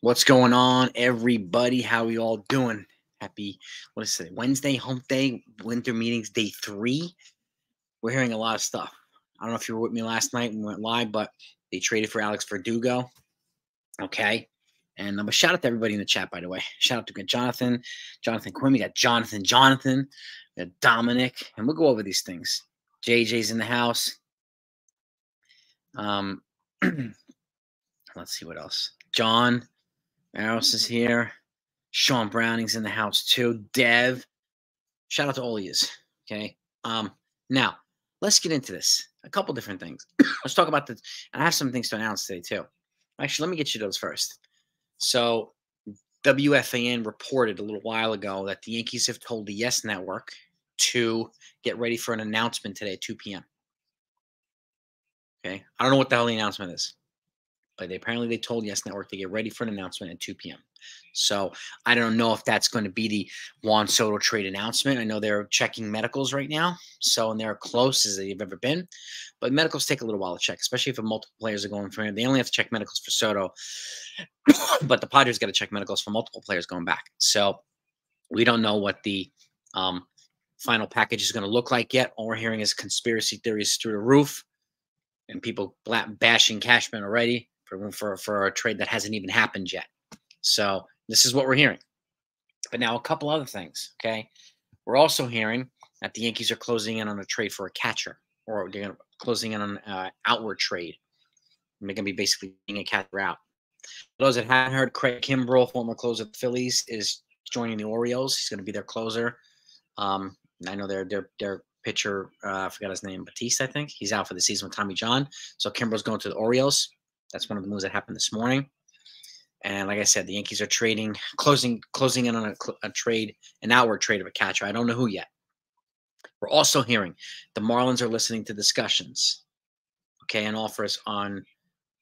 What's going on, everybody? How we all doing? Happy, what is it? Wednesday, hump day, winter meetings, day 3. We're hearing a lot of stuff. I don't know if you were with me last night when we went live, but they traded for Alex Verdugo. Okay. And a shout out to everybody in the chat, by the way. Shout out to Jonathan Quinn. We got Jonathan. We got Dominic. And we'll go over these things. JJ's in the house. Let's see what else. John Maros is here. Sean Browning's in the house too. Dev. Shout out to all of yous. Okay. Now let's get into this. A couple different things. Let's talk about the. I have some things to announce today too. Actually, let me get you those first. So, WFAN reported a little while ago that the Yankees have told the Yes Network to get ready for an announcement today at 2 p.m. Okay. I don't know what the hell the announcement is, but they told Yes Network to get ready for an announcement at 2 p.m. So I don't know if that's going to be the Juan Soto trade announcement. I know they're checking medicals right now, and they're close as they've ever been. But medicals take a little while to check, especially if multiple players are going for him. They only have to check medicals for Soto, but the Padres got to check medicals for multiple players going back. So we don't know what the final package is going to look like yet. All we're hearing is conspiracy theories through the roof and people bashing Cashman already for a trade that hasn't even happened yet. So this is what we're hearing. But now a couple other things, okay? We're also hearing that the Yankees are closing in on a trade for a catcher, or they're closing in on an outward trade. They're going to be basically being a catcher out. For those that haven't heard, Craig Kimbrell, former closer of the Phillies, is joining the Orioles. He's going to be their closer. I know their pitcher, I forgot his name, Batiste, I think. He's out for the season with Tommy John. So Kimbrell's going to the Orioles. That's one of the moves that happened this morning. And like I said, the Yankees are closing in on a trade, an outward trade of a catcher. I don't know who yet. We're also hearing the Marlins are listening to discussions, okay, and offers on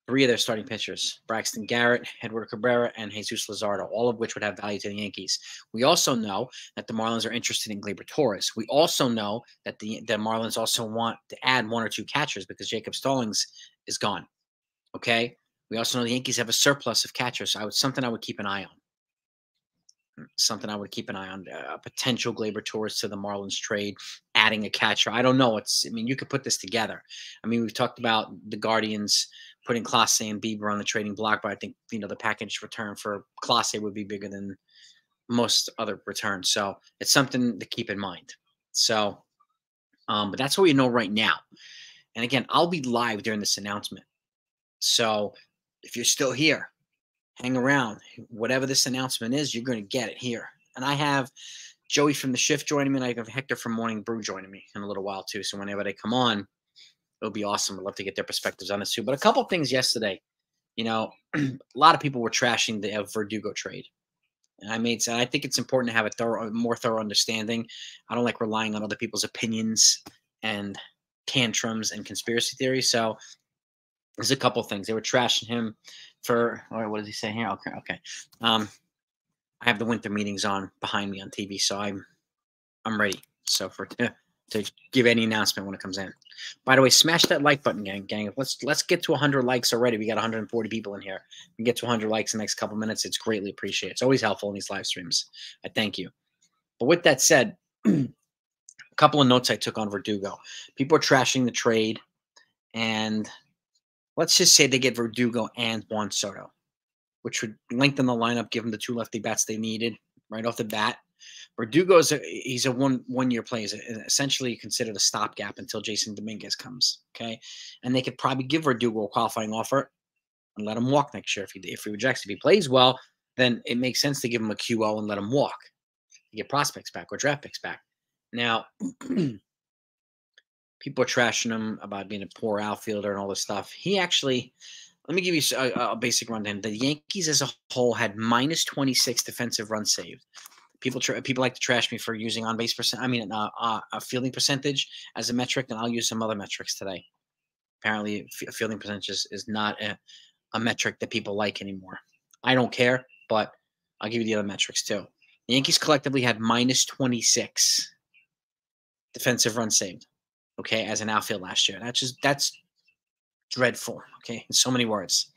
3 of their starting pitchers: Braxton Garrett, Edward Cabrera, and Jesus Luzardo, all of which would have value to the Yankees. We also know that the Marlins are interested in Gleyber Torres. We also know that the Marlins also want to add 1 or 2 catchers because Jacob Stallings is gone, okay? We also know the Yankees have a surplus of catchers. So something I would keep an eye on. A potential Gleyber Torres to the Marlins trade, adding a catcher. I don't know. You could put this together. We've talked about the Guardians putting Clase and Bieber on the trading block, but I think, the package return for Clase would be bigger than most other returns. So it's something to keep in mind. So, but that's what we know right now. And again, I'll be live during this announcement. So if you're still here, hang around. Whatever this announcement is, you're going to get it here. And I have Joey from The Shift joining me, and I have Hector from Morning Brew joining me in a little while too. So whenever they come on, it'll be awesome. I'd love to get their perspectives on this too. But a couple things yesterday, a lot of people were trashing the Verdugo trade. And I think it's important to have a more thorough understanding. I don't like relying on other people's opinions and tantrums and conspiracy theories. So there's a couple things. They were trashing him for, all right, what does he say here? Okay. I have the winter meetings on behind me on TV, so I'm ready. So to give any announcement when it comes in. By the way, smash that like button, gang. Let's get to 100 likes already. We got 140 people in here. We get to 100 likes in the next couple minutes. It's greatly appreciated. It's always helpful in these live streams. I thank you. But with that said, a couple of notes I took on Verdugo. People are trashing the trade, and let's just say they get Verdugo and Juan Soto, which would lengthen the lineup, give them the 2 lefty bats they needed right off the bat. Verdugo he's a one-year player. He's essentially considered a stopgap until Jason Dominguez comes, okay? And they could probably give Verdugo a qualifying offer and let him walk next year. If he rejects, if he plays well, then it makes sense to give him a QO and let him walk to get prospects back or draft picks back. Now, people are trashing him about being a poor outfielder and all this stuff. He actually, let me give you a basic rundown. The Yankees as a whole had minus 26 defensive runs saved. People like to trash me for using on-base a fielding percentage as a metric, and I'll use some other metrics today. Apparently, fielding percentage is not a metric that people like anymore. I don't care, but I'll give you the other metrics too. The Yankees collectively had minus 26 defensive runs saved, okay, as an outfield last year. That's dreadful, okay, in so many words.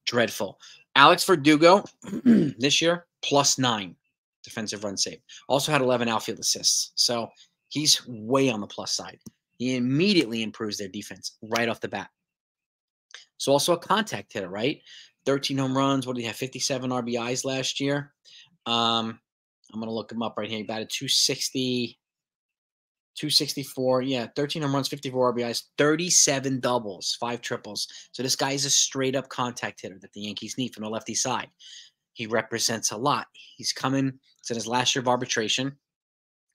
Dreadful. Alex Verdugo this year +9 defensive run save. Also had 11 outfield assists. So he's way on the plus side. He immediately improves their defense right off the bat. So also a contact hitter, right? 13 home runs. What did he have? 57 RBIs last year. I'm going to look him up right here. He batted 260, 264. Yeah, 13 home runs, 54 RBIs, 37 doubles, 5 triples. So this guy is a straight up contact hitter that the Yankees need from the lefty side. He represents a lot. He's coming. It's in his last year of arbitration.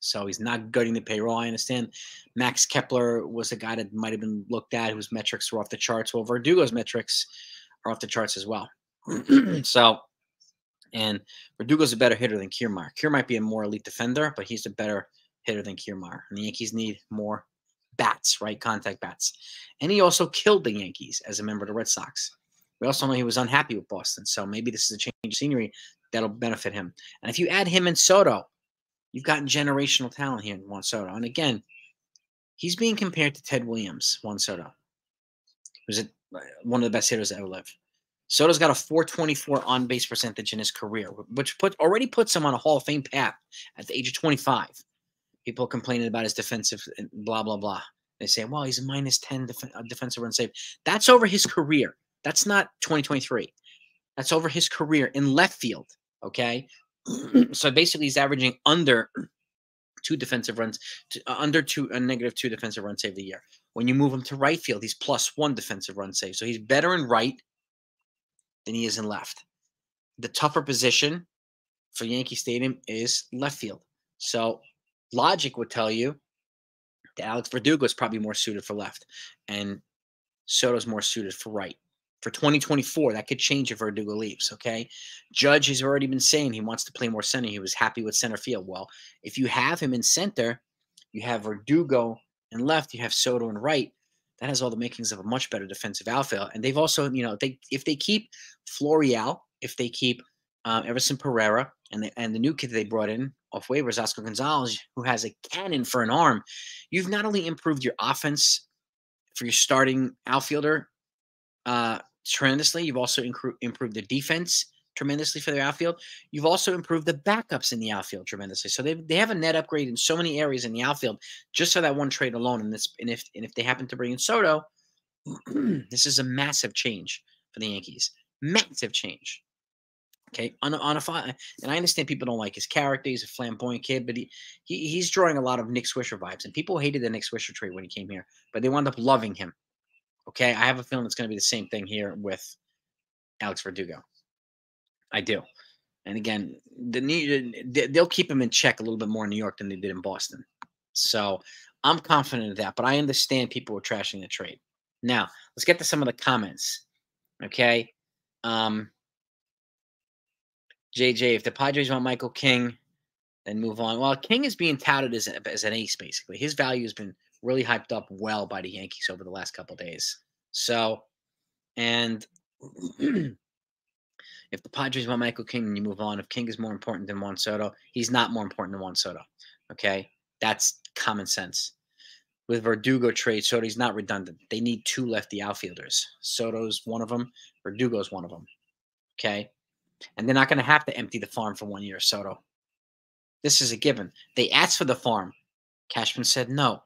So he's not gutting the payroll. I understand Max Kepler was a guy that might have been looked at whose metrics were off the charts. Well, Verdugo's metrics are off the charts as well. So, and Verdugo's a better hitter than Kiermaier. Kiermaier might be a more elite defender, but he's a better hitter than Kiermaier. And the Yankees need more bats, right? Contact bats. And he also killed the Yankees as a member of the Red Sox. We also know he was unhappy with Boston. So maybe this is a change of scenery that'll benefit him. And if you add him and Soto, you've gotten generational talent here in Juan Soto. And again, he's being compared to Ted Williams, Juan Soto, who's one of the best hitters that ever lived. Soto's got a .424 on-base percentage in his career, which already puts him on a Hall of Fame path at the age of 25. People complaining about his defensive blah, blah, blah. They say, well, he's a -10 defensive run save. That's over his career. That's not 2023. That's over his career in left field, okay? So basically, he's averaging under 2 defensive runs, under a -2 defensive run save a year. When you move him to right field, he's +1 defensive run save. So he's better in right than he is in left. The tougher position for Yankee Stadium is left field. So logic would tell you that Alex Verdugo is probably more suited for left, and Soto's more suited for right. For 2024, that could change if Verdugo leaves, okay? Judge has already been saying he wants to play more center. He was happy with center field. Well, if you have him in center, you have Verdugo in left, you have Soto in right. That has all the makings of a much better defensive outfield. And they've also, if they keep Florial, if they keep Everson Pereira, and the new kid they brought in off waivers, Oscar Gonzalez, who has a cannon for an arm, you've not only improved your offense for your starting outfielder tremendously. You've also improved the defense tremendously for their outfield. You've also improved the backups in the outfield tremendously. So they have a net upgrade in so many areas in the outfield just for that one trade alone. And if they happen to bring in Soto, this is a massive change for the Yankees. Massive change. Okay, and I understand people don't like his character. He's a flamboyant kid, but he's drawing a lot of Nick Swisher vibes. And people hated the Nick Swisher trade when he came here, but they wound up loving him. Okay, I have a feeling it's going to be the same thing here with Alex Verdugo. I do. And again, they'll keep him in check a little bit more in New York than they did in Boston. So I'm confident of that, but I understand people were trashing the trade. Now, let's get to some of the comments. Okay. JJ, if the Padres want Michael King, then move on. Well, King is being touted as an ace, basically. His value has been really hyped up well by the Yankees over the last couple of days. So, and if the Padres want Michael King, then you move on. If King is more important than Juan Soto, he's not more important than Juan Soto. Okay? That's common sense. With Verdugo trade, Soto's not redundant. They need 2 lefty outfielders. Soto's one of them. Verdugo's one of them. Okay? And they're not going to have to empty the farm for 1 year, Soto. This is a given. They asked for the farm. Cashman said no.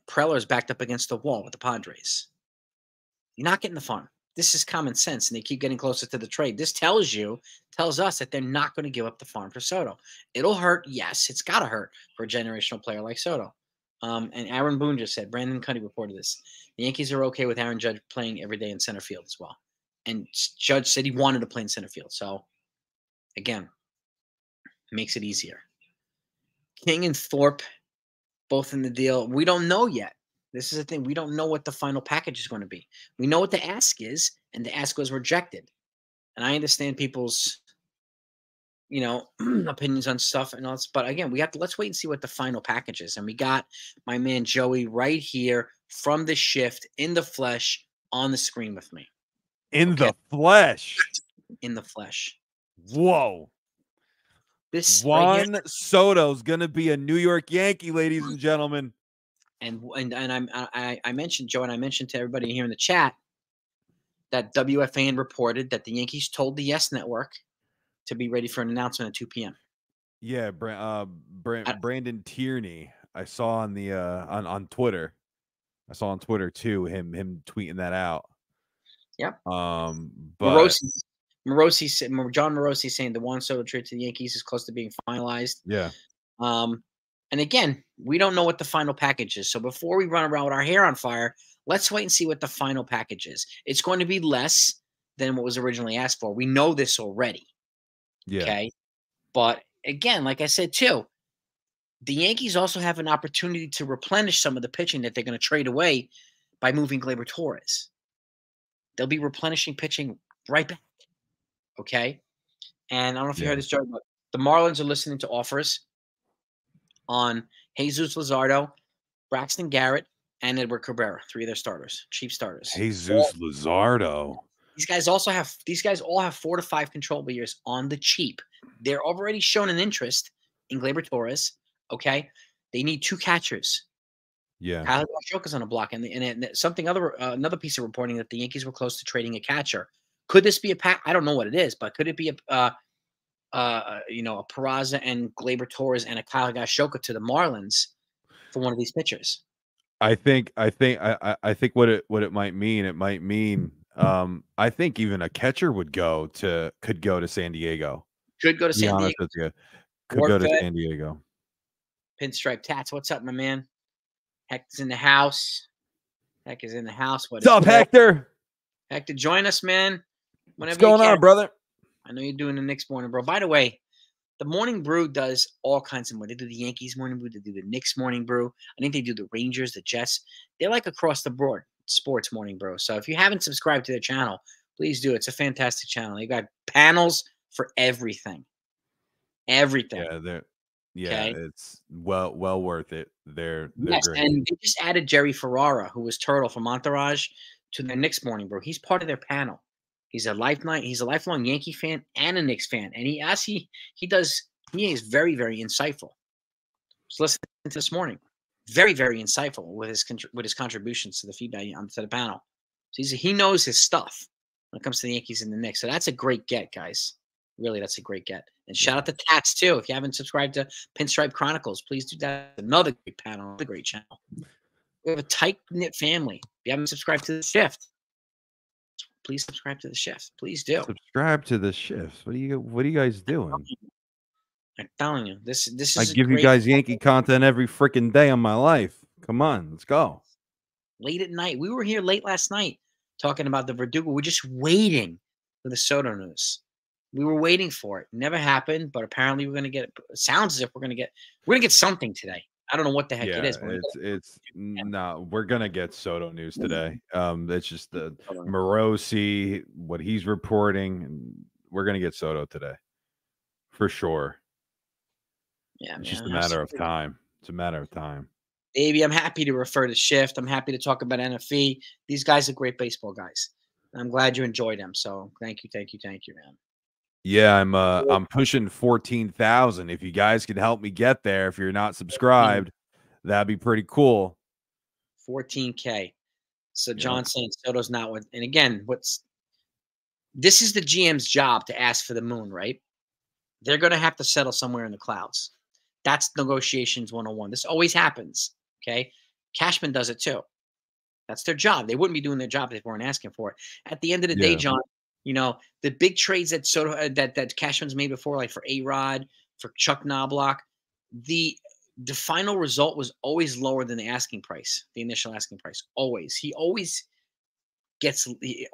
Preller's backed up against the wall with the Padres. You're not getting the farm. This is common sense, and they keep getting closer to the trade. This tells us that they're not going to give up the farm for Soto. It'll hurt. Yes, it's got to hurt for a generational player like Soto. And Aaron Boone just said, Brandon Cuddy reported this. The Yankees are okay with Aaron Judge playing every day in center field as well. And Judge said he wanted to play in center field. So, again, makes it easier. King and Thorpe, both in the deal. We don't know yet. This is the thing. We don't know what the final package is going to be. We know what the ask is, and the ask was rejected. And I understand people's, opinions on stuff and all this. But again, let's wait and see what the final package is. And we got my man Joey right here from the shift in the flesh on the screen with me. In the flesh. In the flesh. Whoa. This Juan Soto's gonna be a New York Yankee, ladies and gentlemen. And I mentioned, Joe, and I mentioned to everybody here in the chat that WFAN reported that the Yankees told the Yes Network to be ready for an announcement at 2 p.m. Yeah, I- Brandon Tierney. I saw on the on Twitter. I saw on Twitter too him tweeting that out. Yep. But John Morosi saying the Juan Soto trade to the Yankees is close to being finalized. yeah, And again, we don't know what the final package is. So before we run around with our hair on fire, let's wait and see what the final package is. It's going to be less than what was originally asked for. We know this already. yeah, Okay. But again, like I said too, the Yankees also have an opportunity to replenish some of the pitching that they're going to trade away by moving Gleyber Torres. They'll be replenishing pitching right back. Okay. And I don't know if you yeah. heard this, Joe, but the Marlins are listening to offers on Jesus Luzardo, Braxton Garrett, and Edward Cabrera, 3 of their starters, cheap starters. Jesus Luzardo. These guys all have 4 to 5 controllable years on the cheap. They're already shown an interest in Gleyber Torres. Okay. They need 2 catchers. Yeah, Kyle Shoka's on a block, and another piece of reporting that the Yankees were close to trading a catcher. Could this be a pack? I don't know what it is, but could it be a Peraza and Gleyber Torres and a Kyle Shoka to the Marlins for one of these pitchers? I think what it might mean. It might mean I think even a catcher could go to San Diego. Could go to To be San honest Diego. with you, could go to San Diego. Pinstripe Tats, what's up, my man? Heck is in the house. What What's up, Hector? Hector, join us, man. What's going on, brother? I know you're doing the Knicks morning, bro. By the way, the Morning Brew does all kinds of more. They do the Yankees Morning Brew. They do the Knicks Morning Brew. I think they do the Rangers, the Jets. They're like across the board sports Morning Brew. So if you haven't subscribed to their channel, please do. It's a fantastic channel. They got panels for everything. Everything. Yeah, okay? it's well worth it. They're Yes, great. and they just added Jerry Ferrara, who was Turtle from Entourage, to their Knicks Morning Brew. He's part of their panel. He's a lifelong Yankee fan and a Knicks fan, and he is very, very insightful. Just listen to this morning, very, very insightful with his contributions to the feedback to the panel. So he knows his stuff when it comes to the Yankees and the Knicks. So that's a great get, guys. Really, that's a great get. And shout out to Tats too. If you haven't subscribed to Pinstripe Chronicles, please do that. Another great panel, another great channel. We have a tight knit family. If you haven't subscribed to the Shift, please subscribe to the Shift. Please do. Subscribe to the Shifts. What are you guys doing? I'm telling you, this is. I give you guys Yankee content every freaking day of my life. Come on, let's go. Late at night, we were here late last night talking about the Verdugo. We're just waiting for the Soto news. We were waiting for it. Never happened, but apparently we're going to get it. Sounds as if we're going to get something today. I don't know what the heck it is. We're gonna get Soto news today. It's just the Morosi, what he's reporting, and we're gonna get Soto today for sure. Yeah, it's just a matter of time. It's a matter of time. Baby, I'm happy to refer to Shift. I'm happy to talk about NFE. These guys are great baseball guys. I'm glad you enjoyed them. So thank you, man. Yeah, I'm pushing 14,000. If you guys could help me get there, if you're not subscribed, that'd be pretty cool. 14K. So John's saying Soto's not with, and again, this is the GM's job to ask for the moon, right? They're going to have to settle somewhere in the clouds. That's negotiations 101. This always happens. Okay. Cashman does it too. That's their job. They wouldn't be doing their job if they weren't asking for it. At the end of the day, John, the big trades that Soto that Cashman's made before, like for A-Rod, for Chuck Knobloch, the final result was always lower than the asking price, the initial asking price. Always. He always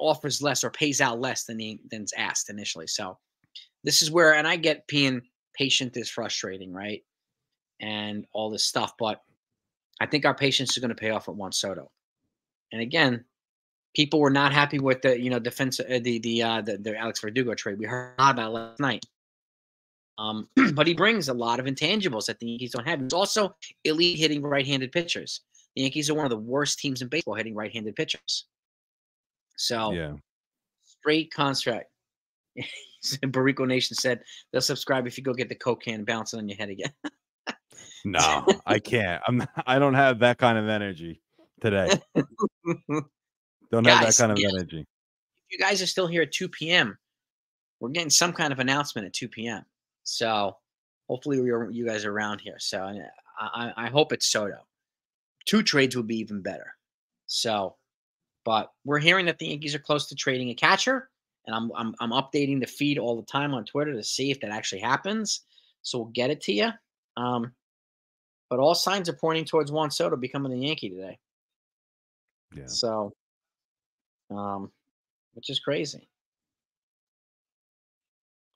offers less or pays out less than's asked initially. So this is where, and I get being patient is frustrating, right? And all this stuff, but I think our patience is going to pay off with Juan Soto. And again, people were not happy with the defense the Alex Verdugo trade. We heard a lot about it last night. But he brings a lot of intangibles that the Yankees don't have. He's also elite hitting right-handed pitchers. The Yankees are one of the worst teams in baseball hitting right-handed pitchers. So straight contract. Barrico Nation said they'll subscribe if you go get the Coke can bouncing on your head again. No, I can't. I don't have that kind of energy today. Don't have that kind of energy. you guys are still here at 2 p.m., we're getting some kind of announcement at 2 p.m. So hopefully you guys are around here. So I hope it's Soto. 2 trades would be even better. So, but we're hearing that the Yankees are close to trading a catcher, and I'm updating the feed all the time on Twitter to see if that actually happens. So we'll get it to you. But all signs are pointing towards Juan Soto becoming a Yankee today. Yeah. So, which is crazy.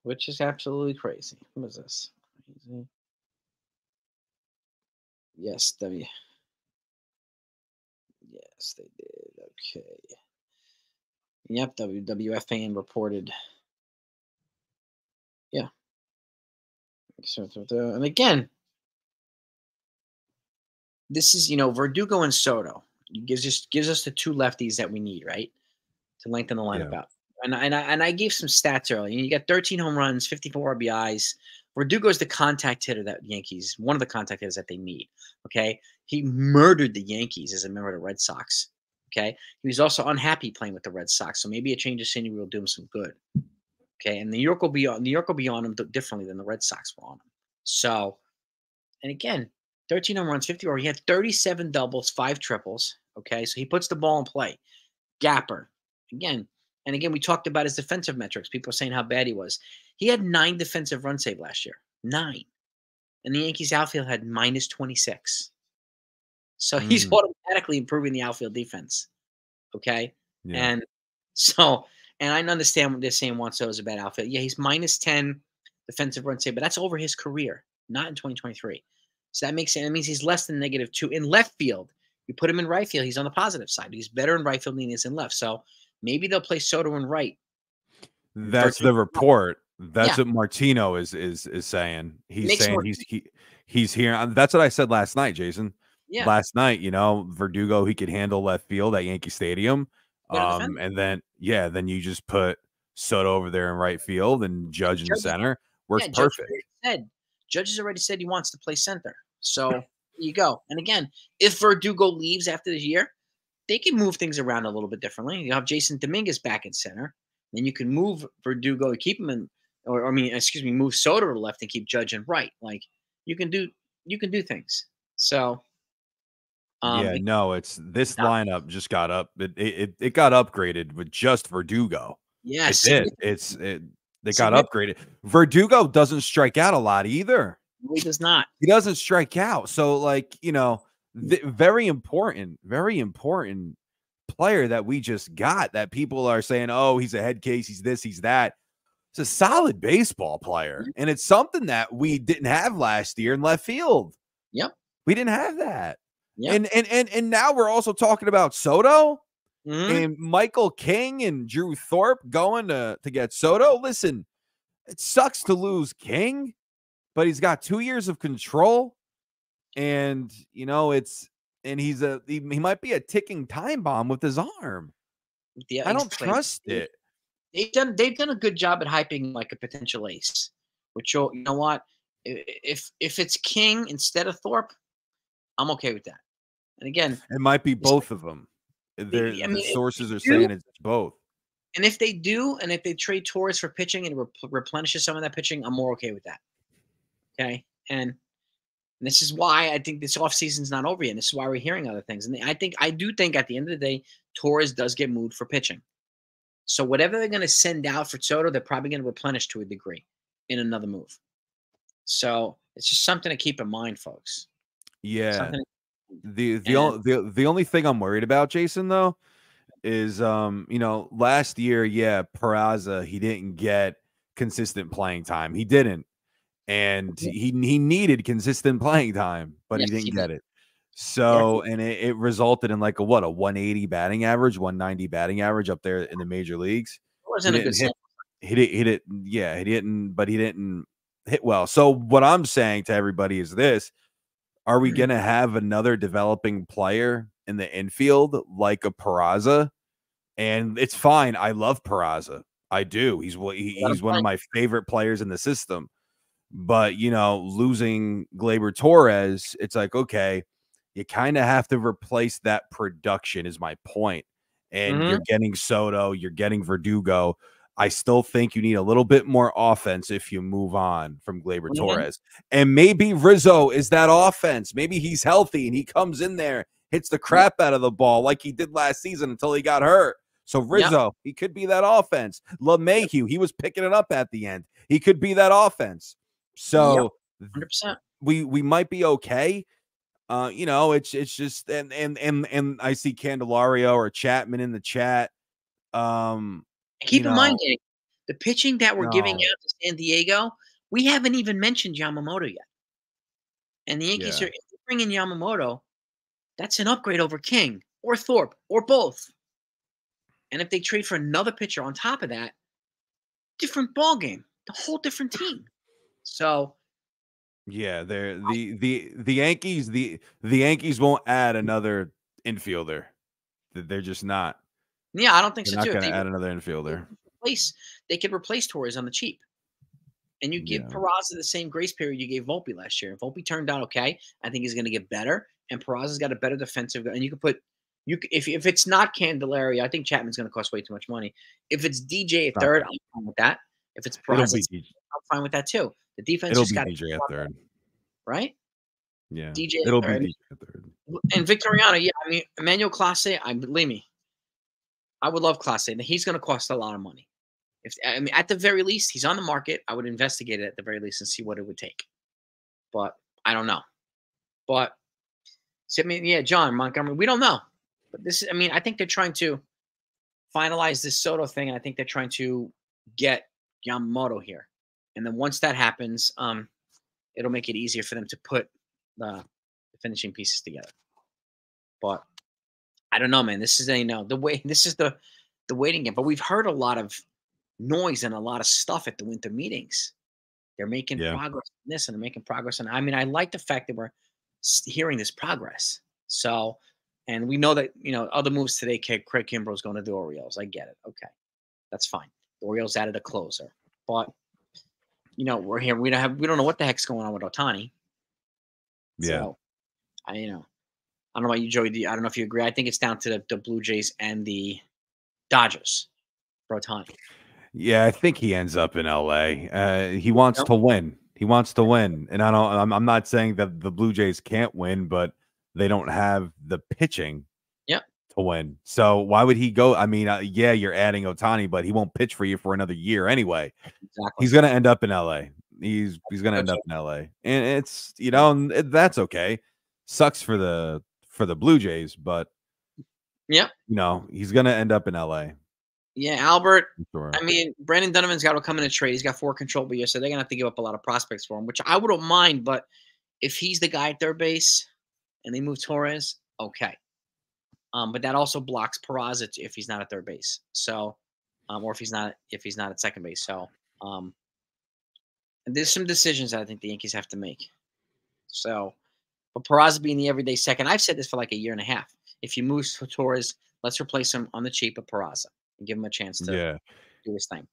Which is absolutely crazy. What is this? Crazy. Yes, Yes, they did. Okay. Yep, WWFAN reported. Yeah. And again, this is Verdugo and Soto. Gives us the 2 lefties that we need, right, to lengthen the lineup Yeah. out. And I gave some stats earlier. You got 13 home runs, 54 RBIs. Verdugo is the contact hitter that Yankees, one of the contact hitters that they need. Okay, he murdered the Yankees as a member of the Red Sox. Okay, he was also unhappy playing with the Red Sox, so maybe a change of scenery will do him some good. Okay, and New York will be on him differently than the Red Sox were on him. So, and again, 13 home runs, 54. He had 37 doubles, 5 triples. Okay, so he puts the ball in play. Gapper. Again, and again, we talked about his defensive metrics. People are saying how bad he was. He had 9 defensive run save last year. 9. And the Yankees outfield had minus 26. So he's automatically improving the outfield defense. Okay. Yeah. And so, and I understand what they're saying Juan Soto is a bad outfield. Yeah, he's minus 10 defensive run save, but that's over his career, not in 2023. So that means he's less than -2 in left field. You put him in right field, he's on the positive side. He's better in right field than he is in left. So maybe they'll play Soto in right. That's the report. That's Yeah. what Martino is saying. He's Makes saying more he's here. That's what I said last night, Jason. Yeah. Last night, Verdugo, he could handle left field at Yankee Stadium. And then then you just put Soto over there in right field and Judge in the center. Works perfect. Judge has already said he wants to play center. So there you go. And again, if Verdugo leaves after this year, they can move things around a little bit differently. You have Jason Dominguez back in center. Then you can move Verdugo and keep him in, move Soto to the left and keep Judge in right. Like you can do things. So it's this lineup just got up. It got upgraded with just Verdugo. Yes, it did. They got upgraded. Verdugo doesn't strike out a lot either. He does not. He doesn't strike out. So, very important player that we just got that people are saying, oh, he's a head case. He's this, he's that. It's a solid baseball player. And it's something that we didn't have last year in left field. Yep. We didn't have that. Yep. And now we're also talking about Soto and Michael King and Drew Thorpe going to get Soto. Listen, it sucks to lose King, but he's got 2 years of control. And, he might be a ticking time bomb with his arm. I don't trust it. They've done a good job at hyping like a potential ace. Which you know what? If it's King instead of Thorpe, I'm okay with that. And again, it might be both of them. The sources are saying it's both. And if they do, and if they trade Torres for pitching and replenishes some of that pitching, I'm more okay with that. Okay, and this is why I think this offseason's not over yet. And this is why we're hearing other things. And I do think at the end of the day, Torres does get moved for pitching. So whatever they're going to send out for Soto, they're probably going to replenish to a degree in another move. So it's just something to keep in mind, folks. Yeah. The only thing I'm worried about, Jason, though, is last year, Peraza, he didn't get consistent playing time. He didn't. And he needed consistent playing time, but he didn't get it. So, and it resulted in like a 180 batting average, 190 batting average up there in the major leagues. It wasn't a good hit. He didn't hit well. So what I'm saying to everybody is this: are we going to have another developing player in the infield like a Peraza? And it's fine. I love Peraza. I do. He's one of my favorite players in the system. But, losing Gleyber Torres, it's like, okay, you kind of have to replace that production is my point. and you're getting Soto, you're getting Verdugo. I still think you need a little bit more offense if you move on from Gleyber Torres. And maybe Rizzo is that offense. Maybe he's healthy and he comes in there, hits the crap out of the ball like he did last season until he got hurt. So Rizzo, he could be that offense. LeMahieu, he was picking it up at the end. He could be that offense. So 100%. We might be okay. You know, it's just and I see Candelario or Chapman in the chat. Keep in mind, Danny, the pitching that we're giving out to San Diego, we haven't even mentioned Yamamoto yet. And the Yankees are, if they bring in Yamamoto, that's an upgrade over King or Thorpe or both. And if they trade for another pitcher on top of that, different ball game, the whole different team. So yeah, they're the Yankees, the Yankees won't add another infielder. They're just not. Yeah, I don't think They're so not too. going to add another infielder. They could replace Torres on the cheap. And you give Peraza the same grace period you gave Volpe last year. Volpe turned out okay. I think he's going to get better. And Peraza's got a better defensive. And you could put if it's not Candelario, I think Chapman's going to cost way too much money. If it's DJ at third, I'm fine with that. If it's Peraza, I'm fine with that too. The defense just got DJ at third, right? Yeah, DJ it'll be DJ at third. And Victoriano, yeah. I mean, Emmanuel Clase, believe me, I would love Clase. He's going to cost a lot of money. I mean, at the very least, he's on the market. I would investigate it at the very least and see what it would take. But I don't know. But I mean, yeah, John Montgomery, we don't know. But this is, I mean, I think they're trying to finalize this Soto thing, and I think they're trying to get Yamamoto here. And then once that happens, it'll make it easier for them to put the finishing pieces together. But I don't know, man. This is the waiting game. But we've heard a lot of noise and a lot of stuff at the winter meetings. They're making progress on this and they're making progress on. I mean, I like the fact that we're hearing this progress. So, and we know that other moves today. Craig Kimbrough's going to the Orioles. I get it. Okay, that's fine. The Orioles added a closer, but we're here. We don't know what the heck's going on with Ohtani. Yeah. So, I don't know about you, Joey. I don't know if you agree. I think it's down to the Blue Jays and the Dodgers for Ohtani. Yeah, I think he ends up in LA. He wants to win. He wants to win. And I'm not saying that the Blue Jays can't win, but they don't have the pitching to win. So why would he go? I mean, yeah, you're adding Ohtani, but he won't pitch for you for another year anyway. Exactly. He's going to end up in LA. He's going to end up in LA. And it's, that's okay. Sucks for the Blue Jays, but he's going to end up in LA. Yeah, Albert. Sure. I mean, Brandon Donovan's got to come in a trade. He's got 4 control years, so they're gonna have to give up a lot of prospects for him, which I wouldn't mind. But if he's the guy at third base and they move Torres, okay. But that also blocks Peraza if he's not at third base. So, or if he's not at second base. So, and there's some decisions that I think the Yankees have to make. So, but Peraza being the everyday second, I've said this for like a year and a half. If you move Torres, let's replace him on the cheap with Peraza. And give him a chance to do his thing.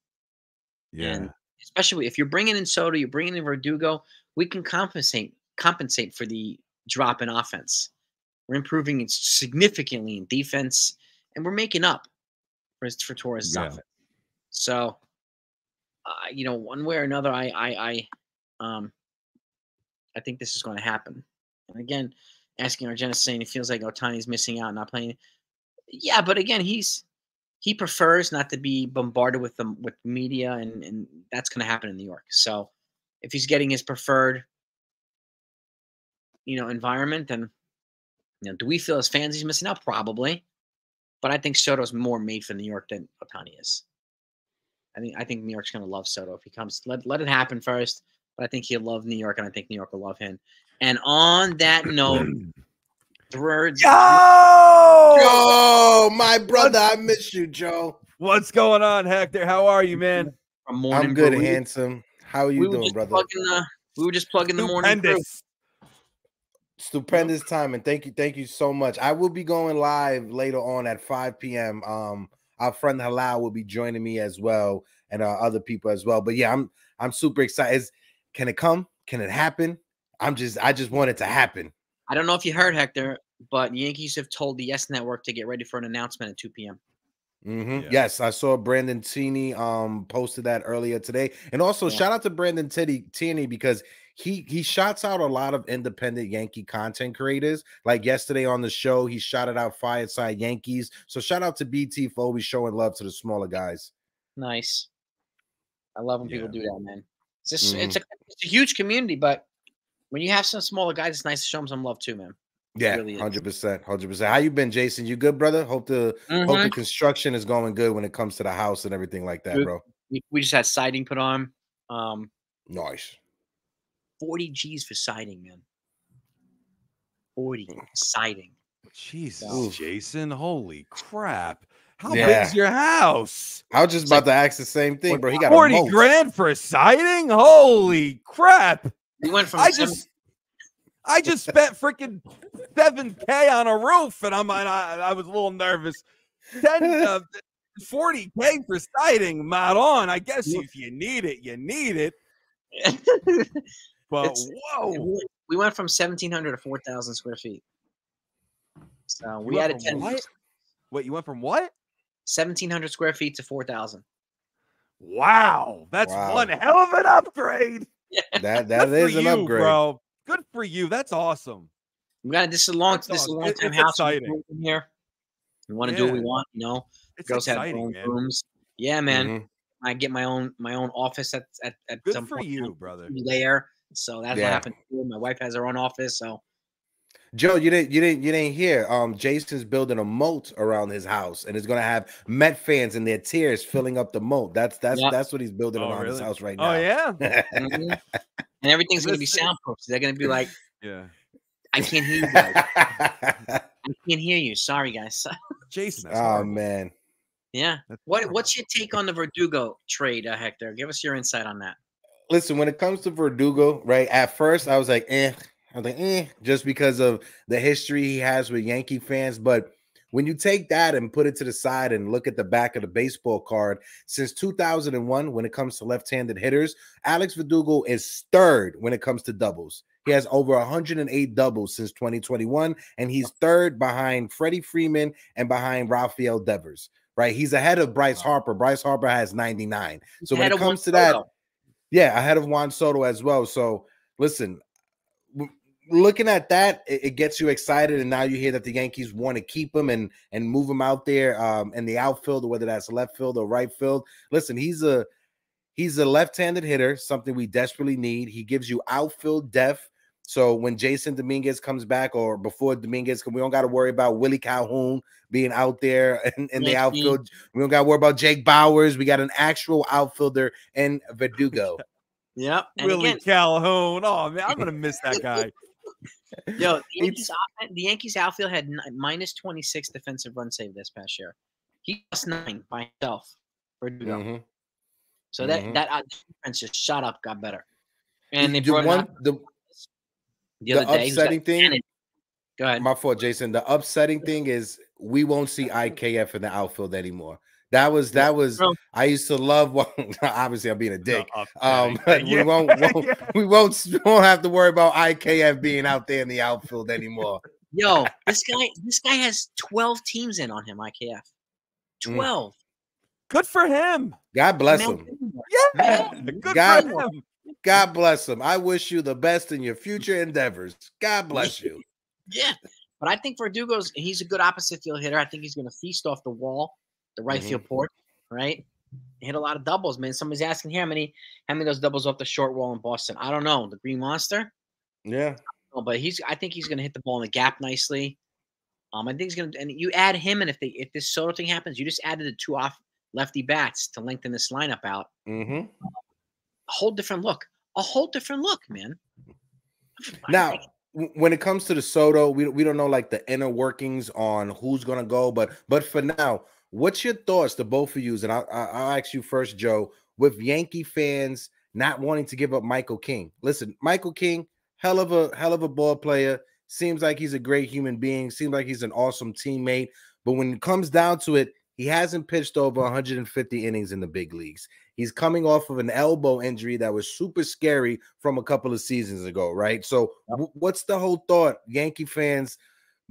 Yeah. And especially if you're bringing in Soto, you're bringing in Verdugo, we can compensate for the drop in offense. We're improving it significantly in defense, and we're making up for Torres' offense. So, one way or another, I think this is going to happen. And again, asking Argenis saying it feels like Ohtani's missing out, not playing. Yeah, but again, he prefers not to be bombarded with media, and that's going to happen in New York. So if he's getting his preferred, environment, then, do we feel as fans he's missing out? Probably. But I think Soto's more made for New York than Ohtani is. I think New York's going to love Soto if he comes. Let it happen first. But I think he'll love New York, and I think New York will love him. And on that note, Joe, my brother, I miss you, Joe. What's going on, Hector? How are you, man? I'm good, handsome. How are you doing, brother? We were just plugging the morning crew. Stupendous time, and thank you so much. I will be going live later on at 5 p.m. Our friend Halal will be joining me as well, and other people as well. But yeah, I'm super excited. Can it come? Can it happen? I just want it to happen. I don't know if you heard, Hector, but Yankees have told the Yes Network to get ready for an announcement at 2 p.m. Yeah. Yes, I saw Brandon Tini posted that earlier today. And also shout out to Brandon Tini because he shouts out a lot of independent Yankee content creators. Like yesterday on the show, he shouted out Fireside Yankees. So shout out to BT for always showing love to the smaller guys. Nice. I love when people do that, man. It's a huge community, but when you have some smaller guys, it's nice to show them some love too, man. Yeah, really 100%, 100%. How you been, Jason? You good, brother? Hope the construction is going good when it comes to the house and everything like that, bro. We just had siding put on. Nice. 40 G's for siding, man. 40 siding. Jesus, Jason. Holy crap. How Yeah. big is your house? I was just about to ask the same thing, bro. He got 40 grand for siding? Holy crap. We went from I just spent freaking $7K on a roof, and I was a little nervous. 40K for siding, not on. I guess if you need it, you need it. But whoa, we went from 1,700 to 4,000 square feet. So we added 10. What? Wait, you went from what? 1,700 square feet to 4,000. Wow, that's one hell of an upgrade. That is an upgrade, bro. Good for you. That's awesome. We got this is a long time house here. We want to do what we want, you know. It's girls exciting, have rooms. Yeah, man. I get my own office at good some for point you, brother. There. So that's what happened too. My wife has her own office. So Joe, you didn't hear. Jason's building a moat around his house, and it's gonna have Met fans and their tears filling up the moat. That's what he's building around his house right now. Oh yeah. And everything's gonna be soundproof. So they're gonna be like, yeah, I can't hear you guys. I can't hear you. Sorry, guys. Jason. Man. Yeah. What's your take on the Verdugo trade, Hector? Give us your insight on that. Listen, when it comes to Verdugo, right? At first, I was like, just because of the history he has with Yankee fans. But when you take that and put it to the side and look at the back of the baseball card, since 2001, when it comes to left-handed hitters, Alex Verdugo is third when it comes to doubles. He has over 108 doubles since 2021, and he's third behind Freddie Freeman and behind Rafael Devers, right? He's ahead of Bryce Harper. Bryce Harper has 99. So when it comes to that, ahead of Juan Soto as well. So listen, looking at that, it gets you excited, and now you hear that the Yankees want to keep him and move him out there in the outfield, or whether that's left field or right field. Listen, he's a left-handed hitter, something we desperately need. He gives you outfield depth. So when Jason Dominguez comes back, or before Dominguez, we don't got to worry about Willie Calhoun being out there in the outfield. We don't got to worry about Jake Bowers. We got an actual outfielder in Verdugo. Yep. Willie Calhoun. Oh man, I'm gonna miss that guy. Yo, the Yankees outfield had minus 26 defensive run save this past year. He lost 9 by himself. Verdugo. So that defense just shot up, got better. And they brought the other day. Upsetting thing. Go ahead. My fault, Jason. The upsetting thing is we won't see IKF in the outfield anymore. That was. I used to love. Well, obviously, I'm being a dick. But we won't have to worry about IKF being out there in the outfield anymore. Yo, this guy has 12 teams in on him. IKF, 12. Good for him. God bless him. Yeah. Good for him. God bless him. I wish you the best in your future endeavors. God bless you. Yeah. But I think Verdugo's, he's a good opposite field hitter. I think he's going to feast off the wall, the right field port, right? Hit a lot of doubles, man. Somebody's asking here how many of those doubles off the short wall in Boston. I don't know. The Green Monster? Yeah. But I think he's going to hit the ball in the gap nicely. I think he's going to, and you add him, and if this Soto thing happens, you just added the 2 off lefty bats to lengthen this lineup out. A whole different look. A whole different look, man. Now, when it comes to the Soto, we don't know like the inner workings on who's gonna go, but for now, what's your thoughts to both of you? And I'll ask you first, Joe. With Yankee fans not wanting to give up Michael King, listen, Michael King, hell of a ball player. Seems like he's a great human being. Seems like he's an awesome teammate. But when it comes down to it, he hasn't pitched over 150 innings in the big leagues. He's coming off of an elbow injury that was super scary from a couple of seasons ago, right? So what's the whole thought? Yankee fans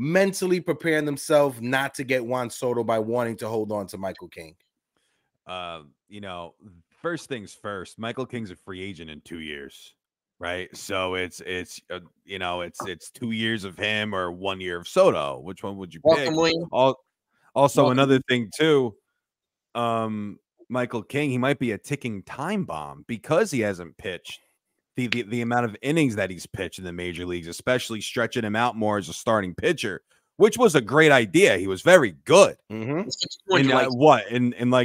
mentally preparing themselves not to get Juan Soto by wanting to hold on to Michael King? You know, first things first, Michael King's a free agent in 2 years, right? So it's you know, it's 2 years of him or 1 year of Soto. Which one would you pick? Welcome, William. Also, Welcome. another thing too, Michael King, he might be a ticking time bomb because he hasn't pitched the amount of innings that he's pitched in the major leagues, especially stretching him out more as a starting pitcher, which was a great idea. He was very good. Mm-hmm.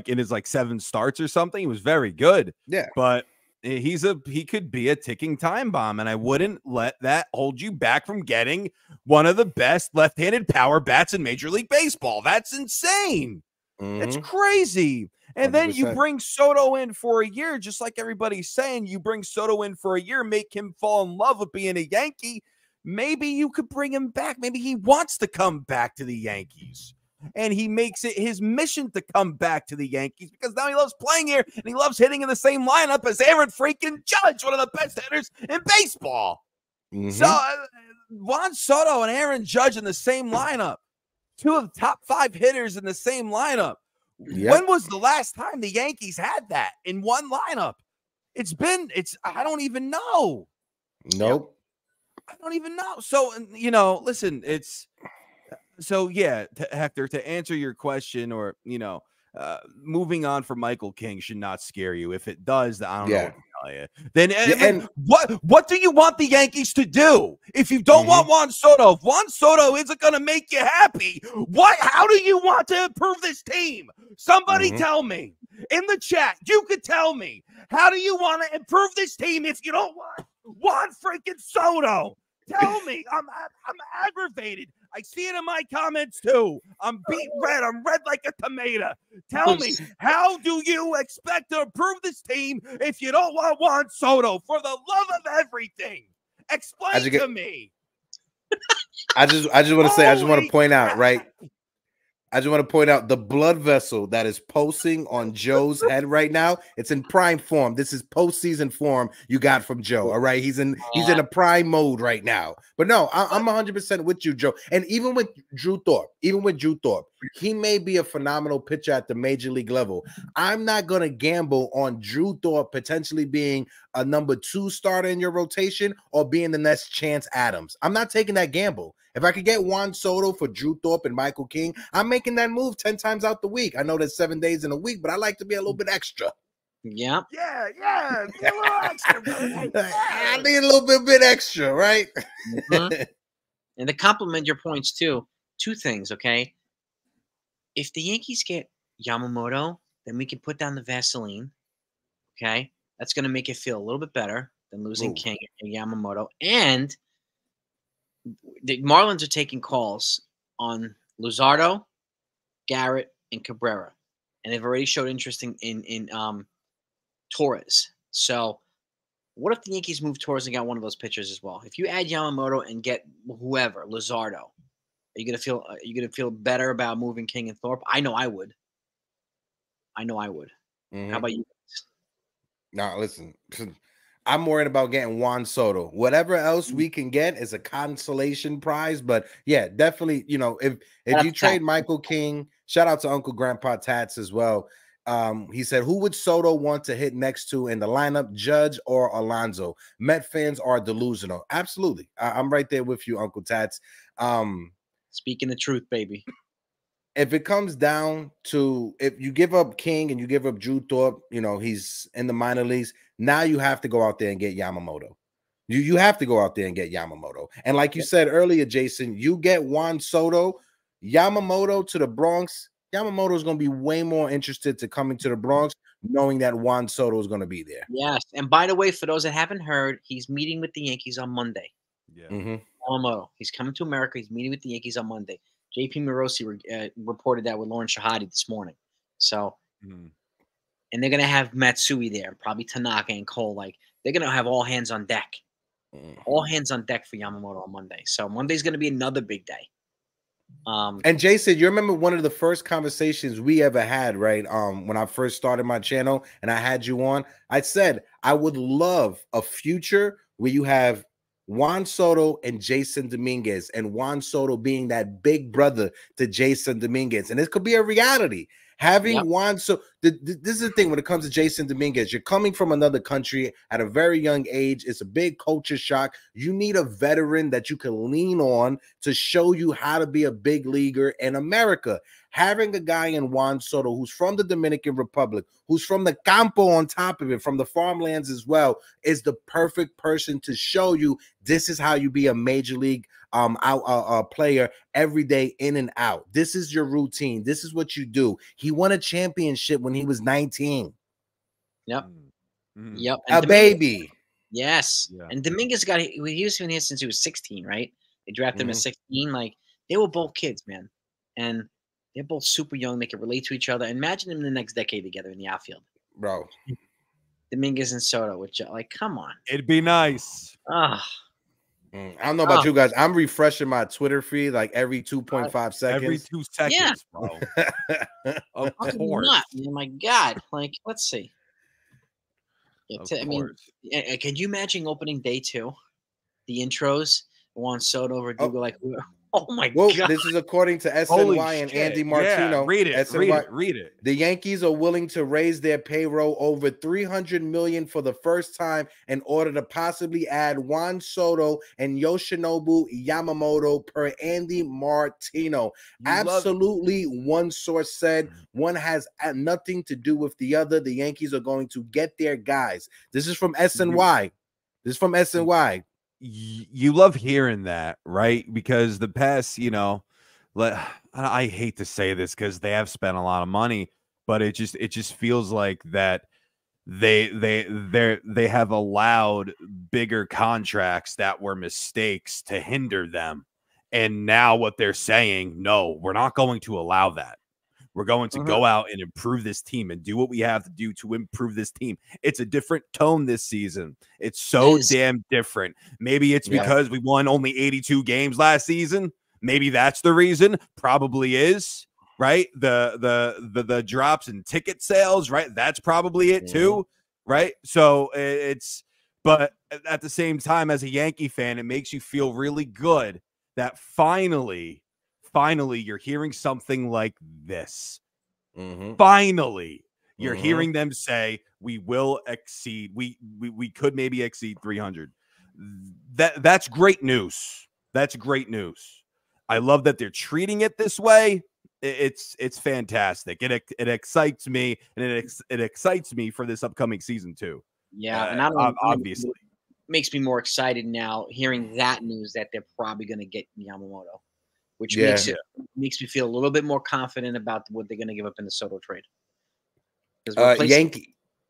In his like 7 starts or something, he was very good. Yeah, but he could be a ticking time bomb, and I wouldn't let that hold you back from getting one of the best left-handed power bats in Major League Baseball. That's insane. It's crazy. And 100%. Then you bring Soto in for a year, just like everybody's saying. You bring Soto in for a year, make him fall in love with being a Yankee. Maybe you could bring him back. Maybe he wants to come back to the Yankees. And he makes it his mission to come back to the Yankees because now he loves playing here and he loves hitting in the same lineup as Aaron freaking Judge, one of the best hitters in baseball. So Juan Soto and Aaron Judge in the same lineup. 2 of the top 5 hitters in the same lineup. Yep. When was the last time the Yankees had that in one lineup? I don't even know. Nope. I don't even know. So, you know, listen, Hector, to answer your question, or, you know, moving on from Michael King should not scare you. If it does, I don't know what to tell you. Then what do you want the Yankees to do? If you don't want Juan Soto, if Juan Soto isn't going to make you happy, how do you want to improve this team? Somebody tell me in the chat. You could tell me, how do you want to improve this team if you don't want Juan freaking Soto? Tell me. I'm aggravated. I see it in my comments too. I'm beat red. I'm red like a tomato. Tell me, how do you expect to improve this team if you don't want Juan Soto? For the love of everything, explain to me. I just want to say, I just want to point out, right? I just want to point out the blood vessel that is pulsing on Joe's head right now. It's in prime form. This is postseason form you got from Joe. All right, he's in a prime mode right now. But no, I'm 100% with you, Joe. And even with Drew Thorpe, he may be a phenomenal pitcher at the major league level. I'm not gonna gamble on Drew Thorpe potentially being a number 2 starter in your rotation or being the next Chance Adams. I'm not taking that gamble. If I could get Juan Soto for Drew Thorpe and Michael King, I'm making that move 10 times out the week. I know there's 7 days in a week, but I like to be a little bit extra. Yeah. Yeah. Be a little extra. I need a little bit extra, right? And to compliment your points too, 2 things, okay? If the Yankees get Yamamoto, then we can put down the Vaseline, okay? That's going to make it feel a little bit better than losing King and Yamamoto. And the Marlins are taking calls on Luzardo, Garrett, and Cabrera, and they've already showed interest in Torres. So, what if the Yankees move Torres and got one of those pitchers as well? If you add Yamamoto and get whoever, Luzardo, are you gonna feel better about moving King and Thorpe? I know I would. How about you? Now, listen. I'm worried about getting Juan Soto. Whatever else we can get is a consolation prize. But yeah, definitely, you know, if you trade Michael King, shout out to Uncle Grandpa Tats as well. He said, who would Soto want to hit next to in the lineup, Judge or Alonso? Met fans are delusional. Absolutely. I'm right there with you, Uncle Tats. Speaking the truth, baby. If it comes down to, if you give up King and you give up Drew Thorpe, you know, he's in the minor leagues. Now you have to go out there and get Yamamoto. You have to go out there and get Yamamoto. And like you said earlier, Jason, you get Juan Soto, Yamamoto to the Bronx. Yamamoto is going to be way more interested to coming to the Bronx, knowing that Juan Soto is going to be there. Yes. And by the way, for those that haven't heard, he's meeting with the Yankees on Monday. Yeah. Yamamoto. He's coming to America. He's meeting with the Yankees on Monday. JP Morosi reported that with Lauren Shahadi this morning. So, and they're going to have Matsui there, probably Tanaka and Cole. Like, they're going to have all hands on deck. All hands on deck for Yamamoto on Monday. So, Monday's going to be another big day. And Jason, you remember one of the first conversations we ever had, right? When I first started my channel and I had you on, I said, I would love a future where you have Juan Soto and Jason Dominguez, and Juan Soto being that big brother to Jason Dominguez. And this could be a reality. Having Juan, so this is the thing when it comes to Jason Dominguez, you're coming from another country at a very young age. It's a big culture shock. You need a veteran that you can lean on to show you how to be a big leaguer in America. Having a guy in Juan Soto who's from the Dominican Republic, who's from the campo on top of it, from the farmlands as well, is the perfect person to show you this is how you be a major league player every day, in and out. This is your routine. This is what you do. He won a championship when he was 19. Yep. Yep. And baby. Yes. Yeah. And Dominguez he was in here since he was 16, right? They drafted him at 16. Like, they were both kids, man. And they're both super young. They can relate to each other. Imagine them in the next decade together in the outfield. Bro. Dominguez and Soto, which, like, come on. It'd be nice. I don't know about you guys. I'm refreshing my Twitter feed like every 2.5 seconds. Every 2 seconds, bro. Of course. Not, oh my God. Like, let's see. I mean, can you imagine opening day 2? The intros, Juan Soto, Verdugo, like, oh my God. This is according to SNY and Andy Martino. Yeah, read it. Read it. The Yankees are willing to raise their payroll over $300 million for the first time in order to possibly add Juan Soto and Yoshinobu Yamamoto, per Andy Martino. Absolutely, one source said one has nothing to do with the other. The Yankees are going to get their guys. This is from SNY. This is from SNY. You love hearing that, right? Because the past, I hate to say this because they have spent a lot of money, but it just feels like that they have allowed bigger contracts that were mistakes to hinder them. And now what they're saying, no, we're not going to allow that. We're going to go out and improve this team and do what we have to do to improve this team. It's a different tone this season. It's so damn different. Maybe it's because we won only 82 games last season. Maybe that's the reason. Probably is, right? The drops in ticket sales, right? That's probably it too, right? So but at the same time, as a Yankee fan, it makes you feel really good that finally you're hearing something like this. Finally, you're hearing them say we will exceed. We could maybe exceed 300. That's great news. That's great news. I love that they're treating it this way. It's fantastic. It excites me, and it excites me for this upcoming season too. Yeah, and obviously makes me more excited now hearing that news that they're probably going to get Yamamoto, which makes me feel a little bit more confident about what they're going to give up in the Soto trade.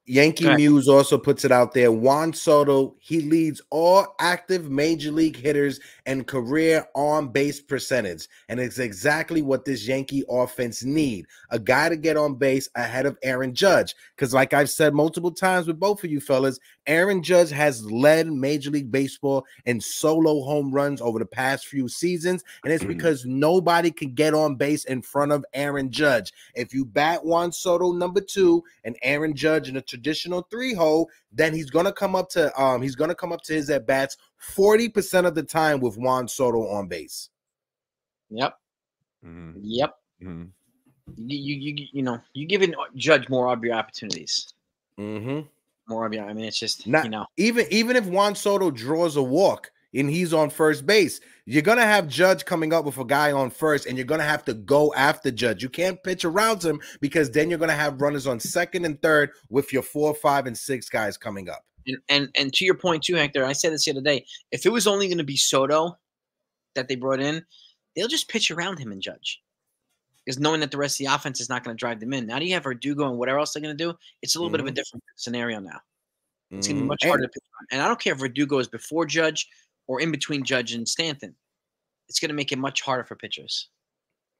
Yankee Muse also puts it out there. Juan Soto, he leads all active major league hitters and career on-base percentage. And it's exactly what this Yankee offense need. A guy to get on base ahead of Aaron Judge. Because like I've said multiple times with both of you fellas, Aaron Judge has led Major League Baseball in solo home runs over the past few seasons. And it's because nobody can get on base in front of Aaron Judge. If you bat Juan Soto number 2 and Aaron Judge in a traditional 3-hole, then he's gonna come up to his at bats 40% of the time with Juan Soto on base. Yep. Yep. You giving Judge more RBI opportunities. More RBI. I mean, it's just even if Juan Soto draws a walk and he's on first base, you're going to have Judge coming up with a guy on first, and you're going to have to go after Judge. You can't pitch around him because then you're going to have runners on second and third with your 4, 5, and 6 guys coming up. And to your point too, Hector, I said this the other day. If it was only going to be Soto that they brought in, they'll just pitch around him and Judge. Because knowing that the rest of the offense is not going to drive them in. Now that you have Verdugo and whatever else they're going to do, it's a little bit of a different scenario now. It's going to be much harder to pitch around. And I don't care if Verdugo is before Judge or in between Judge and Stanton. It's going to make it much harder for pitchers.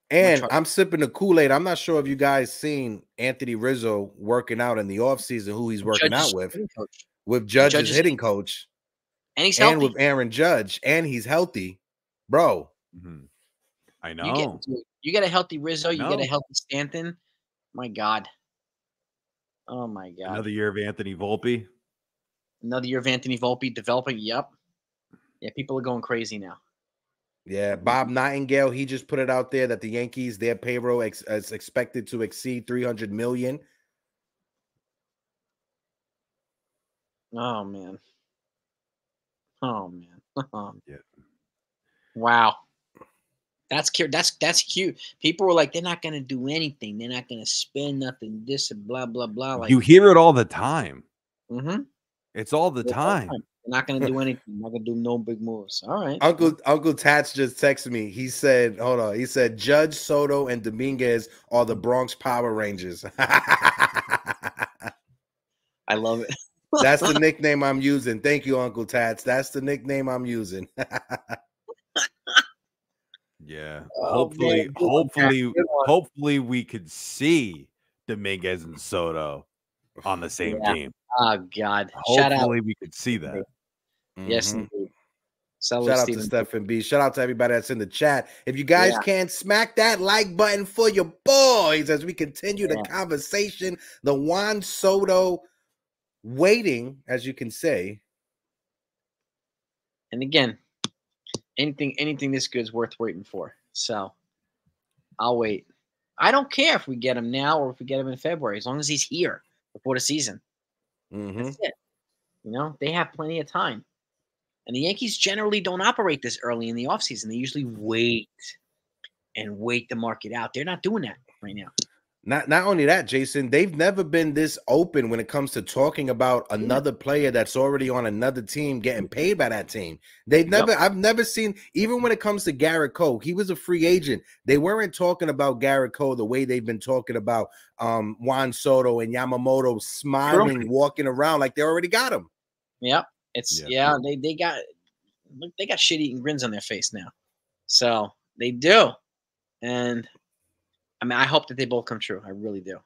And I'm sipping the Kool-Aid. I'm not sure if you guys seen Anthony Rizzo working out in the offseason, who he's working out with Judge's hitting coach. And he's healthy. And with Aaron Judge. And he's healthy. Bro. I know. You get a healthy Rizzo. You get a healthy Stanton. My God. Oh, my God. Another year of Anthony Volpe. Another year of Anthony Volpe developing. Yep. Yeah, people are going crazy now. Yeah, Bob Nightingale, he just put it out there that the Yankees, their payroll is expected to exceed 300 million. Oh man. Oh man. Yeah. Wow. That's cute. That's cute. People were like, they're not gonna do anything. They're not gonna spend nothing. This and blah blah blah. Like You hear it all the time. mm-hmm. It's all the time. They're not gonna do anything. They're not gonna do no big moves. All right. Uncle Tats just texted me. He said, hold on. He said Judge, Soto, and Dominguez are the Bronx Power Rangers. I love it. That's the nickname I'm using. Thank you, Uncle Tats. That's the nickname I'm using. Yeah. Oh, Hopefully we could see Dominguez and Soto on the same team. Oh God. Hopefully we could see that. Yes, indeed. Shout out to Stephen B. Shout out to everybody that's in the chat. If you guys can smack that like button for your boys as we continue the conversation. The Juan Soto waiting, as you can say. And again, anything this good is worth waiting for. So I'll wait. I don't care if we get him now or if we get him in February, as long as he's here before the season. That's it. You know, they have plenty of time. And the Yankees generally don't operate this early in the offseason. They usually wait the market out. They're not doing that right now. Not only that, Jason, they've never been this open when it comes to talking about another player that's already on another team getting paid by that team. I've never seen, even when it comes to Garrett Cole, he was a free agent. They weren't talking about Garrett Cole the way they've been talking about Juan Soto and Yamamoto smiling, walking around like they already got him. Yeah. They got shit-eating grins on their face now. So they do. And I mean, I hope that they both come true. I really do.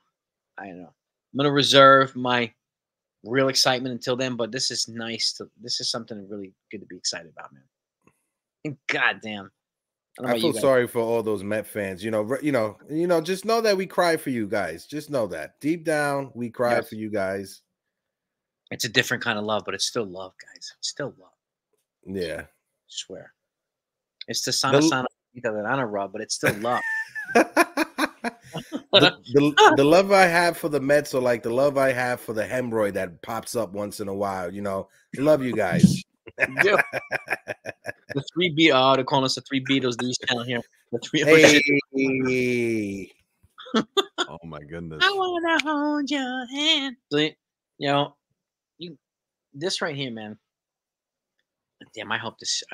I don't know. I'm gonna reserve my real excitement until then, but this is nice this is something really good to be excited about, man. And goddamn. I feel sorry for all those Met fans. You know, just know that we cry for you guys. Just know that. Deep down, we cry for you guys. It's a different kind of love, but it's still love, guys. It's still love. Yeah. I swear. It's the sana that I don't rub, but it's still love. the love I have for the Mets are like the love I have for the hemorrhoid that pops up once in a while. You know, love you guys. The 3 B. Oh, they're calling us the 3 Beatles. These down here. The 3. Hey. Oh my goodness. I wanna hold your hand. So, this right here, man. Damn, I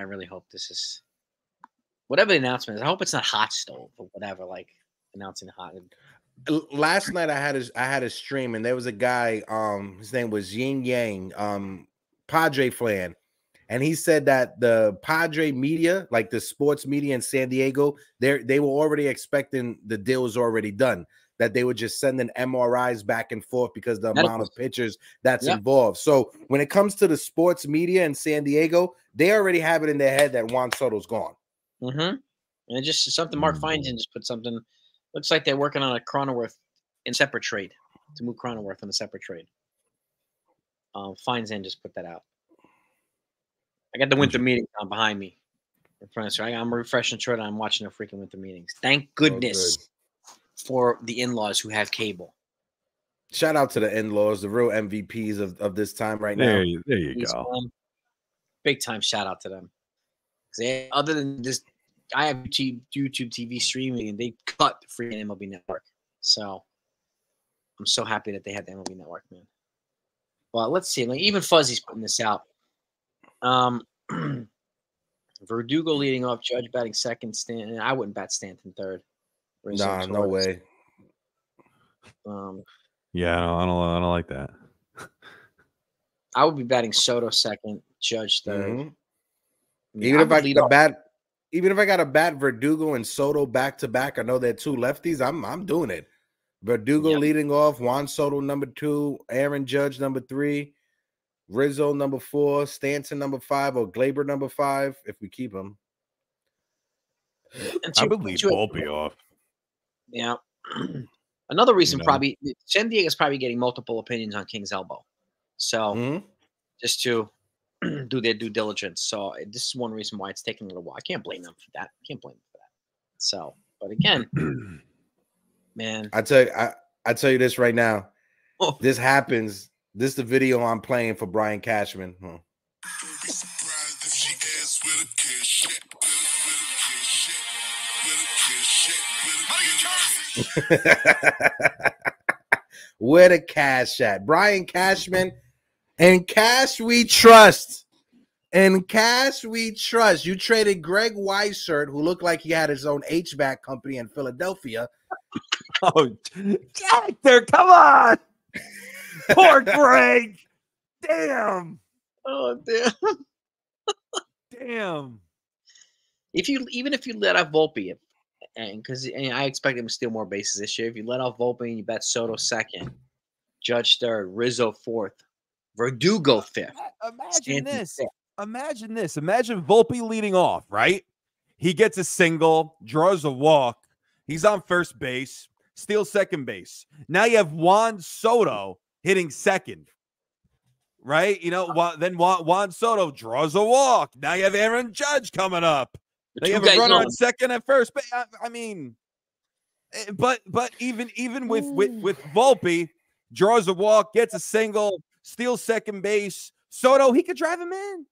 really hope this is whatever the announcement is. I hope it's not hot stove or whatever, like announcing hot. Last night I had a stream and there was a guy, his name was Yin Yang, Padre fan, and he said that the Padre media, like the sports media in San Diego, they were already expecting the deal was already done, that they were just sending MRIs back and forth because the amount of pitchers that's involved. So when it comes to the sports media in San Diego, they already have it in their head that Juan Soto's gone. And it's just something Mark Feinsand just put something. Looks like they're working on a Cronenworth in separate trade to move Cronenworth on a separate trade. Feinsand just put that out. I got the winter meetings on behind me in front of us. I'm refreshing Twitter. I'm watching the freaking winter meetings. Thank goodness for the in-laws who have cable. Shout out to the in-laws, the real MVPs of this time right now. There you go. Big time shout out to them. Other than this, I have YouTube TV streaming, and they cut the freaking MLB Network. So I'm so happy that they had the MLB Network, man. Well, let's see. Like even Fuzzy's putting this out. Verdugo leading off, Judge batting second, Stanton. I wouldn't bat Stanton third. Nah, no way. Yeah, I don't like that. I would be batting Soto second, Judge third. Even if I got a bat Verdugo and Soto back to back, I know they're two lefties. I'm doing it. Verdugo leading off, Juan Soto number 2, Aaron Judge number 3, Rizzo number 4, Stanton number 5, or Glaber number 5 if we keep him. I would leave Volpe off. Yeah. Another reason probably San Diego's probably getting multiple opinions on King's Elbow. So just to do their due diligence. So this is one reason why it's taking a little while. I can't blame them for that. So, but again, man, I tell you this right now. oh, This happens. This is the video I'm playing for Brian Cashman. Where the cash at? Brian Cashman. And cash we trust. And cash we trust. You traded Greg Weissert, who looked like he had his own HVAC company in Philadelphia. Oh, Hector, come on. Poor Greg. Damn. oh damn. Damn. Even if you let off Volpe, and because I expect him to steal more bases this year, if you let off Volpe and you bet Soto second, Judge third, Rizzo fourth, Verdugo fifth. Imagine this. Imagine Volpe leading off, right? He gets a single, draws a walk. He's on first base, steals second base. Now you have Juan Soto hitting second, right? You know, then Juan Soto draws a walk. Now you have Aaron Judge coming up. They have a runner on second and first base. I mean, but even with Volpe, draws a walk, gets a single, steals second base. Soto, he could drive him in.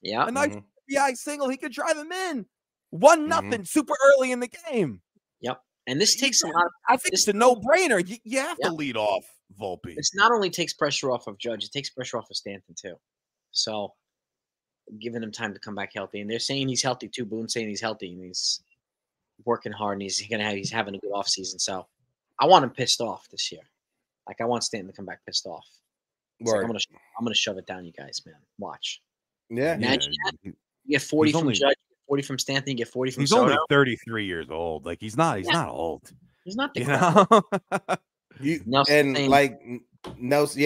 Yeah. A nice RBI single, he could drive him in. 1-0, super early in the game. Yep. And this takes a lot. I think it's a no-brainer. You have to lead off Volpe. This not only takes pressure off of Judge, it takes pressure off of Stanton too. So giving him time to come back healthy. And they're saying he's healthy too. Boone's saying he's healthy and he's working hard and he's having a good offseason. So I want him pissed off this year. Like I want Stanton to come back pissed off. Like, I'm gonna shove it down, you guys, man. Watch. Yeah. Imagine that. You get 40 from Judge, 40 from Stanton, you get 40 from Soto. He's only 33 years old. Like he's not old. He's not the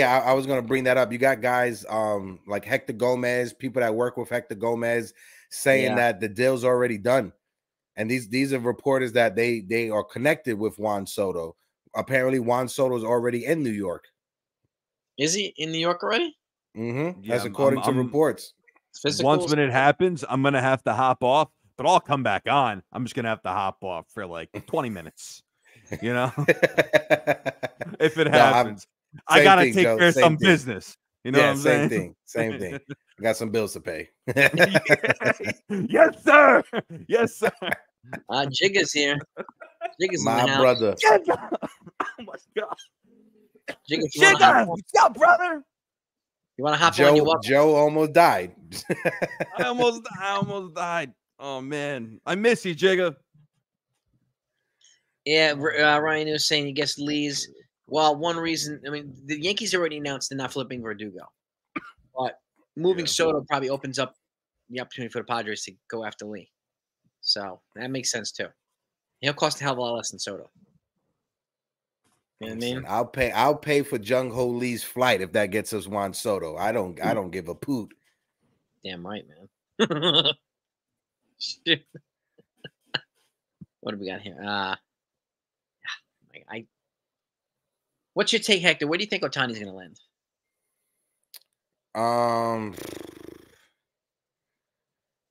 I was gonna bring that up. You got guys like Hector Gomez, people that work with Hector Gomez saying that the deal's already done. And these are reporters that they are connected with Juan Soto. Apparently Juan Soto is already in New York. Is he in New York already? Mm-hmm. That's according to reports. Once when it happens, I'm gonna have to hop off, but I'll come back on. I'm just gonna have to hop off for like 20 minutes. You know, if it happens, I gotta take care of some business. You know what I'm saying? Same thing. I got some bills to pay. Yes, sir. Yes, sir. Jigga's here. Jigga's my in the brother. Jigga. Oh my god. Jigga, what's up, brother? You want to hop on? Joe almost died. I almost died. Oh man, I miss you, Jigga. Yeah, Ryan was saying he gets Lee's. Well, one reason, I mean, the Yankees already announced they're not flipping Verdugo, but moving Soto probably opens up the opportunity for the Padres to go after Lee. So that makes sense too. He'll cost a hell of a lot less than Soto. You know what I mean? I'll pay for Jung Ho Lee's flight if that gets us Juan Soto. I don't give a poot. Damn right, man. Shit. What do we got here? What's your take, Hector? Where do you think Ohtani's going to land?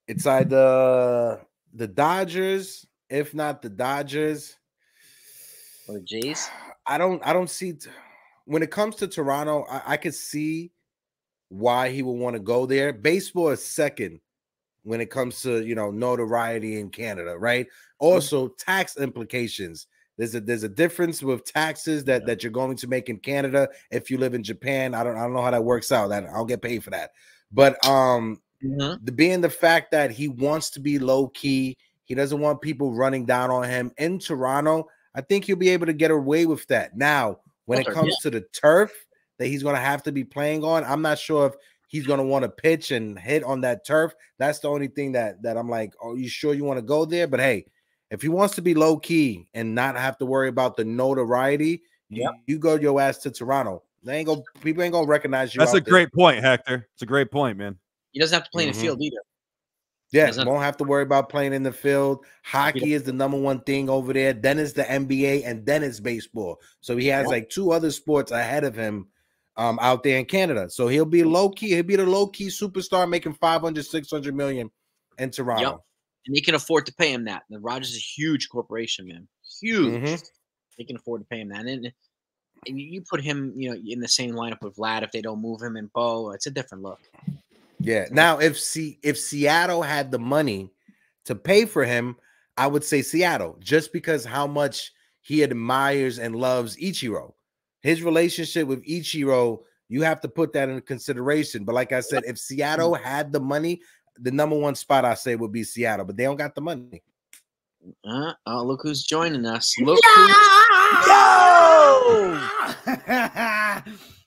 It's either the Dodgers, if not the Dodgers, or the Jays. I don't see when it comes to Toronto. I could see why he would want to go there. Baseball is second when it comes to notoriety in Canada, right? Also, tax implications. There's a difference with taxes that you're going to make in Canada if you live in Japan. I don't know how that works out. I don't get paid for that. But being the fact that he wants to be low key, he doesn't want people running down on him in Toronto. I think he'll be able to get away with that. Now, when it comes to the turf that he's going to have to be playing on, I'm not sure if he's going to want to pitch and hit on that turf. That's the only thing that I'm like, oh, you sure you want to go there? But hey, if he wants to be low key and not have to worry about the notoriety, you go your ass to Toronto. People ain't gonna recognize you. That's a great point, Hector. It's a great point, man. He doesn't have to play in the field either. Yeah, won't have to worry about playing in the field. Hockey is the #1 thing over there. Then it's the NBA, and then it's baseball. So he has like 2 other sports ahead of him out there in Canada. So he'll be low key. He'll be the low key superstar making 500, 600 million in Toronto. Yep. And they can afford to pay him that. The Rogers is a huge corporation, man. Huge. They can afford to pay him that. And you put him, in the same lineup with Vlad if they don't move him and Bo. It's a different look. Yeah. Now, if Seattle had the money to pay for him, I would say Seattle, just because how much he admires and loves Ichiro. His relationship with Ichiro, you have to put that into consideration. But like I said, if Seattle had the money, the number one spot I say would be Seattle, but they don't got the money. Oh, look who's joining us. Yo!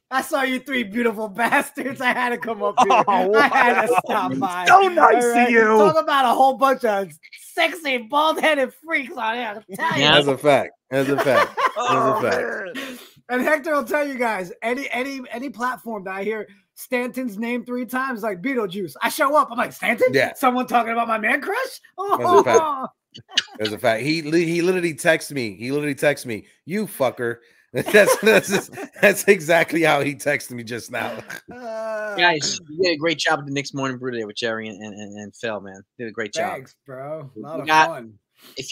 I saw you three beautiful bastards. I had to come up here. I had to stop by. So nice of you. Talk about a whole bunch of sexy, bald-headed freaks on here. That's a fact. That's a fact. That's a fact. And Hector will tell you guys, any platform that I hear Stanton's name 3 times, like Beetlejuice, I show up. I'm like, Stanton? Yeah. Someone talking about my man crush? Oh. That's a fact. That's a fact. He literally texts me. You fucker. That's exactly how he texted me just now. Guys, you did a great job at the Knicks Morning Brew today with Jerry and Phil, man. Did a great job. Thanks, bro. A lot of fun. If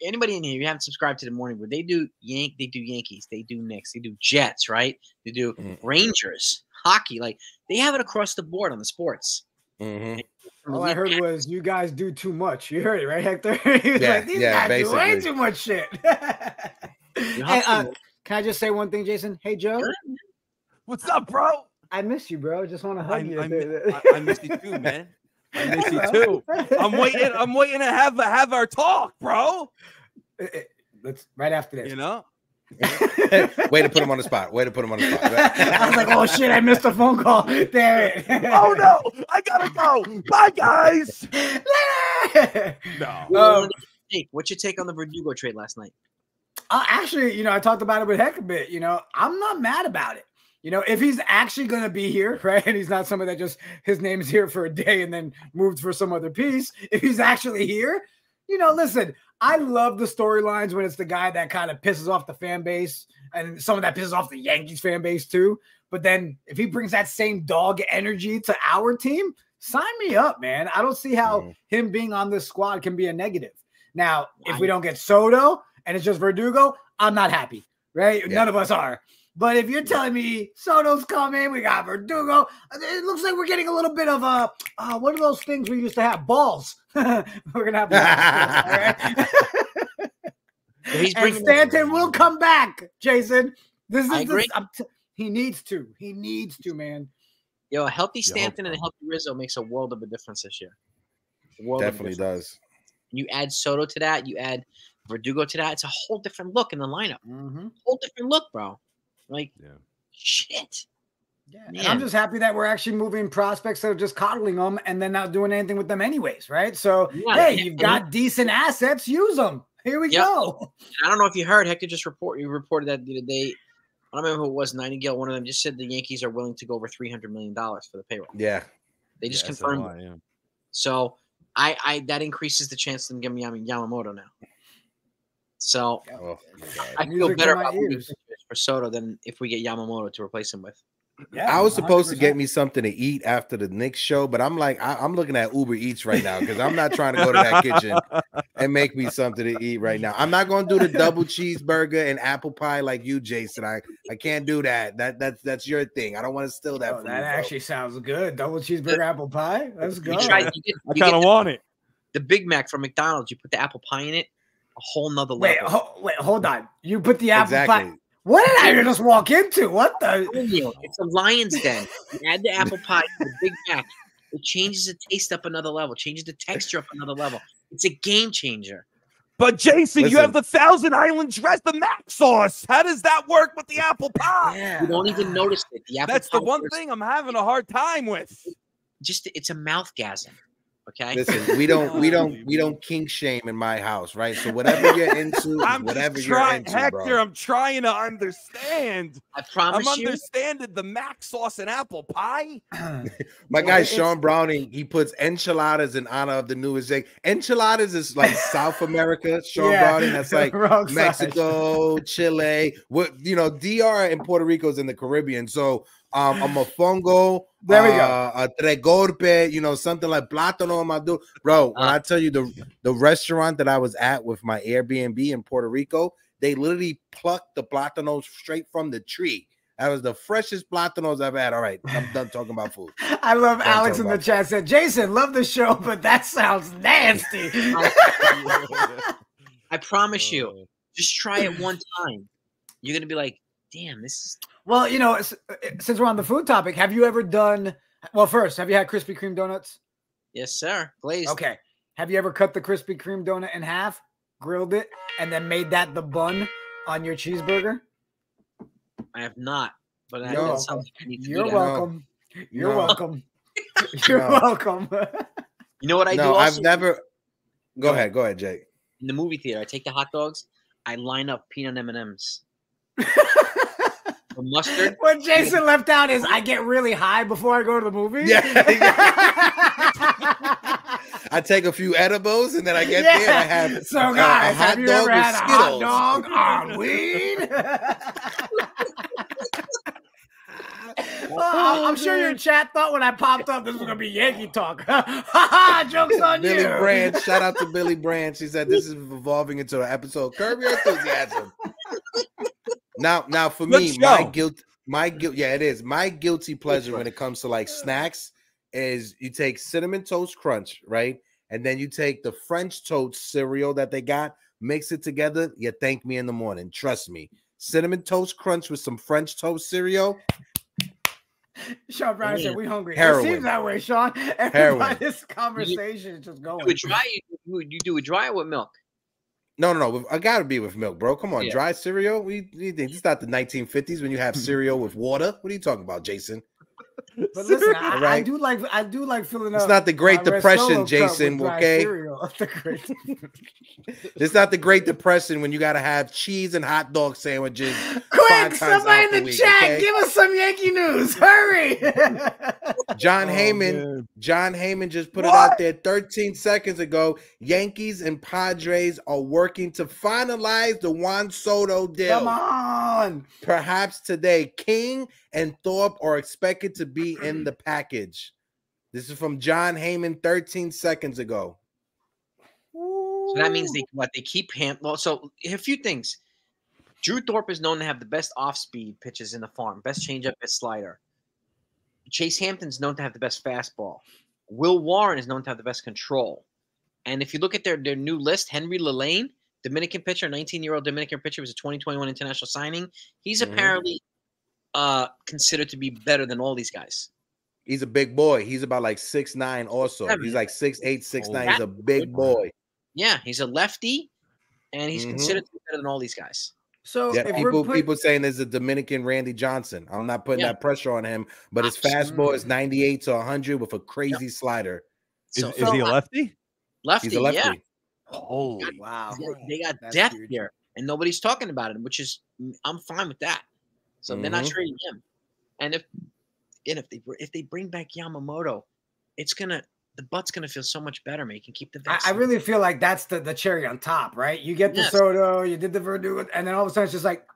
anybody in here, you haven't subscribed to the Morning Brew, they do Yankees, they do Knicks, they do Jets, right? They do Rangers, hockey. Like, they have it across the board on the sports. All I heard was you guys do too much. You heard it, right, Hector? He was like, these guys do way too much shit. Hey, can I just say one thing, Jason? Hey, Joe. What's up, bro? I miss you, bro. Just want to hug you. I miss you too, man. I miss you too. I'm waiting to have our talk, bro. Let's right after this. Way to put him on the spot. I was like, oh shit, I missed a phone call. Damn it. Oh no, I gotta go. Bye, guys. No. What's your take on the Verdugo trade last night? Actually, I talked about it with Heck a bit. I'm not mad about it. If he's actually going to be here, right, and he's not somebody that just his name's here for a day and then moved for some other piece. If he's actually here, listen, I love the storylines when it's the guy that kind of pisses off the fan base and some of that pisses off the Yankees fan base too. But then if he brings that same dog energy to our team, sign me up, man. I don't see how him being on this squad can be a negative. Now, if we don't get Soto and it's just Verdugo, I'm not happy, right? Yeah. None of us are. But if you're telling me Soto's coming, we got Verdugo, it looks like we're getting a little bit of a what are those things we used to have? Balls. We're gonna have balls, all right? And Stanton will come back, Jason. He needs to. He needs to, man. Yo, a healthy Stanton and a healthy Rizzo makes a world of a difference this year. Definitely does. You add Soto to that, you add Verdugo to that. It's a whole different look in the lineup. Whole different look, bro. Like, shit. Yeah, and I'm just happy that we're actually moving prospects that are just coddling them and then not doing anything with them anyways, right? So, hey, you've got decent assets, use them. Here we go. I don't know if you heard, Hector just reported that the other day. I don't remember who it was, Nightingale, one of them just said the Yankees are willing to go over $300 million for the payroll. Yeah. They just confirmed it. So, I that increases the chance of them giving Yamamoto now. So, I feel better about for Soto than if we get Yamamoto to replace him with. Yeah, I was supposed 100%. To get me something to eat after the Knicks show, but I'm like, I'm looking at Uber Eats right now because I'm not trying to go to that kitchen and make me something to eat right now. I'm not going to do the double cheeseburger and apple pie like you, Jason. I can't do that. That's your thing. I don't want to steal that. That actually sounds good. Double cheeseburger, apple pie. Let's go. I kind of want it. The Big Mac from McDonald's. You put the apple pie in it. A whole nother level. Wait, hold on. You put the apple pie. What did I just walk into? What the? It's a lion's den. You add the apple pie to the Big Mac. It changes the taste up another level. Changes the texture up another level. It's a game changer. But Jason, you have the Thousand Island dress, the mac sauce. How does that work with the apple pie? Yeah. You don't even notice it. The apple That's the one thing I'm having a hard time with. It's a mouthgasm. Okay. Listen, we don't kink shame in my house, right? So whatever you're into, whatever you're into, Hector, bro. I'm trying to understand. I promise I'm you. understanding the mac sauce and apple pie. My guy Sean Browning, he puts enchiladas in honor of the newest egg. Enchiladas is like South America. Sean Browning, that's like Mexico, Chile. What DR and Puerto Rico's in the Caribbean. So a mofongo, there we go, a tregorpe, something like plátano maduro. Bro, when I tell you the restaurant that I was at with my Airbnb in Puerto Rico, they literally plucked the plátanos straight from the tree. That was the freshest plátanos I've had. All right, I'm done talking about food. I love Alex in the chat said, Jason, love the show, but that sounds nasty. I promise you, just try it one time. You're going to be like, damn, this is. Well, since we're on the food topic, have you ever done, well, first, have you had Krispy Kreme donuts? Yes, sir. Glazed. Okay. Have you ever cut the Krispy Kreme donut in half, grilled it, and then made that the bun on your cheeseburger? I have not, but I need to You're do that. welcome. You're welcome. You're welcome. You know what I do? I've never. Go ahead, Jake. In the movie theater, I take the hot dogs, I line up peanut M&Ms. Mustard. What Jason left out is I get really high before I go to the movie. Yeah. I take a few edibles and then I get there and I have so guys, have you ever had a hot dog on weed? I'm sure your chat thought when I popped up this was gonna be Yankee talk. Jokes on Billy you. Branch, shout out to Billy Branch. He said this is evolving into an episode. Curb Your Enthusiasm. Now for me, my guilt, yeah, it is. My guilty pleasure when it comes to like snacks is you take Cinnamon Toast Crunch, right? And then you take the French Toast cereal that they got, mix it together. You thank me in the morning. Trust me. Cinnamon Toast Crunch with some French Toast cereal. Sean Brown said, "We hungry." Heroin. It seems that way, Sean. This conversation is just going. You do it dry or with milk? No. I gotta be with milk, bro. Come on, dry cereal. What do you think? It's not the 1950s when you have cereal with water. What are you talking about, Jason? But listen, I do like filling up. It's not the Great Depression, Jason. Okay, it's not the Great Depression when you got to have cheese and hot dog sandwiches. Quick, somebody in the chat, okay? Give us some Yankee news. Hurry! John Heyman just put it out there 13 seconds ago. Yankees and Padres are working to finalize the Juan Soto deal. Come on. Perhaps today, King and Thorpe are expected to be in the package. This is from John Heyman 13 seconds ago. So that means they keep him. Well, so a few things. Drew Thorpe is known to have the best off-speed pitches in the farm, best changeup, best slider. Chase Hampton's known to have the best fastball. Will Warren is known to have the best control. And if you look at their new list, Henry Lelaine, Dominican pitcher, 19-year-old Dominican pitcher, was a 2021 international signing. He's apparently considered to be better than all these guys. He's a big boy. He's about like 6'9" also. He's like 6'8", 6'9". He's a big boy. Yeah, he's a lefty, and he's considered to be better than all these guys. So yeah, people saying there's a Dominican Randy Johnson. I'm not putting that pressure on him, but his fastball is 98 to 100 with a crazy slider. Is he a lefty? Lefty, he's a lefty. Yeah. Holy wow. They got depth here, and nobody's talking about it, which is I'm fine with that. So they're not trading him. And if they bring back Yamamoto, the butt's gonna feel so much better, man. You can keep the I really feel like that's the cherry on top, right? You get the Soto, you did the Verdugo, and then all of a sudden it's just like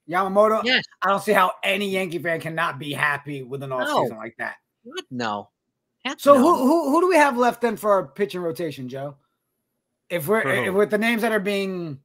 Yamamoto. Yes. I don't see how any Yankee fan cannot be happy with an offseason like that. No. So who do we have left then for our pitching rotation, Joe? If with the names that are being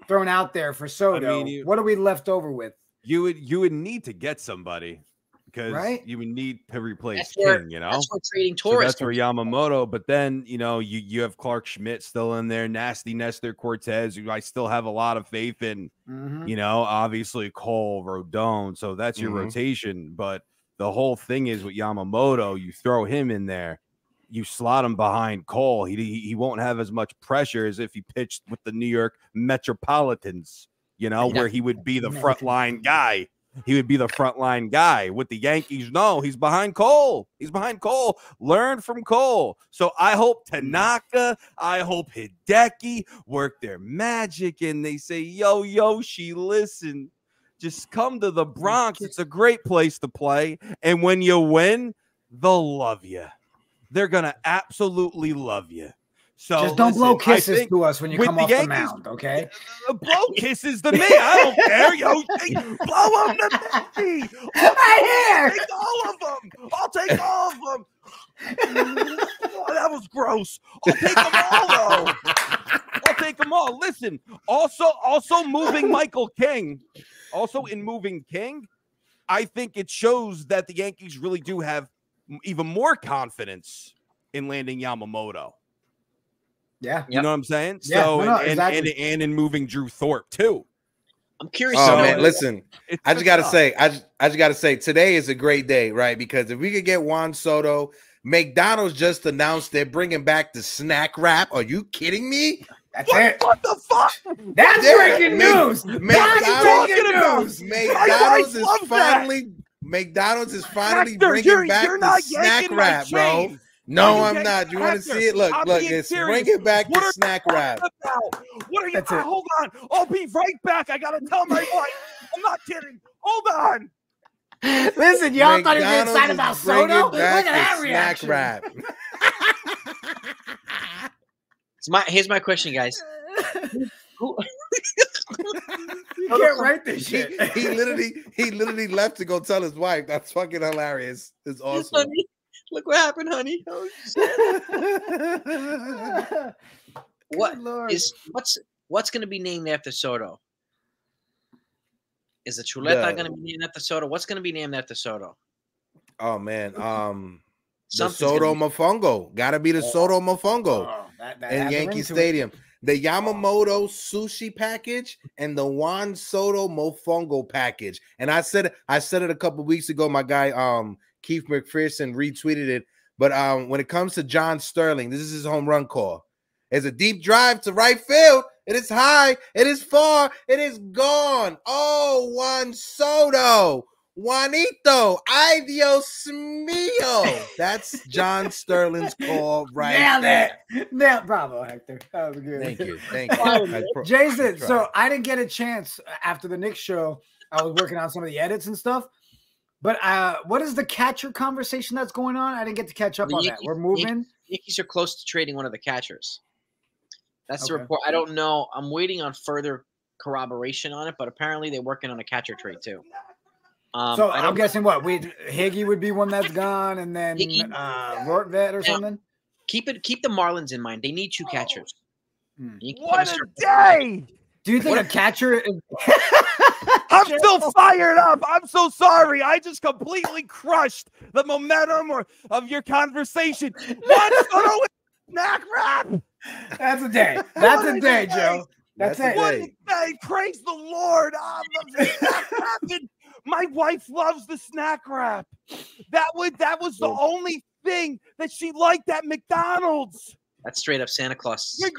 thrown out there for Soto, what are we left over with? You would need to get somebody. Because you would need to replace King, That's where trading Torres. So that's where Yamamoto. But then, you have Clark Schmidt still in there, Nasty Nestor Cortez, who I still have a lot of faith in. Obviously Cole, Rodon. So that's your rotation. But the whole thing is with Yamamoto, you throw him in there, you slot him behind Cole. He won't have as much pressure as if he pitched with the New York Metropolitans, where he would be the frontline guy. he would be the frontline guy. With the Yankees, no, he's behind Cole. He's behind Cole. Learn from Cole. So I hope Tanaka, I hope Hideki work their magic and they say, yo, Yoshi, listen, just come to the Bronx. It's a great place to play. And when you win, they'll love you. They're going to absolutely love you. So just don't blow kisses to us when you come off the mound, okay? Blow kisses to me. I don't care, Yoshi. Blow them to me. Right here. Take all of them. I'll take all of them. Oh, that was gross. I'll take them all, though. I'll take them all. Listen, also moving Michael King. Also in moving King, I think it shows that the Yankees really do have even more confidence in landing Yamamoto. Yeah. You know what I'm saying? Yeah, So, exactly. and in moving Drew Thorpe, too. I'm curious. Oh, man, listen, I just got to say, today is a great day, right? Because if we could get Juan Soto, McDonald's just announced they're bringing back the snack wrap. Are you kidding me? That's it. What the fuck? That's breaking news. McDonald's is finally bringing back the snack wrap, bro. No, I'm not. You want to see it? Look, it's bringing back the snack wrap. What are you? Hold on. I'll be right back. I gotta tell my wife. I'm not kidding. Hold on. Listen, y'all thought he was excited about Soto? Look at that reaction. Wrap. Here's my question, guys. You can't write this shit. He literally left to go tell his wife. That's fucking hilarious. It's awesome. Honey, look what happened, honey. Oh, shit. What's going to be named after Soto? Is the Chuleta going to be named after Soto? What's going to be named after Soto? Oh man, the Soto Mofongo. Gotta be the Soto Mofongo in Yankee Stadium. The Yamamoto sushi package and the Juan Soto Mofongo package. And I said it a couple weeks ago. My guy Keith McPherson retweeted it. But when it comes to John Sterling, this is his home run call. It's a deep drive to right field. It is high. It is far. It is gone. Oh, Juan Soto. Juanito, adios mio. That's John Sterling's call right there. Bravo, Hector. That was good. Thank you. Jason, so I didn't get a chance after the Knicks show. I was working on some of the edits and stuff. But what is the catcher conversation that's going on? I didn't get to catch up on that. We're moving. Yankees are close to trading one of the catchers. That's the report. I don't know. I'm waiting on further corroboration on it, but apparently they're working on a catcher trade too. So I'm guessing Higgy would be one that's gone, and then Rortvet or something. Keep the Marlins in mind. They need two catchers. What a day! Do you think a catcher is I'm so fired up. I'm so sorry. I just completely crushed the momentum of your conversation. What sort snack wrap? That's a day. That's a day, Joe. That's it. What a day. Praise the Lord. My wife loves the snack wrap. That was the only thing that she liked at McDonald's. That's straight up Santa Claus. You're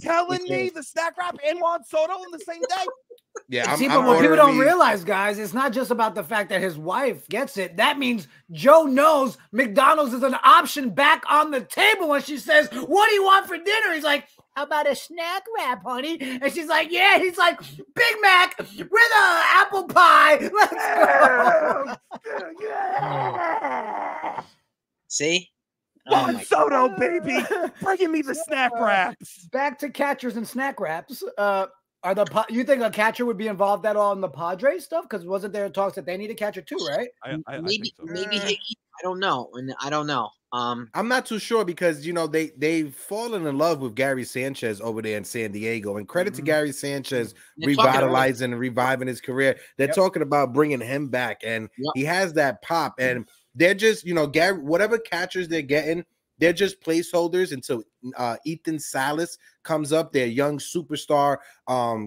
telling me the snack wrap and Juan Soto in the same day? Yeah, but what people don't realize, guys, it's not just about the fact that his wife gets it. That means Joe knows McDonald's is an option back on the table when she says, "What do you want for dinner?" He's like, "How about a snack wrap, honey?" And she's like, "Yeah." He's like, "Big Mac with an apple pie. Let's go." See? Juan Soto, baby, bringing me the snack wraps. Back to catchers and snack wraps. You think a catcher would be involved at all in the Padres stuff? Because wasn't there talks that they need a catcher too, right? Maybe Higgy. I don't know. I'm not too sure because they've fallen in love with Gary Sanchez over there in San Diego, and credit to Gary Sanchez revitalizing and reviving his career. They're talking about bringing him back, and he has that pop. And they're just Gary, whatever catchers they're getting, they're just placeholders until Ethan Salas comes up, their young superstar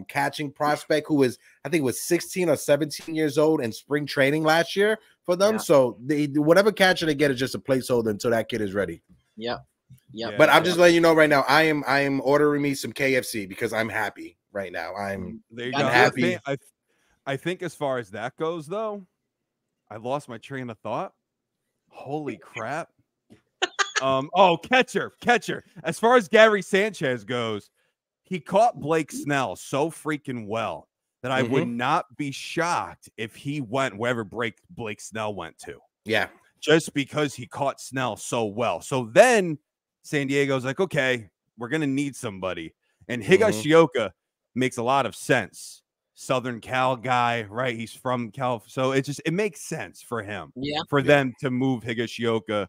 catching prospect who was, I think, was 16 or 17 years old in spring training last year for them. So whatever catcher they get is just a placeholder until that kid is ready. Yeah. But I'm just letting you know right now, I am ordering me some KFC because I'm happy right now. I'm happy. I think as far as that goes, though, I lost my train of thought. Holy crap. Oh, catcher. As far as Gary Sanchez goes, he caught Blake Snell so freaking well that I would not be shocked if he went wherever Blake Snell went to. Yeah. Just because he caught Snell so well. So then San Diego's like, okay, we're going to need somebody. And Higashioka makes a lot of sense. Southern Cal guy, right? He's from Cal. So it makes sense for him. Yeah. For them to move Higashioka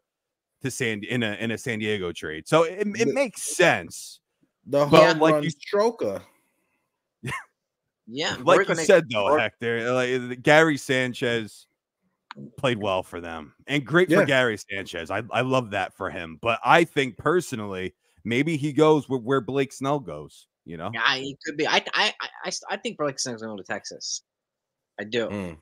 to in a San Diego trade. So it makes sense. The home run stroker. Yeah. Like you said, though, Hector, like, Gary Sanchez played well for them. And great for Gary Sanchez. I love that for him. But I think personally, maybe he goes where Blake Snell goes. You know? Yeah, he could be. I think Blake Snell's going to Texas. I do.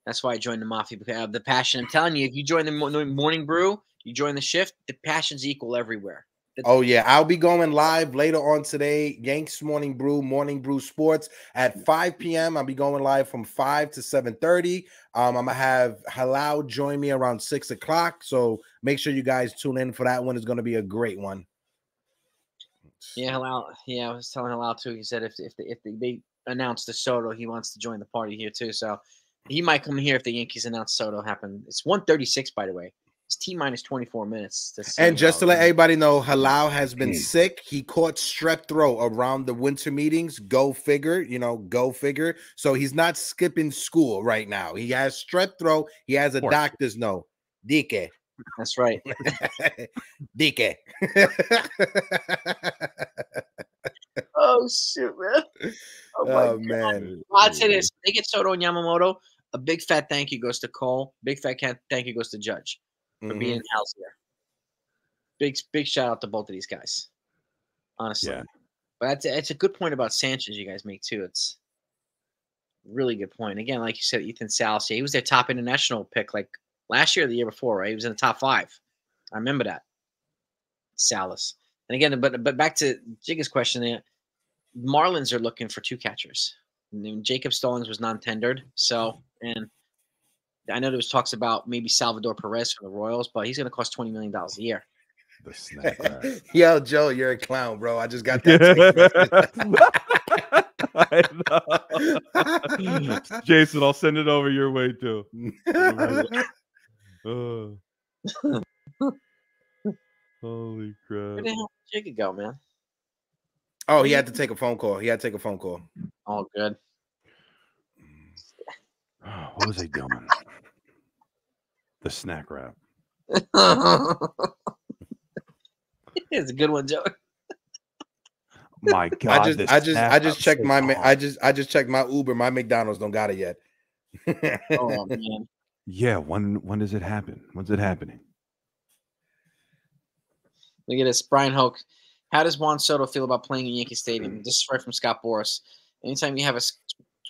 That's why I joined the Mafia, because I have the passion. I'm telling you, if you join the morning brew, you join the shift, the passion's equal everywhere. Oh, yeah. I'll be going live later on today. Yanks Morning Brew Sports at 5 p.m. I'll be going live from 5 to 7:30. I'm going to have Halal join me around 6 o'clock. So make sure you guys tune in for that one. It's going to be a great one. Yeah, Halal. Yeah, I was telling Halal, too. He said if they announce the Soto, he wants to join the party here, too. So he might come here if the Yankees announce Soto happen. It's 1:36, by the way. It's T-minus 24 minutes. And just to let everybody know, Halal has been sick. He caught strep throat around the winter meetings. Go figure, go figure. So he's not skipping school right now. He has strep throat. He has a doctor's note. Dike. That's right. Dike. Oh, shoot, man. Oh man. I'd say this. They get Soto and Yamamoto. A big fat thank you goes to Cole. Big fat thank you goes to Judge for being house here. Big shout out to both of these guys. Honestly. Yeah. But it's a good point about Sanchez you guys make too. It's a really good point. Again, like you said, Ethan Salas, he was their top international pick like last year or the year before, right? He was in the top 5. I remember that. Salas. And again, but back to Jigga's question there. Marlins are looking for 2 catchers. Jacob Stallings was non-tendered. So, and I know there was talks about maybe Salvador Perez from the Royals, but he's going to cost $20 million a year. The snack rat. Yo, Joe, you're a clown, bro. I just got that. I know. Jason, I'll send it over your way too. Holy crap. Where the hell did Jigga go, man? Oh, he had to take a phone call. Oh, good. What was I doing? The snack wrap. It's a good one, Joe. My God, I just checked my Uber. My McDonald's don't got it yet. Oh man. Yeah, when does it happen? When's it happening? Look at this, Brian Hoke. How does Juan Soto feel about playing in Yankee Stadium? This is right from Scott Boras. Anytime you have a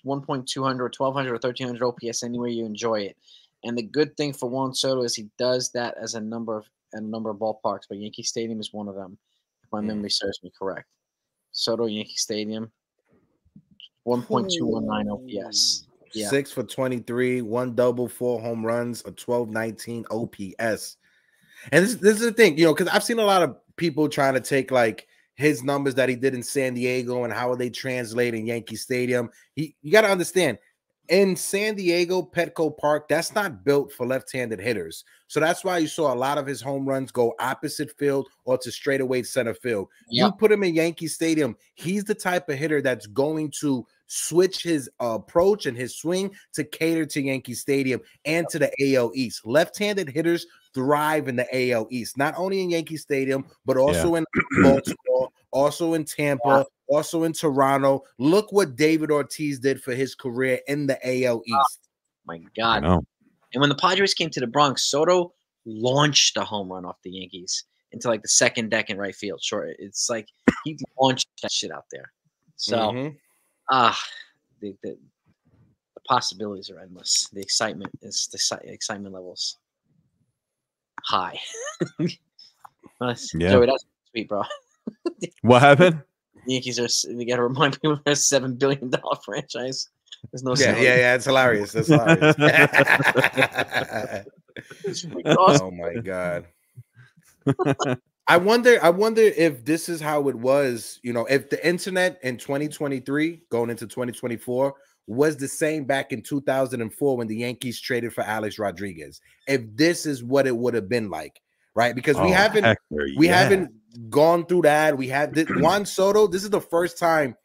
1.200 or 1200 or 1300 OPS anywhere, you enjoy it. And the good thing for Juan Soto is he does that as a number of ballparks, but Yankee Stadium is one of them, if my memory serves me correct. Soto, Yankee Stadium, 1.219 OPS. Yeah. 6 for 23, 1 double, 4 home runs, a 1219 OPS. And this is the thing, because I've seen a lot of people trying to take like his numbers that he did in San Diego and how they translate in Yankee Stadium. You got to understand, in San Diego, Petco Park, that's not built for left-handed hitters. So that's why you saw a lot of his home runs go opposite field or to straightaway center field. Yep. You put him in Yankee Stadium, he's the type of hitter that's going to switch his approach and his swing to cater to Yankee Stadium and to the AL East. Left-handed hitters thrive in the AL East, not only in Yankee Stadium, but also in Baltimore, also in Tampa, also in Toronto. Look what David Ortiz did for his career in the AL East. My God. And when the Padres came to the Bronx, Soto launched a home run off the Yankees into like the second deck in right field. Sure, it's like he launched that shit out there. So, the possibilities are endless. The excitement excitement levels high. Joey, that's sweet, bro. What happened? The Yankees they got to remind people they're a $7 billion franchise. There's no yeah. It's hilarious. That's hilarious. Oh my god. I wonder if this is how it was, if the internet in 2023 going into 2024 was the same back in 2004 when the Yankees traded for Alex Rodriguez. If this is what it would have been like, right? Because we haven't gone through that. We had Juan Soto. This is the first time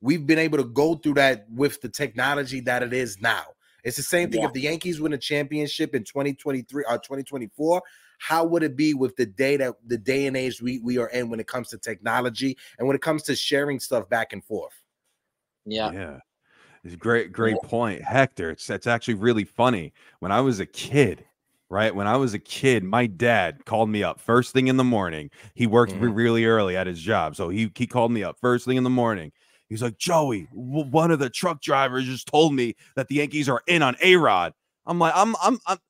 we've been able to go through that with the technology that it is now. It's the same thing. If the Yankees win a championship in 2023 or 2024, how would it be with the day and age we are in when it comes to technology and when it comes to sharing stuff back and forth? Yeah. It's great point, Hector. It's actually really funny. When I was a kid, right? When I was a kid, my dad called me up first thing in the morning. He worked really early at his job, so he called me up first thing in the morning. He's like, Joey, one of the truck drivers just told me that the Yankees are in on A-Rod. I'm like, I'm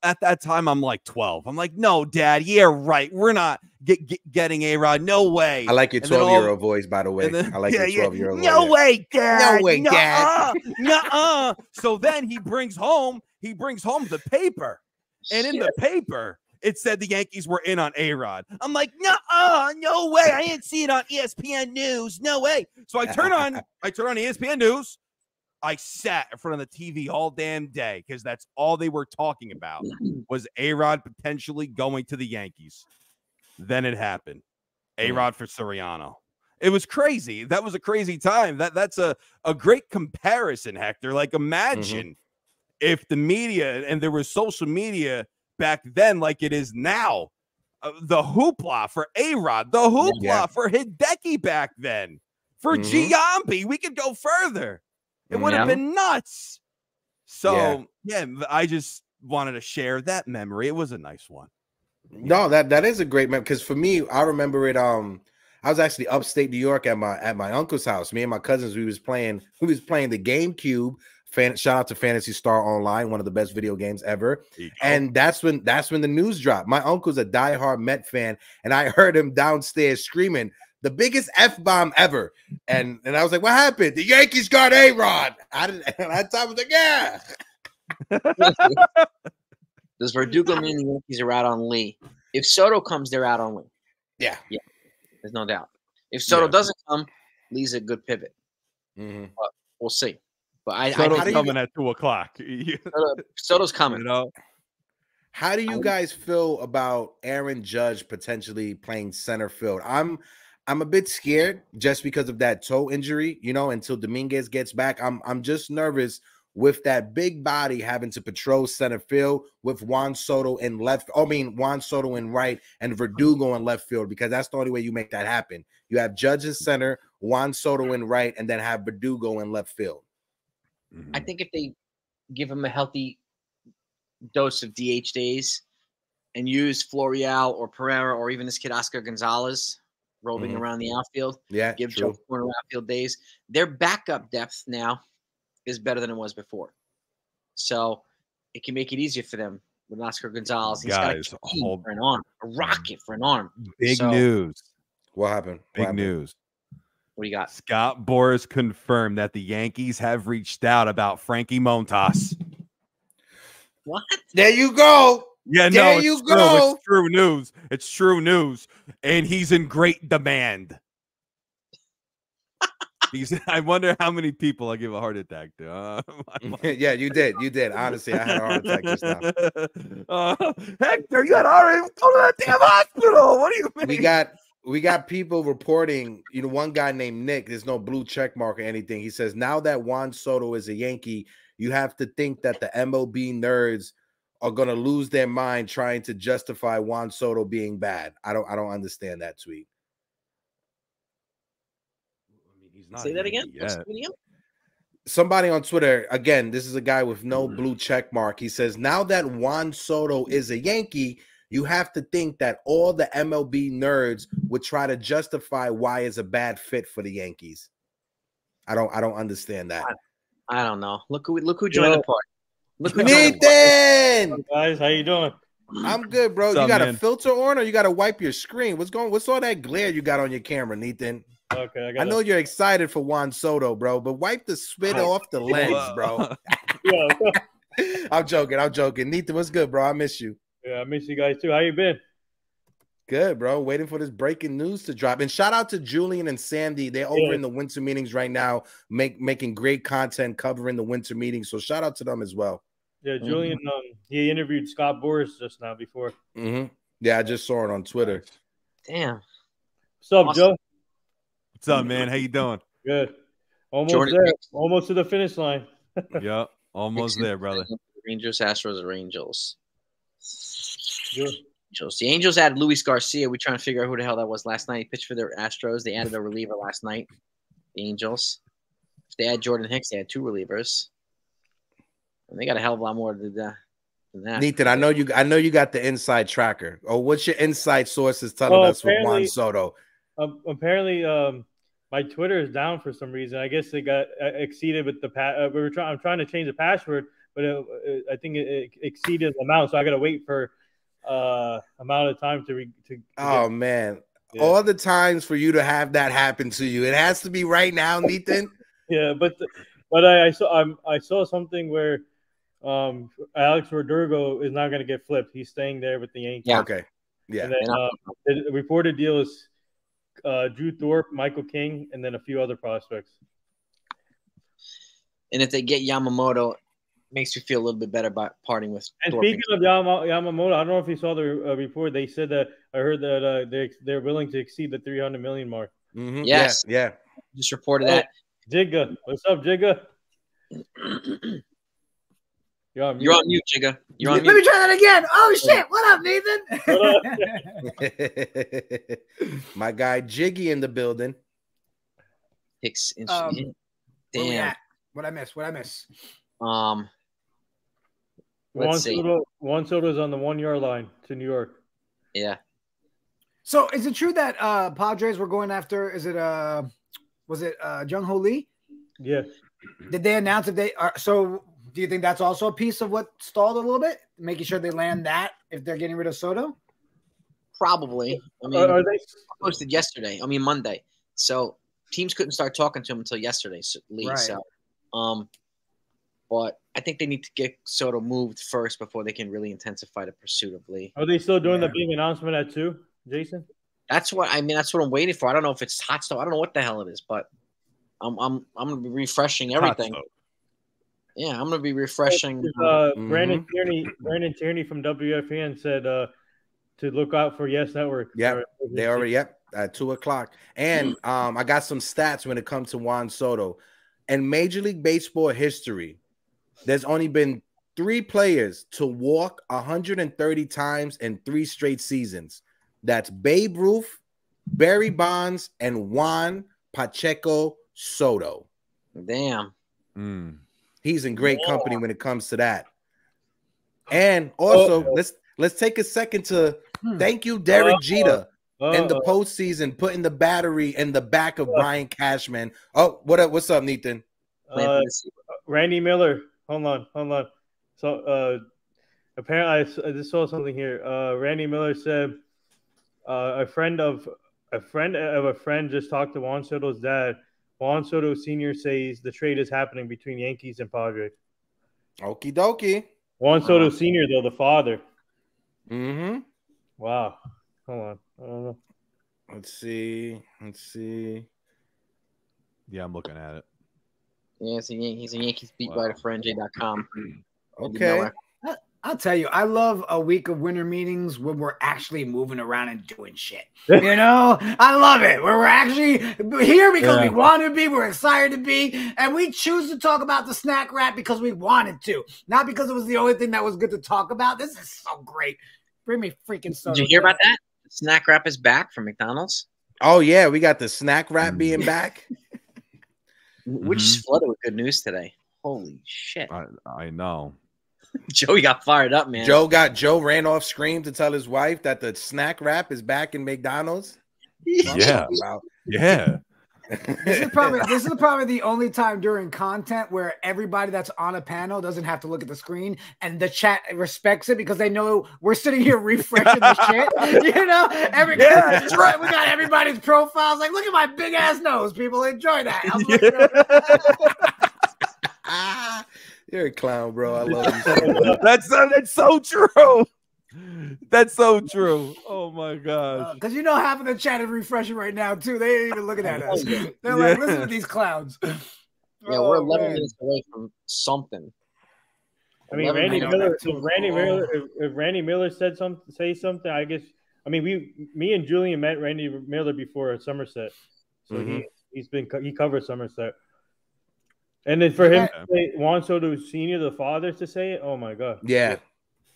at that time, I'm like 12. I'm like, no, Dad. Yeah, right. We're not getting A-Rod. No way. I like your 12-year-old voice, by the way. I like your 12-year-old voice. No way, Dad. No way, Dad. Nuh-uh. So then he brings home the paper. And in the paper, it said the Yankees were in on A-Rod. I'm like, nuh-uh, no way. I didn't see it on ESPN News. No way. So I turn on ESPN News. I sat in front of the TV all damn day because that's all they were talking about was A-Rod potentially going to the Yankees. Then it happened. A-Rod for Soriano. It was crazy. That was a crazy time. That's a great comparison, Hector. Like, imagine if the media, and there was social media back then like it is now, the hoopla for A-Rod, the hoopla for Hideki back then, for Giambi. We could go further. It would have been nuts. So, I just wanted to share that memory. It was a nice one. No, that is a great memory. Because for me, I remember it. I was actually upstate New York at my uncle's house. Me and my cousins, we was playing the GameCube. Shout out to Fantasy Star Online, one of the best video games ever. And that's when the news dropped. My uncle's a diehard Met fan, and I heard him downstairs screaming the biggest F-bomb ever. And I was like, what happened? The Yankees got A-Rod. At that time I was like, yeah. Does Verdugo mean the Yankees are out on Lee? If Soto comes, they're out on Lee. Yeah. There's no doubt. If Soto doesn't come, Lee's a good pivot. But we'll see. But Soto's coming at 2:00. Soto's coming. How do you guys feel about Aaron Judge potentially playing center field? I'm a bit scared just because of that toe injury, until Dominguez gets back. I'm just nervous with that big body having to patrol center field with Juan Soto in right and Verdugo in left field, because that's the only way you make that happen. You have Judge in center, Juan Soto in right, and then have Verdugo in left field. I think if they give him a healthy dose of DH days and use Florial or Pereira or even this kid Oscar Gonzalez roving around the outfield, give Joe Corner outfield days, their backup depth now is better than it was before. So it can make it easier for them with Oscar Gonzalez. He's got a key for an arm, a rocket for an arm. Big news. What happened? Big news. What do you got? Scott Boras confirmed that the Yankees have reached out about Frankie Montas. What? There you go. Yeah, there you go. It's true news. It's true news. And he's in great demand. I wonder how many people I give a heart attack to. Yeah, you did. Honestly, I had a heart attack just now. Hector, you had a heart attack. Go to that damn hospital. What do you mean? We got people reporting, one guy named Nick, there's no blue check mark or anything. He says, now that Juan Soto is a Yankee, you have to think that the MLB nerds are going to lose their mind trying to justify Juan Soto being bad. I don't understand that tweet. Say that again? Somebody on Twitter, again, this is a guy with no blue check mark. He says, now that Juan Soto is a Yankee, you have to think that all the MLB nerds would try to justify why it's a bad fit for the Yankees. I don't understand that. I don't know. Look who joined the party. Look who Nathan! Guys, how you doing? I'm good, bro. You got a filter on, or you got to wipe your screen? What's all that glare you got on your camera, Nathan? Okay, I know you're excited for Juan Soto, bro, but wipe the spit off the legs, bro. Yeah. I'm joking. Nita, what's good, bro? I miss you. Yeah, I miss you guys too. How you been? Good, bro. Waiting for this breaking news to drop. And shout out to Julian and Sandy. They're over in the winter meetings right now, making great content covering the winter meetings. So shout out to them as well. Yeah, Julian, he interviewed Scott Boras just now before. Yeah, I just saw it on Twitter. Damn. What's up, Joe? What's up, man? How you doing? Good. Almost Jordan there. Almost to the finish line. Yeah, almost there, brother. Rangers, Astros, or Angels. Good. The Angels added Luis Garcia. We're trying to figure out who the hell that was last night. He pitched for their Astros. They added a reliever last night. The Angels. If they had Jordan Hicks, they had 2 relievers. And they got a hell of a lot more than that. Nathan, I know you got the inside tracker. Oh, what's your inside sources telling us with Juan Soto? Apparently, my Twitter is down for some reason. I guess it got exceeded with the I'm trying to change the password, but I think it exceeded the amount, so I got to wait for amount of time to oh man, yeah. All the times for you to have that happen to you, it has to be right now, Nathan. Yeah, but I saw something where Alex Verdugo is not going to get flipped. He's staying there with the Yankees. Yeah. Okay. Yeah. And then, the reported deal is Drew Thorpe, Michael King, and then a few other prospects. And if they get Yamamoto, it makes me feel a little bit better about parting with. And Thorpe. speaking of Yamamoto, I don't know if you saw the report. They said that I heard that they're willing to exceed the 300 million mark. Yes. Yeah. Just reported that. Jigga, what's up, Jigga? You're on mute, Jigga. You're on mute. Let me try that again. Oh shit! What up, Nathan? My guy Jiggy in the building. Hicks. Damn. What I miss? Juan Soto's on the 1 yard line to New York. Yeah. So is it true that Padres were going after? Is it was it Jung Ho Lee? Yeah. Did they announce if they are? So do you think that's also a piece of what stalled a little bit, making sure they land that if they're getting rid of Soto? Probably. I mean, are they posted yesterday? Monday. So teams couldn't start talking to him until yesterday. Right. So, but I think they need to get Soto moved first before they can really intensify the pursuit of Lee. Are they still doing the big announcement at 2, Jason? That's what I'm waiting for. I don't know if it's hot stuff. I don't know what the hell it is, but I'm gonna be refreshing everything. Yeah, I'm gonna be refreshing. Brandon Tierney from WFAN said to look out for Yes Network. Yeah, they already at 2:00. And I got some stats when it comes to Juan Soto. In Major League Baseball history, there's only been 3 players to walk 130 times in 3 straight seasons. That's Babe Ruth, Barry Bonds, and Juan Pacheco Soto. Damn. He's in great company when it comes to that. And also, let's take a second to thank you, Derek Jeter, in the postseason, putting the battery in the back of Brian Cashman. Oh, what up? What's up, Nathan? Randy Miller. Hold on. So apparently, I just saw something here. Randy Miller said a friend of a friend just talked to Juan Soto's dad. Juan Soto Sr. says the trade is happening between Yankees and Padres. Okie dokie. Juan Soto Sr., though, the father. Wow. Hold on. I don't know. Let's see. Yeah, I'm looking at it. Yeah, he's a Yankees beat writer for NJ.com. Okay. I'll tell you, I love a week of winter meetings when we're actually moving around and doing shit. You know, I love it. Where we're actually here because we want to be, we're excited to be, and we choose to talk about the snack wrap because we wanted to, not because it was the only thing that was good to talk about. This is so great. Bring me freaking soda. Did you hear about that? The snack wrap is back from McDonald's. Oh yeah, we got the snack wrap being back. We just flooded with good news today. Holy shit! I know. Joey got fired up, man. Joe ran off screen to tell his wife that the snack wrap is back in McDonald's. Yeah. Wow. Yeah. This is probably the only time during content where everybody that's on a panel doesn't have to look at the screen, and the chat respects it because they know we're sitting here refreshing the shit. You know, we got everybody's profiles. Like, look at my big ass nose. People enjoy that. I'm like, you're a clown, bro. I love you so much. That's so true. That's so true. Oh my gosh. Because you know half of the chat is refreshing right now too. They ain't even looking at us. They're like, listen to these clowns. Yeah, we're 11 minutes away from something. I mean, Randy Miller. If Randy Miller say something, I guess. I mean, me and Julian met Randy Miller before at Somerset, so he covered Somerset. And then for him to say Juan Soto Sr., the father, to say it, oh my god. Yeah.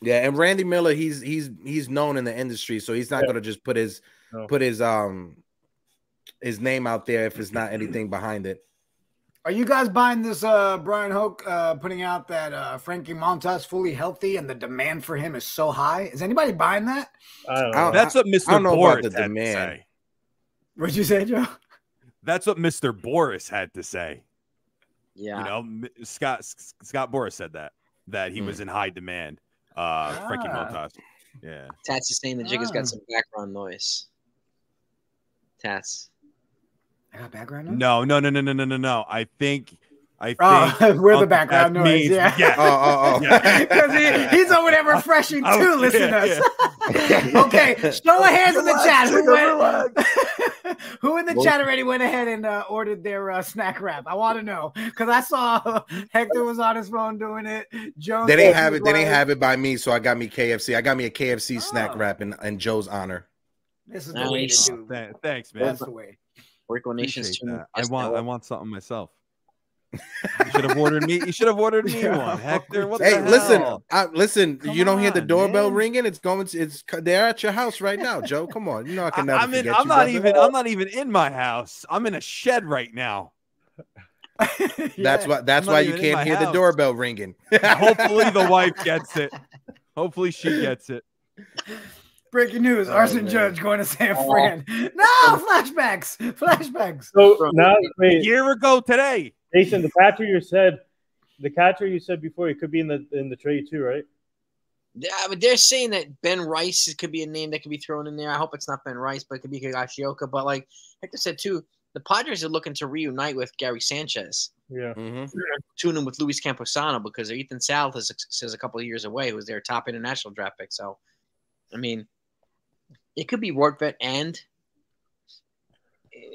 Yeah, and Randy Miller, he's known in the industry, so he's not gonna just put his name out there if it's not anything behind it. Are you guys buying this Brian Hoke putting out that Frankie Montas fully healthy and the demand for him is so high? Is anybody buying that? I don't know. That's what Mr. I don't know Boris about the had to demand. say. What'd you say, Joe? That's what Mr. Boris had to say. Yeah. You know, Scott Boris said that he was in high demand. Frankie Montas. Yeah. Tats is saying the Jigga's got some background noise. Tats. I got background noise? No. I think we're the background noise. Yeah. Because he's over there refreshing too. Listen to us. Okay, show of hands in the chat. Who in the chat already went ahead and ordered their snack wrap? I want to know because I saw Hector was on his phone doing it. Jones. They didn't have it. They didn't have it by me, so I got me KFC. I got me a KFC snack wrap in Joe's honor. This is the way to do. Thanks, man. That's the way. Rico Nation's I want something myself. You should have ordered me. You should have ordered me one, Hector. What the hell? Listen. Come you don't hear the on, doorbell man. ringing? It's they're at your house right now, Joe. Come on, you know I can never forget you. I'm not even in my house. I'm in a shed right now. That's why you can't hear the doorbell ringing. Hopefully the wife gets it. Hopefully she gets it. Breaking news: Arson Judge going to San Fran. No flashbacks. So now, A year ago today, Jason, the catcher you said before, he could be in the trade too, right? Yeah, but they're saying that Ben Rice could be a name that could be thrown in there. I hope it's not Ben Rice, but it could be Higashioka. But like Hector said too, the Padres are looking to reunite with Gary Sanchez. Yeah. Tune in with Luis Camposano because Ethan South is a couple of years away, who was their top international draft pick. So, I mean, it could be Rortvedt and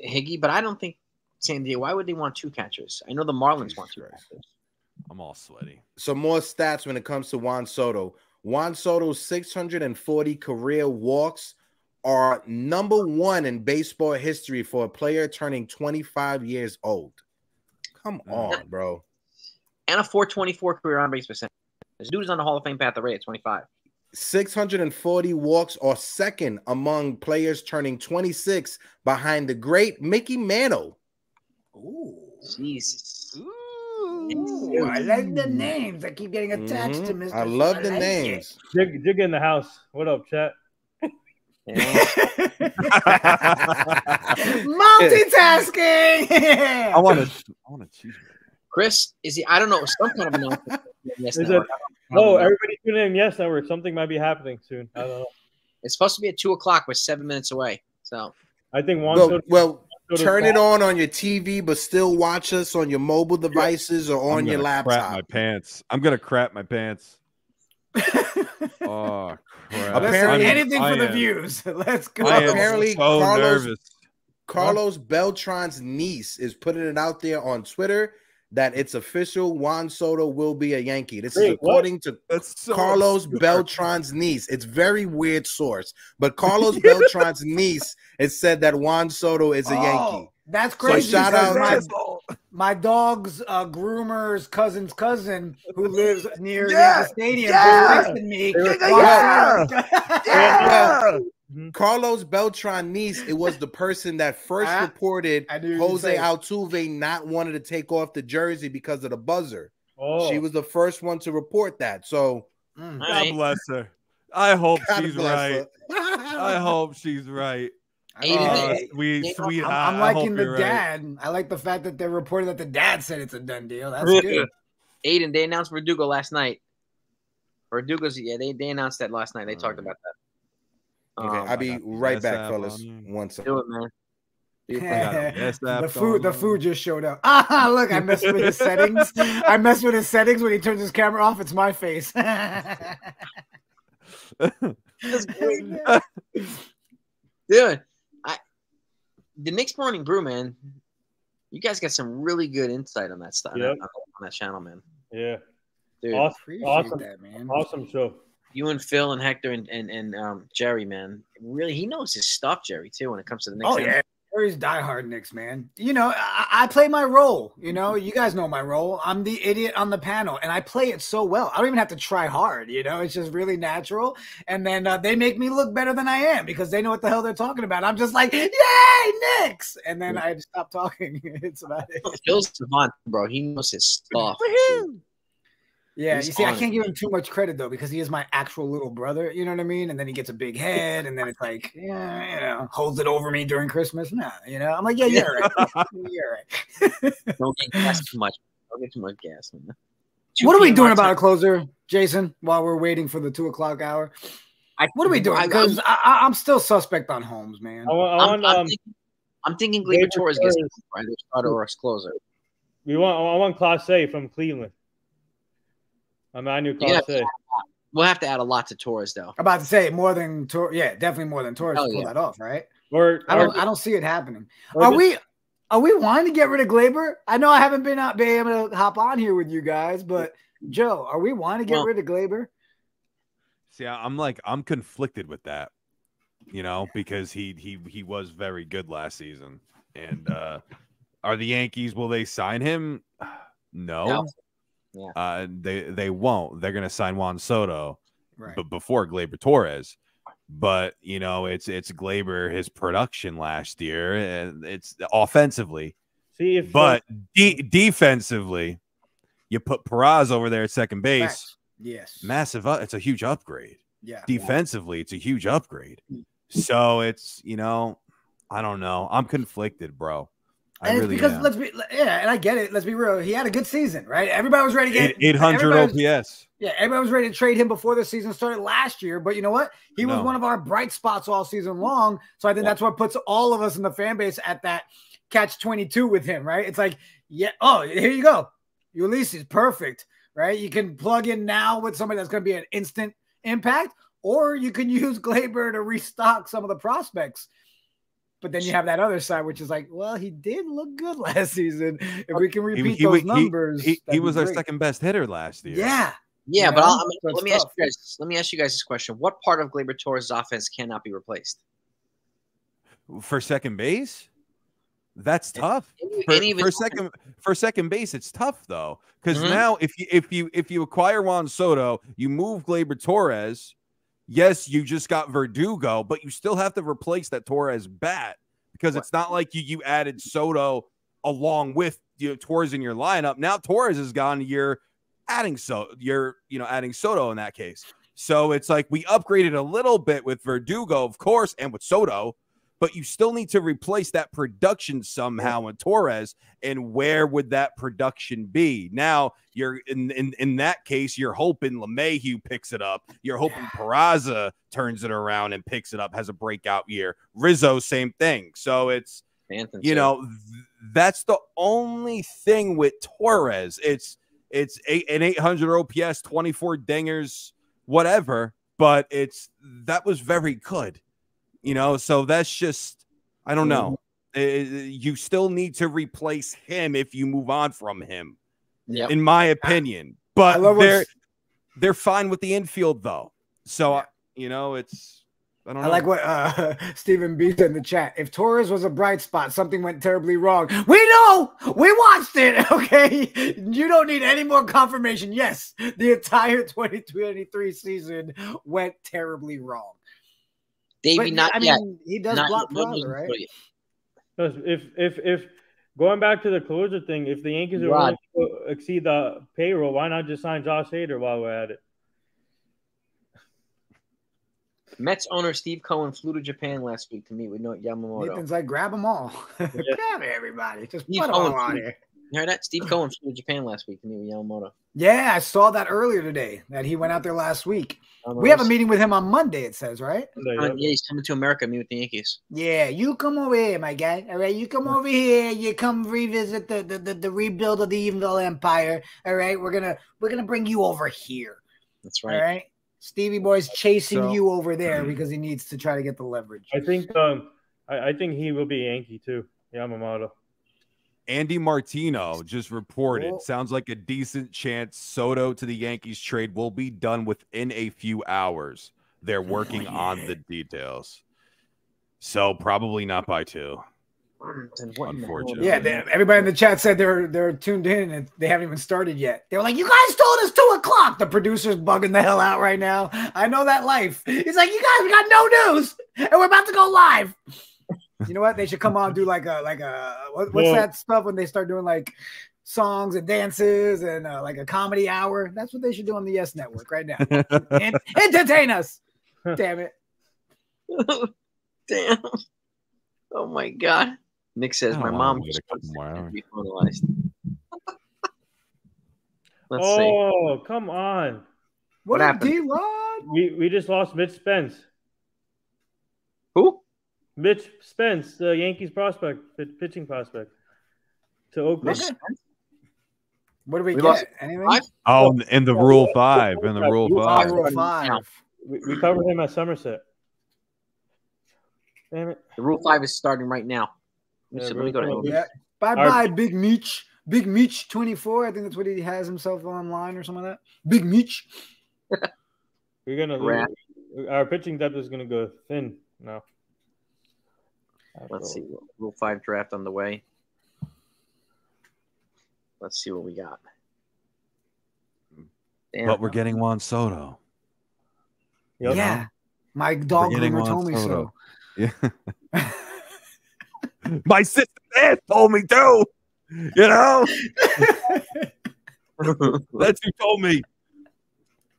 Higgy, but I don't think San Diego. Why would they want two catchers? I know the Marlins want two catchers. I'm all sweaty. Some more stats when it comes to Juan Soto. Juan Soto's 640 career walks are number one in baseball history for a player turning 25 years old. Come on, bro. And a 424 career on base percentage. This dude is on the Hall of Fame path already at 25. 640 walks are second among players turning 26 behind the great Mickey Mantle. Ooh, Jesus. Ooh, I like the names. I keep getting attached to Mr. I love the names. Jig in the house. What up, chat? Multitasking. I want to cheeseburger. Chris, is he? I don't know. Some kind of announcement. Yes, everybody tune in. Yes, Network. Something might be happening soon. I don't know. It's supposed to be at 2:00. We're 7 minutes away. So I think turn it on your TV, but still watch us on your mobile devices or on your laptop. Crap my pants. I'm gonna crap my pants. Oh crap! Apparently, anything for the views. Let's go. Apparently, so nervous. Carlos Beltran's niece is putting it out there on Twitter that it's official. Juan Soto will be a Yankee. This is according to Carlos Beltran's niece. It's very weird source, but Carlos Beltran's niece has said that Juan Soto is a Yankee. That's crazy. So shout out my dog's groomer's cousin's cousin who lives near Yankee Stadium texted me. Carlos Beltran niece, it was the person that first reported Jose Altuve not wanting to take off the jersey because of the buzzer. She was the first one to report that. So God bless her. I hope she's right. I hope she's right. Sweet. I'm liking the dad. Right. I like the fact that they're reporting that the dad said it's a done deal. That's good. Aiden, they announced Verdugo last night. Verdugo's, they announced that last night. They talked about that. Okay, I'll be right back, fellas. One second. Do it, man. The food just showed up. Look, I messed with his settings. I messed with his settings when he turns his camera off. It's my face. That's great. Dude, the Knicks Morning Brew, man. You guys got some really good insight on that stuff on that channel, man. Yeah, dude, awesome, that, man. Awesome show. You and Phil and Hector and Jerry, man. Really, he knows his stuff, Jerry, too, when it comes to the Knicks. Oh yeah. Jerry's diehard Knicks, man. You know, I play my role. You know, you guys know my role. I'm the idiot on the panel, and I play it so well. I don't even have to try hard. You know, it's just really natural. And then they make me look better than I am because they know what the hell they're talking about. I'm just like, yay, Knicks! And then I just stop talking. It's about it. Phil's savant, bro. He knows his stuff. Yeah, you see, I can't give him too much credit, though, because he is my actual little brother, you know what I mean? And then he gets a big head, and then it's like, yeah, you know, holds it over me during Christmas. Nah, you know? I'm like, yeah, you're right. You're right. Don't get gas too much. Don't get too much gas, man. What are we doing about a closer, Jason, while we're waiting for the 2 o'clock hour? What are we doing? Because I'm still suspect on Holmes, man. I'm thinking Gleyber Torres gets either starter or closer. I want Class A from Cleveland. Emmanuel Clase. We'll have to add a lot to Torres, though. I'm about to say more than Torres. Yeah, definitely more than Torres to pull that off, right? I don't see it happening. Are we wanting to get rid of Gleyber? I know I haven't been able to hop on here with you guys, but Joe, are we wanting to get rid of Gleyber? See, I'm conflicted with that, you know, because he was very good last season. And are the Yankees, will they sign him? No. Yeah. They won't. They're gonna sign Juan Soto, right? But before Gleyber Torres. But you know, it's Gleyber, his production last year, and it's offensively. See if defensively, you put Peraza over there at second base. Yes, massive. It's a huge upgrade. Yeah, defensively, it's a huge upgrade. So it's, you know, I don't know. I'm conflicted, bro. And it's because and I get it. Let's be real. He had a good season, right? Everybody was ready to get 800 OPS. Yeah, everybody was ready to trade him before the season started last year. But you know what? He was one of our bright spots all season long. So I think that's what puts all of us in the fan base at that catch-22 with him, right? It's like, yeah, oh, here you go. Ulysses, perfect, right? You can plug in now with somebody that's going to be an instant impact, or you can use Gleyber to restock some of the prospects. But then you have that other side, which is like, well, he did look good last season. If we can repeat those numbers, he was our second best hitter last year. Yeah, but let me ask you guys this question: what part of Gleyber Torres' offense cannot be replaced? For second base, that's tough. For second base, it's tough though, because now if you acquire Juan Soto, you move Gleyber Torres. Yes, you just got Verdugo, but you still have to replace that Torres bat, because it's not like you added Soto along with Torres in your lineup. Now Torres is gone. You're adding Soto in that case. So it's like we upgraded a little bit with Verdugo, of course, and with Soto, but you still need to replace that production somehow in Torres. And where would that production be? Now you're in that case, you're hoping LeMahieu picks it up. You're hoping Peraza turns it around and picks it up, has a breakout year. Rizzo, same thing. So it's, that's the only thing with Torres. It's an 800 OPS, 24 dingers, whatever, but that was very good. You know, so that's just, I don't know. You still need to replace him if you move on from him, in my opinion. But they're fine with the infield, though. So, you know, I don't know. I like what Stephen B said in the chat. If Torres was a bright spot, something went terribly wrong. We know. We watched it, okay? You don't need any more confirmation. Yes, the entire 2023 season went terribly wrong. Davey, he does block Peraza, right? If going back to the closer thing, if the Yankees are willing to exceed the payroll, why not just sign Josh Hader while we're at it? Mets owner Steve Cohen flew to Japan last week to meet with Yamamoto. Nathan's like, grab them all. Grab everybody. Just Steve put them Cohen all on flew- here. You heard that? Steve Cohen flew to Japan last week to meet with Yamamoto. Yeah, I saw that earlier today that he went out there last week. We have a meeting with him on Monday, it says, right? Yeah, he's coming to America, meet with the Yankees. Yeah, you come over here, my guy. All right, you come over here. You come revisit the rebuild of the Evil Empire. All right, we're gonna bring you over here. That's right. All right, Stevie Boy's chasing you over there because he needs to try to get the leverage. I think I think he will be Yankee too, Yamamoto. Andy Martino just reported, sounds like a decent chance Soto to the Yankees trade will be done within a few hours. They're working on the details. So probably not by 2. Unfortunately. Yeah, everybody in the chat said they're tuned in and they haven't even started yet. They were like, you guys told us 2 o'clock. The producer's bugging the hell out right now. I know that life. He's like, you guys got no news and we're about to go live. You know what? They should come on and do like a what's that stuff when they start doing like songs and dances and like a comedy hour. That's what they should do on the Yes Network right now. Entertain us. Damn it. Damn. Oh my God. Nick says my mom just be finalized. Let's see. Oh, come on. What happened? D-Rod? We just lost Mitch Spence. Who? Mitch Spence, the Yankees prospect, pitching prospect, to Oakland. What do we get? Anything? Oh, in the Rule 5. In the Rule 5. Rule 5. We covered him at Somerset. Damn it. The Rule 5 is starting right now. Yeah, Let me go to yeah. Bye-bye, Big Meech. Big Meech 24. I think that's what he has himself online or something like that. Big Meech. We're going to lose. Our pitching depth is going to go thin now. Let's see. Rule 5 draft on the way. Let's see what we got. Damn. But we're getting Juan Soto. Yep. Yeah. My dog groomer told me so. Yeah. My sister Beth told me too. You know? That's who told me.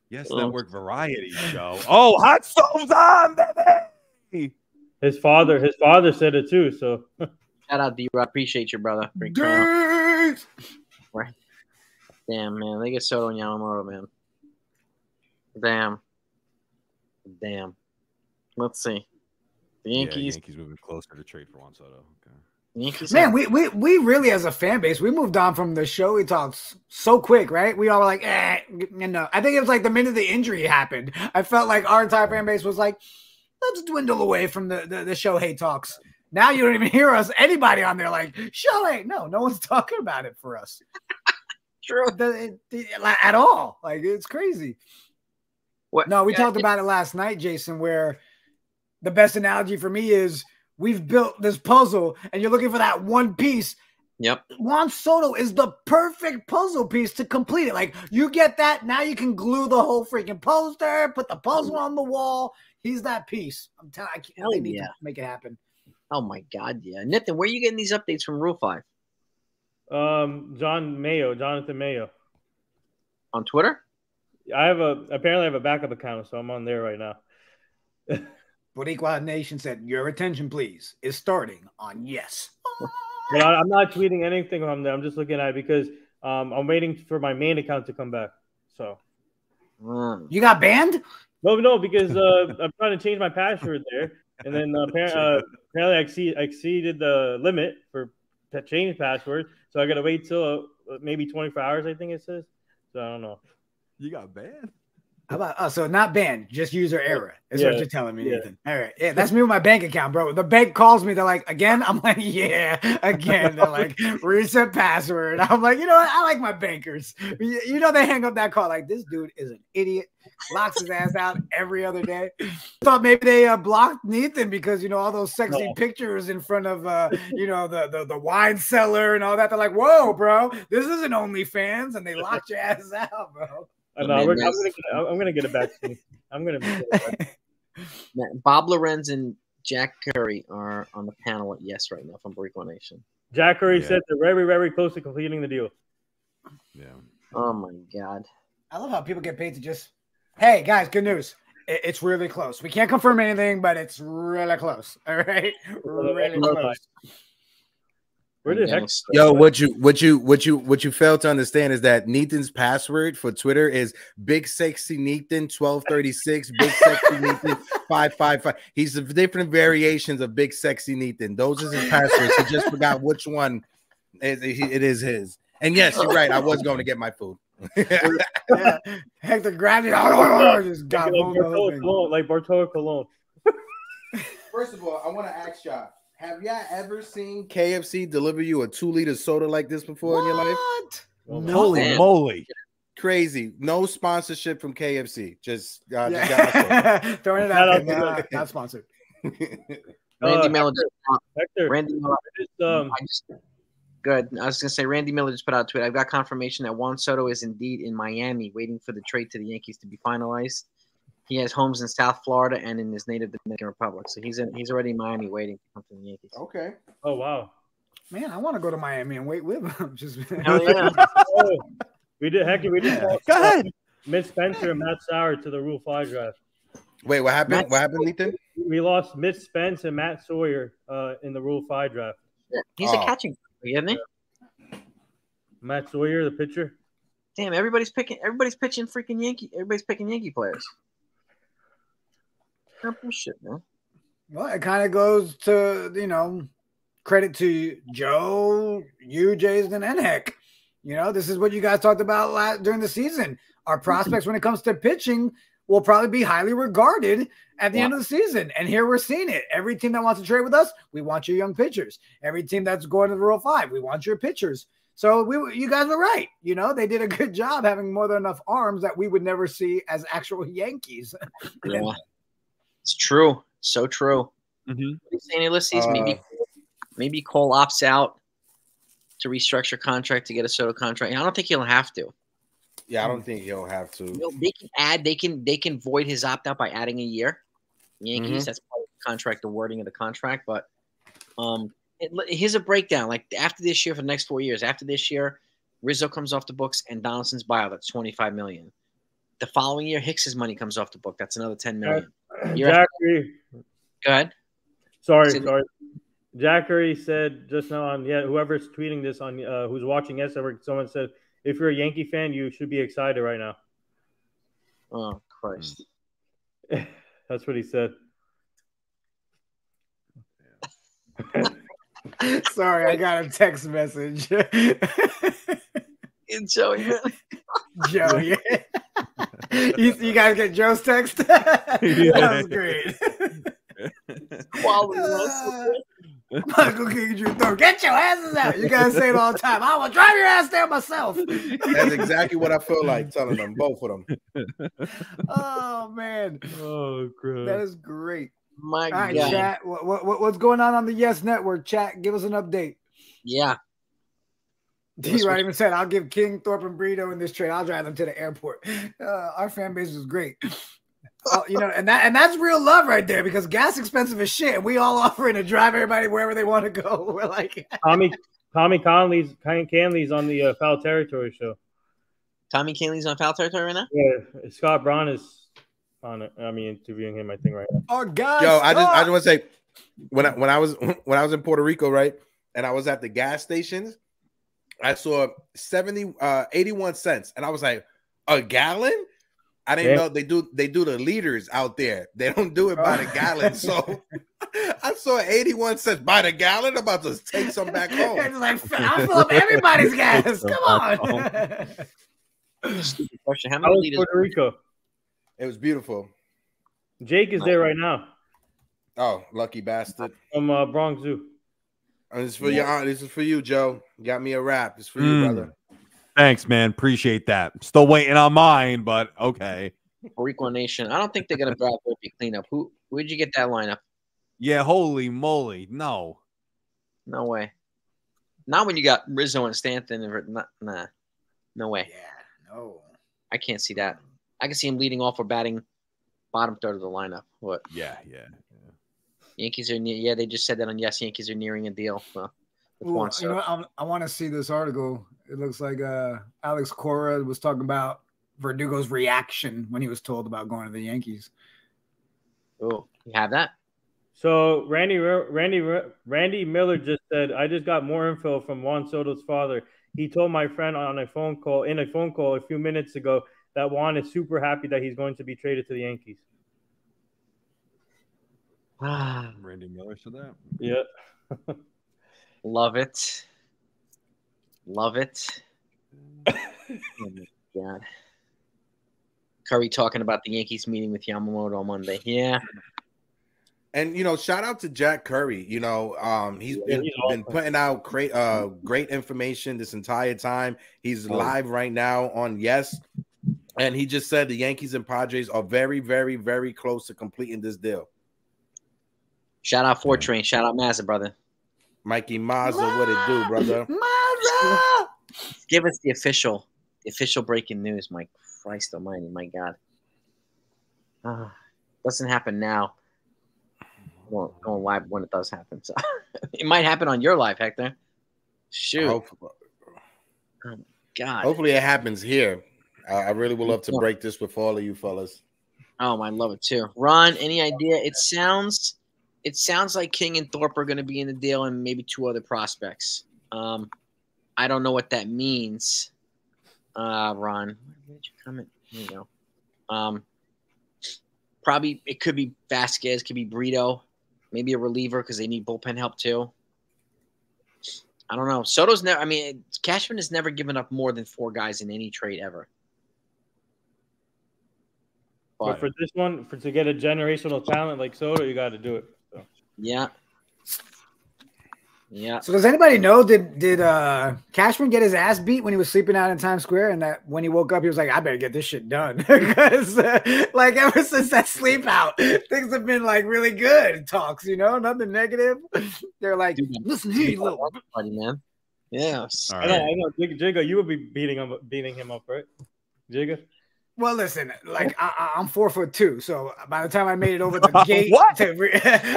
Yes, Network Variety Show. Oh, Hot Stove's on, baby. His father said it too. So shout out D-Rod. Appreciate you, brother. Right. Damn, man. They get Soto and Yamamoto, man. Damn. Let's see. The Yankees. Yankees moving closer to trade for Juan Soto. Okay. Yankees. Man, we really as a fan base, we moved on from the showy talks so quick, right? We all were like, no. I think it was like the minute the injury happened, I felt like our entire fan base was like, let's dwindle away from the Shohei talks. Now you don't even hear anybody on there like, Shohei. No one's talking about it for us. True. At all. Like, it's crazy. What? No, we talked about it last night, Jason, where the best analogy for me is we've built this puzzle and you're looking for that one piece. Yep. Juan Soto is the perfect puzzle piece to complete it. Like, you get that, now you can glue the whole freaking poster, put the puzzle on the wall. He's that piece. I'm telling you, they need to make it happen. Oh my God, yeah. Nathan, where are you getting these updates from Rule 5? Jonathan Mayo. On Twitter? Apparently I have a backup account, so I'm on there right now. Boricua Nation said, your attention, please, is starting on Yes. But I'm not tweeting anything from there. I'm just looking at it because I'm waiting for my main account to come back. So you got banned? No, because I'm trying to change my password there, and then apparently I exceeded the limit for to change password, so I got to wait till maybe 24 hours. I think it says. So I don't know. You got banned? How about so not banned, just user error is what you're telling me, Yeah. Nathan. All right. Yeah, that's me with my bank account, bro. The bank calls me, they're like, again? I'm like, yeah, again. They're like, reset password. I'm like, you know what? I like my bankers. You know, they hang up that call like, this dude is an idiot. Locks his ass out every other day. Thought maybe they blocked Nathan because, you know, all those sexy pictures in front of, the wine cellar and all that. They're like, whoa, bro, this isn't OnlyFans. And they locked your ass out, bro. No, I'm gonna get it back to me. I'm gonna get it back. Bob Lorenz and Jack Curry are on the panel at Yes right now from Boricua Nation. Jack Curry said they're very, very close to completing the deal. Yeah. Oh my God. I love how people get paid to just, hey guys, good news. It's really close. We can't confirm anything, but it's really close. All right, really close. Where the heck? Yo, what you fail to understand is that Nathan's password for Twitter is Big Sexy Nathan 1236, Big Sexy Nathan 555. He's the different variations of Big Sexy Nathan. Those are his passwords. He just forgot which one it is his. And yes, you're right. I was going to get my food. Yeah. Hector grabbed it. Just got like Bartolo Colon. First of all, I want to ask y'all, have y'all ever seen KFC deliver you a 2-liter soda like this before in your life? No. Holy moly. Crazy. No sponsorship from KFC. Just got my soda. Throwing it out. Not sponsored. Randy Miller. Hector, Randy Miller. Good. I was gonna say Randy Miller just put out a tweet. I've got confirmation that Juan Soto is indeed in Miami, waiting for the trade to the Yankees to be finalized. He has homes in South Florida and in his native Dominican Republic, so he's already in Miami waiting to come to the Yankees. Okay. Oh wow, man, I want to go to Miami and wait with him. Hell yeah. We did. Heck, we did. Go ahead. Mitch Spencer and Matt Sauer to the Rule 5 draft. Wait, what happened? What happened, Nathan? We lost Mitch Spence and Matt Sawyer in the Rule 5 draft. He's a catching player, isn't he? Matt Sawyer, the pitcher. Damn, everybody's pitching freaking Yankee. Everybody's picking Yankee players. Shit, man. Well, it kind of goes to, credit to Joe, you, Jason, and Heck. This is what you guys talked about during the season. Our prospects when it comes to pitching will probably be highly regarded at the end of the season. And here we're seeing it. Every team that wants to trade with us, we want your young pitchers. Every team that's going to the Rule 5, we want your pitchers. So you guys were right. They did a good job having more than enough arms that we would never see as actual Yankees. Yeah, it's true. So true. Mm-hmm. What are you saying, Ulysses? Maybe Cole opts out to restructure contract to get a Soto contract. I don't think he'll have to. Yeah, I don't think he'll have to. They can add. They can void his opt out by adding a year. Yankees. That's part of the contract, the wording of the contract. But here's a breakdown. Like after this year, for the next 4 years. After this year, Rizzo comes off the books and Donaldson's buyout. That's $25 million. The following year, Hicks's money comes off the book. That's another $10 million. Jackery. Go ahead. Sorry. Jackery said just now on whoever's tweeting this on who's watching someone said if you're a Yankee fan, you should be excited right now. Oh Christ. That's what he said. Sorry, I got a text message. It's Joey. Joe, yeah. You guys get Joe's text? That was great. Michael King Jr. Get your asses out. You guys say it all the time. I will drive your ass there myself. That's exactly what I feel like telling them, both of them. Oh, man. Oh, crap. That is great. My all right, God. chat. What's going on the Yes Network? Chat, give us an update. Yeah. D-Rod even said, I'll give King, Thorpe, and Brito in this trade. I'll drive them to the airport. Our fan base is great. And that's real love right there because gas expensive as shit. And we all offering to drive everybody wherever they want to go. We're like Tommy Canley's on the Foul Territory show. Tommy Canley's on Foul Territory right now? Yeah, Scott Braun is on it. I mean, interviewing him, I think, right now. Oh, God. Yo, I just want to say, when I was in Puerto Rico, right, and I was at the gas stations, I saw 81 cents, and I was like, a gallon? I didn't know they do the liters out there. They don't do it by the gallon. So I saw 81 cents by the gallon. I'm about to take some back home. It's like, I'll fill up everybody's gas. Come on. Stupid question. How How many was liters? Puerto Rico? It was beautiful. Jake is there right now. Oh, lucky bastard. From Bronx Zoo. This is for you. This is for you, Joe. Got me a wrap. This is for you, brother. Thanks, man. Appreciate that. Still waiting on mine, but okay. Puerto Rico Nation. I don't think they're gonna grab Volpe cleanup. Where'd you get that lineup? Yeah, holy moly. No. No way. Not when you got Rizzo and Stanton. Nah. No way. Yeah, no. I can't see that. I can see him leading off or batting bottom third of the lineup. What? Yeah. Yankees are near. Yeah, they just said that on Yes. Yankees are nearing a deal. So, I want to see this article. It looks like Alex Cora was talking about Verdugo's reaction when he was told about going to the Yankees. Oh, you have that? So Randy Miller just said, I just got more info from Juan Soto's father. He told my friend in a phone call a few minutes ago that Juan is super happy that he's going to be traded to the Yankees. Randy Miller said that. Yeah. Love it. Love it. Oh my God. Curry talking about the Yankees meeting with Yamamoto on Monday. Yeah. And shout out to Jack Curry. He's been putting out great information this entire time. He's live right now on Yes, and he just said the Yankees and Padres are very, very, very close to completing this deal. Shout out Fort Train. Shout out Mazza, brother. Mikey Mazza, what it do, brother? Mazza! Give us the official breaking news. My Christ Almighty, my God. Doesn't happen now. Won't go live when it does happen. So it might happen on your live, Hector. Shoot. Oh my God. Hopefully it happens here. I really would love to break this with all of you fellas. Oh, I love it too. Ron, any idea? It sounds like King and Thorpe are going to be in the deal, and maybe 2 other prospects. I don't know what that means. Ron, where did you comment? There you go. Probably it could be Vasquez, could be Brito, maybe a reliever because they need bullpen help too. I don't know. Soto's never. I mean, Cashman has never given up more than 4 guys in any trade ever. But for this one, to get a generational talent like Soto, you got to do it. So. Yeah. Yeah. So does anybody know, did Cashman get his ass beat when he was sleeping out in Times Square, and that when he woke up he was like, I better get this shit done? Because like ever since that sleep out, things have been like really good talks, nothing negative. They're like, listen here, you little buddy, man. Yes. Right. I know. Jigga, you would be beating him up, right? Jigga? Well, listen, like I'm 4'2", so by the time I made it over the gate,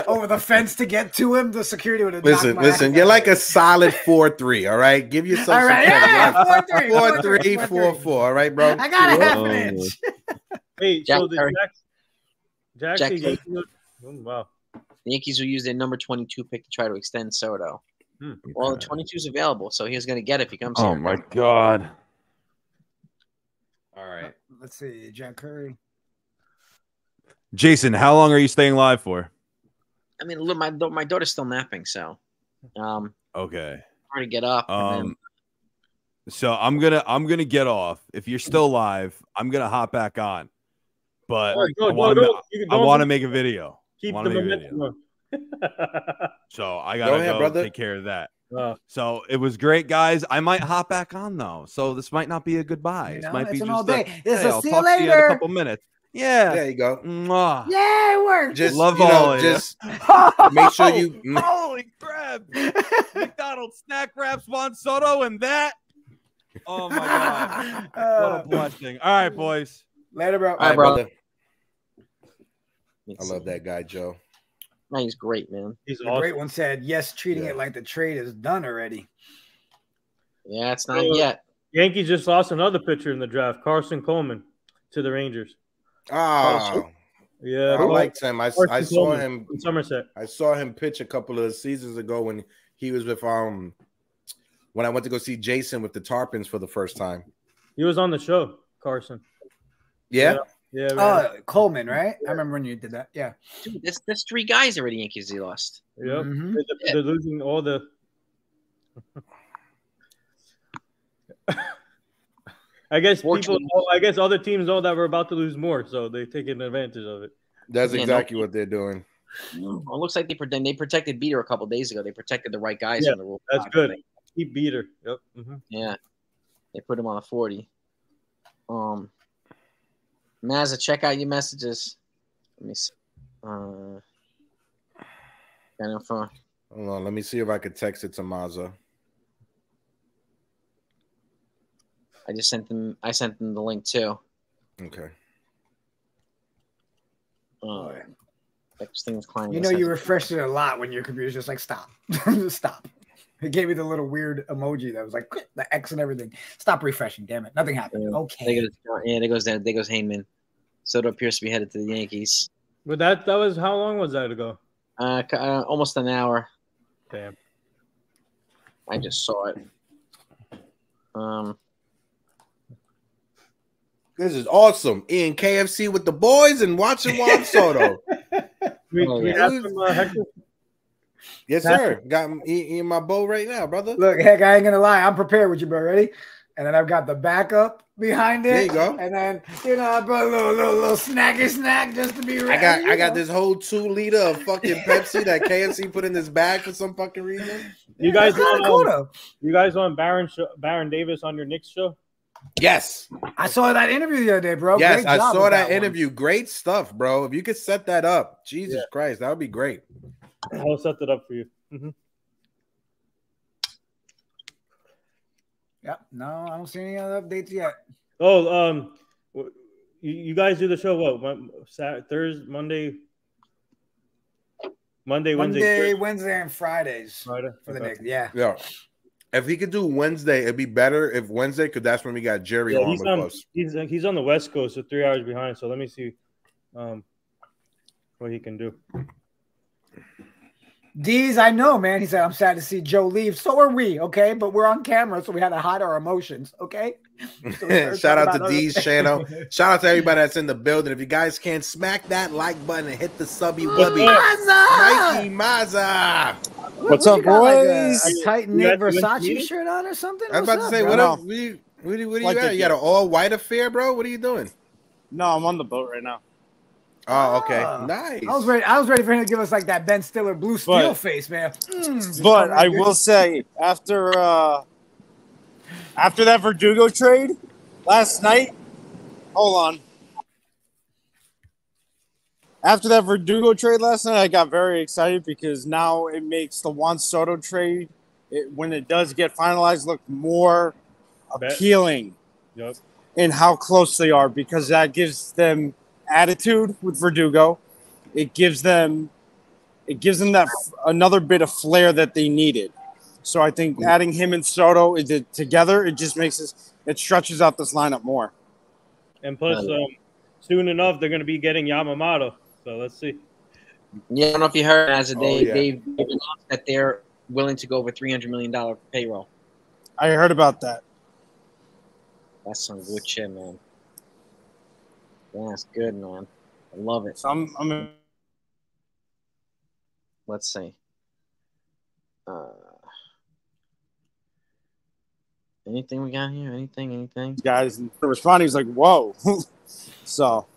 over the fence to get to him, the security would have. Listen, you're like a solid 4'3", all right. Give yourself all right, some credit. 4'3", 4'4", all right, bro. I got a half an inch. Hey, so the Jack wow. The Yankees will use their number 22 pick to try to extend Soto. Well, the 22 is available, so he's going to get it if he comes here. Oh my God. All right. Let's see, Jack Curry. Jason, how long are you staying live for? I mean, look, my daughter's still napping, so okay. Trying to get up. So I'm gonna get off. If you're still live, I'm gonna hop back on. But I want to make a video. Keep the momentum. So I gotta go take care of that. So it was great, guys. I might hop back on though, so this might not be a goodbye. This might be just all day. I'll talk to you in a couple minutes. Yeah, there you go. Mwah. Yeah, it worked. Just love all. Just make sure you. Holy crap! McDonald's snack wraps, Juan Soto, and that. Oh my God! What a blessing. All right, boys. Later, bro. All right, brother. I love that guy, Joe. Man, he's great, man. He's awesome. Great one said, yes, treating it like the trade is done already. Yeah, it's not yet. Yankees just lost another pitcher in the draft, Carson Coleman, to the Rangers. Oh, yeah. I liked him. I saw him in Somerset. I saw him pitch a couple of seasons ago when he was with when I went to go see Jason with the Tarpons for the first time. He was on the show, Carson. Yeah. Yeah. Coleman, right? I remember when you did that. Yeah. Dude, that's 3 guys already. Yankees he lost. Yep. Mm-hmm. They're losing all the. I guess other teams know that we're about to lose more, so they're taking advantage of it. That's exactly what they're doing. Well, it looks like they protected Beater a couple days ago. They protected the right guys on the rule. That's good. Keep Beater. Yep. Mm-hmm. Yeah. They put him on a 40. Mazza, check out your messages. Let me see. Hold on, let me see if I could text it to Mazza. I sent them the link too. Okay. You refreshed it a lot when your computer's just like stop. Stop. It gave me the little weird emoji that was like the X and everything. Stop refreshing, damn it. Nothing happened. Okay. There goes Heyman. Soto appears to be headed to the Yankees. But that was how long was that ago? Almost an hour. Damn. I just saw it. This is awesome. Eating KFC with the boys and watching Juan Soto. We have some Hector? Yes, sir. Got him eating my bowl right now, brother. Look, heck, I ain't gonna lie. I'm prepared with you, bro. Ready? And then I've got the backup behind it. There you go. And then I brought a little snacky snack just to be ready. I got this whole 2 liter of fucking Pepsi that KFC put in this bag for some fucking reason. You guys cool, you guys on Baron Davis on your Knicks show? Yes. I saw that interview the other day, bro. Yes, Great I job saw with that one. interview. Great stuff, bro. If you could set that up, Jesus Christ, that would be great. I'll set that up for you. Yep. No, I don't see any other updates yet. Oh, you guys do the show what? Thursday, Monday, Wednesday, and Fridays Friday for the Knicks. Yeah. Yeah. If he could do Wednesday, it'd be better if Wednesday, because that's when we got Jerry on with us. He's on the West Coast, so 3 hours behind. So let me see what he can do. D's, I know, man. He said, I'm sad to see Joe leave. So are we, okay? But we're on camera, so we had to hide our emotions, okay? So Shout out to D's channel. Shout out to everybody that's in the building. If you guys can, smack that like button and hit the subby wubby. Mikey Mazza. What's up, boys? Like a Titan Nick Versace shirt on or something? I was about to say, what up? What are you at? You got an all-white affair, bro? What are you doing? No, I'm on the boat right now. Oh, okay. Nice. I was ready for him to give us like that Ben Stiller blue steel face, man. But I will say, after that Verdugo trade last night, hold on. After that Verdugo trade last night, I got very excited because now it makes the Juan Soto trade, when it does get finalized, look more appealing. Yep. In how close they are, because that gives them attitude with Verdugo. It gives them that another bit of flair that they needed. So I think adding him and Soto together, it just makes it stretches out this lineup more. And plus, soon enough, they're going to be getting Yamamoto. So let's see. Yeah, I don't know if you heard, they've announced that they're willing to go over $300 million payroll. I heard about that. That's some good shit, man. That's good, man. I love it. So I'm Let's see. Anything we got here? Anything? Guys responding, he's like, whoa. So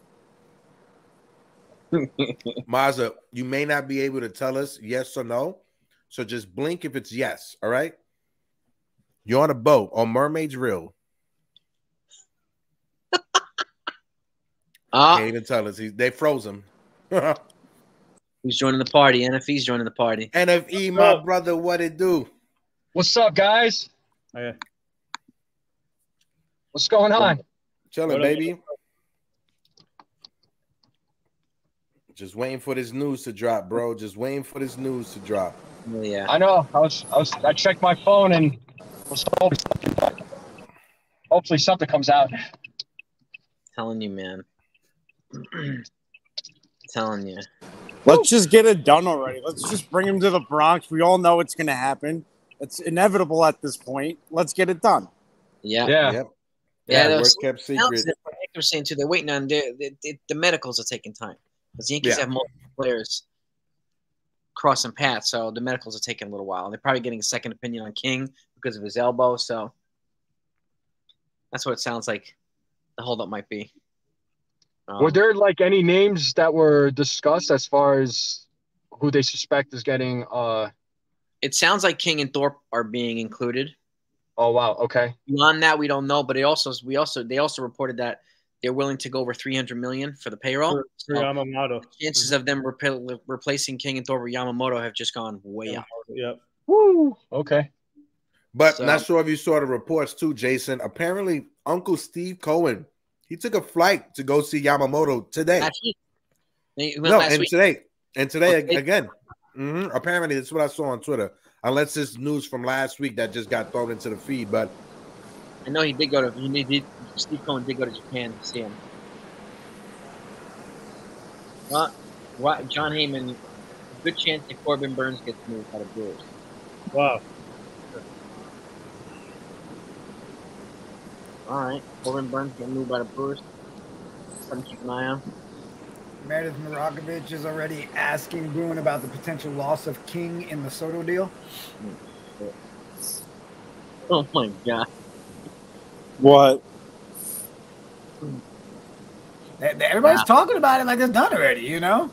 Mazza, you may not be able to tell us yes or no. So just blink if it's yes. All right. You're on a boat on Mermaid's Reel. Can't even tell us. They froze him. Who's joining the party? NFE's joining the party. NFE, my brother, what it do? What's up, guys? Okay. What's going on? Chilling, baby. Just waiting for this news to drop, bro. Just waiting for this news to drop. Yeah. I know. I checked my phone and was hopefully something comes out. Telling you, man. Telling you. Let's just get it done already. Let's just bring him to the Bronx. We all know it's going to happen. It's inevitable at this point. Let's get it done. Yeah. Yep. Yeah, work kept secret. They were saying too. They're waiting on the medicals are taking time because the Yankees have multiple players crossing paths, so the medicals are taking a little while. And they're probably getting a second opinion on King because of his elbow. So that's what it sounds like the holdup might be. Were there like any names that were discussed as far as who they suspect is getting? It sounds like King and Thorpe are being included. Oh wow, okay. Beyond that, we don't know. But they also reported that they're willing to go over $300 million for the payroll. For Yamamoto. Chances of them replacing King and Thorpe with Yamamoto have just gone way up. Yep. Woo. Okay. But not sure if you saw the reports too, Jason. Apparently, Uncle Steve Cohen, he took a flight to go see Yamamoto today. Today again. Apparently, that's what I saw on Twitter. Unless it's news from last week that just got thrown into the feed, but I know he did go to. Steve Cohen did go to Japan to see him. John Heyman, good chance that Corbin Burns gets moved by the Brewers. Wow. All right, Corbin Burns getting moved by the Brewers. Something to keep an eye on. Meredith Murakovich is already asking Bruin about the potential loss of King in the Soto deal. Oh my God. What? Everybody's talking about it like it's done already, you know?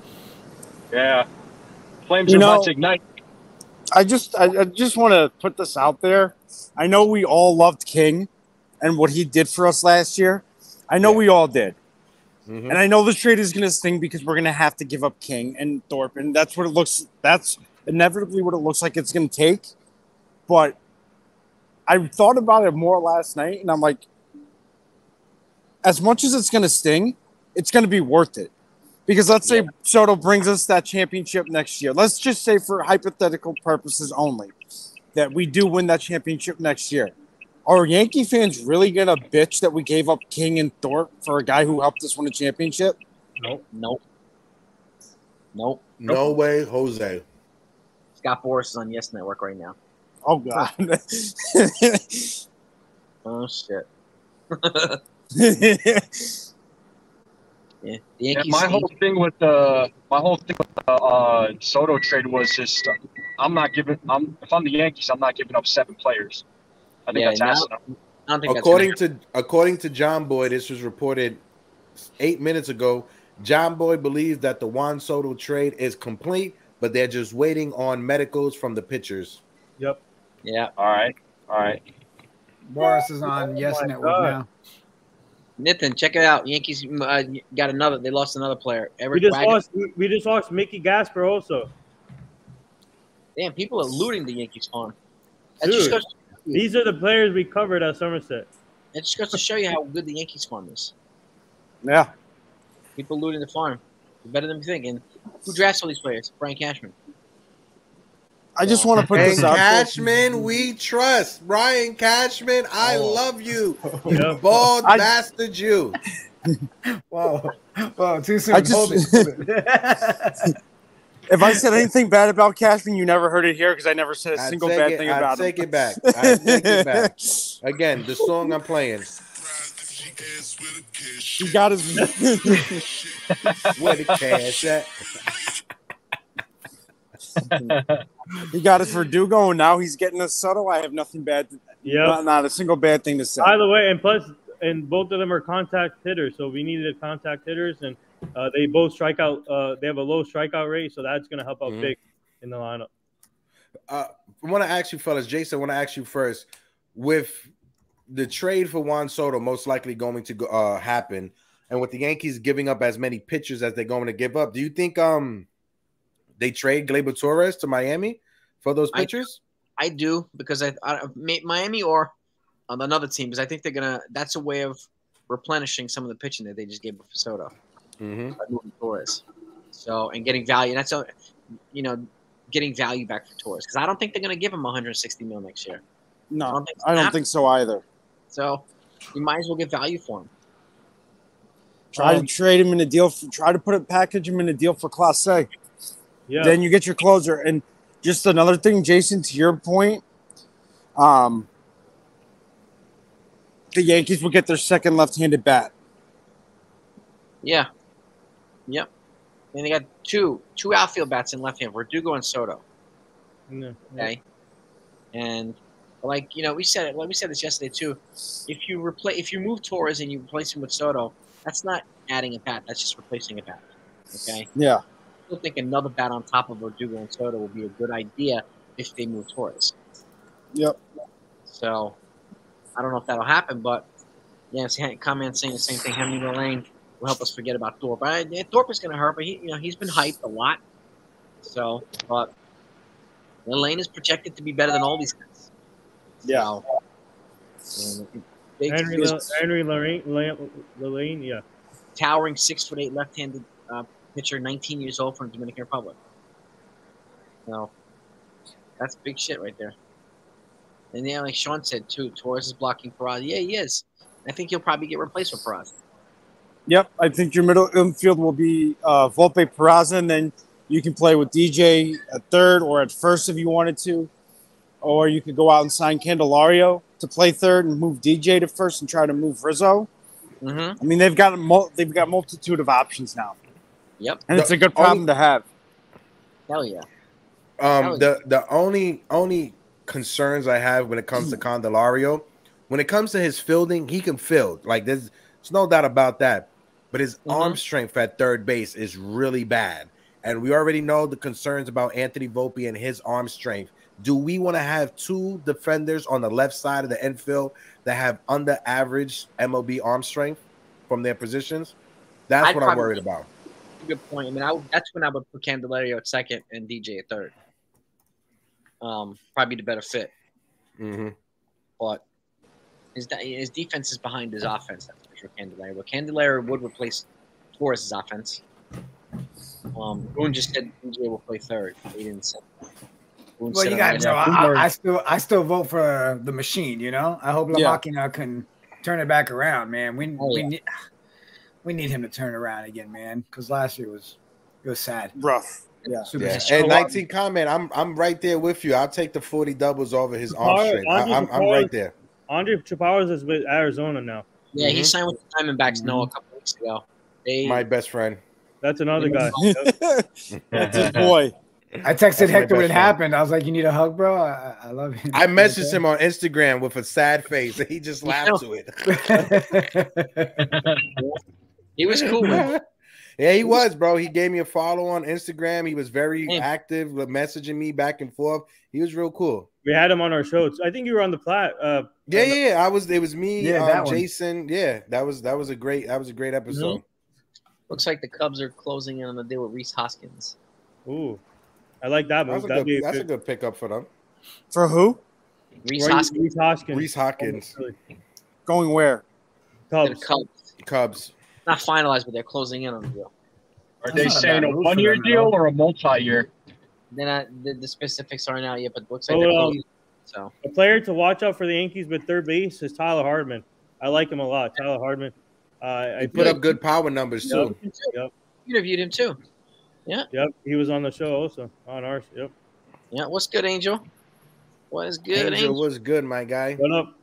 Yeah. Flames are about to ignite. I just want to put this out there. I know we all loved King and what he did for us last year. I know we all did. Mm-hmm. And I know this trade is going to sting because we're going to have to give up King and Thorpe. And that's inevitably what it looks like it's going to take. But I thought about it more last night, and I'm like, as much as it's going to sting, it's going to be worth it. Because let's say Soto brings us that championship next year. Let's just say for hypothetical purposes only that we do win that championship next year. Are Yankee fans really going to bitch that we gave up King and Thorpe for a guy who helped us win a championship? Nope. No way, Jose. Scott Boras is on Yes Network right now. Oh, God. Oh, shit. Yeah, the Yeah, Yankees. my whole thing with the Soto trade was just if I'm the Yankees, I'm not giving up 7 players. I think that's asking. I don't think according to John Boy, this was reported 8 minutes ago. John Boy believes that the Juan Soto trade is complete, but they're just waiting on medicals from the pitchers. Yep. Yeah. All right. Boris is on Yes Network now. Nathan, check it out. Yankees got another. They lost another player. We just lost Mickey Gasper also. Damn, people are looting the Yankees farm. Dude, these are the players we covered at Somerset. It just goes to show you how good the Yankees farm is. Yeah. People looting the farm. They're better than we think. And who drafts all these players? Brian Cashman. I just want to put this out. Cashman, we trust. Brian Cashman, I love you. You bald bastard, you. Wow, too soon. Hold it. If I said anything bad about Cashman, you never heard it here because I never said a single bad thing about him. I take it back. I take it back. Again, the song I'm playing. He got his. Where the cash at? He got his Verdugo, and now he's getting a Soto. I have nothing bad. Not a single bad thing to say. By the way, and plus, both of them are contact hitters, so we needed contact hitters, and they both strike out. They have a low strikeout rate, so that's going to help out big in the lineup. I want to ask you, fellas. Jason, I want to ask you first. With the trade for Juan Soto most likely going to happen, and with the Yankees giving up as many pitchers as they're going to give up, do you think they trade Gleyber Torres to Miami for those pitchers? I do, because Miami or on another team, because I think they're gonna. That's a way of replenishing some of the pitching that they just gave for Soto. Torres, and getting value. That's getting value back for Torres, because I don't think they're gonna give him 160 mil next year. No, I don't think so either. So you might as well get value for him. Try to trade him in a deal. Try to package him in a deal for Class A. Yeah. Then you get your closer. And just another thing, Jason, to your point, the Yankees will get their second left-handed bat. Yeah. Yep. And they got two outfield bats in left hand, Verdugo and Soto. Yeah. Okay. And we said this yesterday too. If you move Torres and you replace him with Soto, that's not adding a bat. That's just replacing a bat. Okay. Yeah. I think another bat on top of Verdugo and Soto would be a good idea if they move Torres. Yep. So I don't know if that'll happen, but comment saying the same thing. Henry Lane will help us forget about Thorpe. Thorpe is going to hurt, but he's been hyped a lot. So, but Lane is projected to be better than all these guys. Yeah. Henry Lane, yeah. Towering 6'8" left-handed pitcher, 19 years old, from the Dominican Republic. So that's big shit right there. And like Sean said too, Torres is blocking Peraza. Yeah, he is. I think he'll probably get replaced with Peraza. Yep, I think your middle infield will be Volpe, Peraza, and then you can play with DJ at third or at first if you wanted to, or you could go out and sign Candelario to play third and move DJ to first and try to move Rizzo. I mean, they've got multitude of options now. Yep, and it's a good problem to have. Hell yeah. The only concerns I have when it comes to Candelario, when it comes to his fielding, he can field. Like there's no doubt about that. But his arm strength at third base is really bad. And we already know the concerns about Anthony Volpe and his arm strength. Do we want to have two defenders on the left side of the infield that have under average MLB arm strength from their positions? That's what I'm worried about. Good point. I mean, that's when I would put Candelario at second and DJ at third. Probably the better fit. But his defense is behind his offense. That's for sure. Candelario, but Candelario would replace Torres' offense. Boone just said DJ will play third. He didn't say. Well, you got to know. I still vote for the machine. You know, I hope La Máquina can turn it back around, man. We need him to turn around again, man. Because last year it was sad, rough. Yeah. And 19 comment. I'm right there with you. I'll take the 40 doubles over his arm strength. I'm right there. Andre Chaparro is with Arizona now. Yeah, he signed with the Diamondbacks a couple weeks ago. My best friend. That's another guy. That's his boy. I texted Hector when it happened. I was like, "You need a hug, bro? I love you." I messaged him on Instagram with a sad face, and he just laughed to it. He was cool, man. Yeah, he was, bro. He gave me a follow on Instagram. He was very active, with messaging me back and forth. He was real cool. We had him on our show. I think you were on the plat. Yeah. I was. It was me, Jason. Yeah, that was a great episode. Looks like the Cubs are closing in on the deal with Rhys Hoskins. Ooh, I like that move. That's a good pickup for them. For who? Rhys Hoskins. Rhys Hoskins. Going where? Cubs. Not finalized, but they're closing in on the deal. Are they saying a one-year deal or a multi-year? Then the specifics aren't out yet, but it looks like they're closing. So a player to watch out for the Yankees with third base is Tyler Hardman. I like him a lot. Tyler Hardman. He put up good power numbers too. Yep. You interviewed him too. Yeah. Yep. He was on the show also on ours. Yep. Yeah. What's good, Angel? What is good, Angel? What's good, my guy? What up?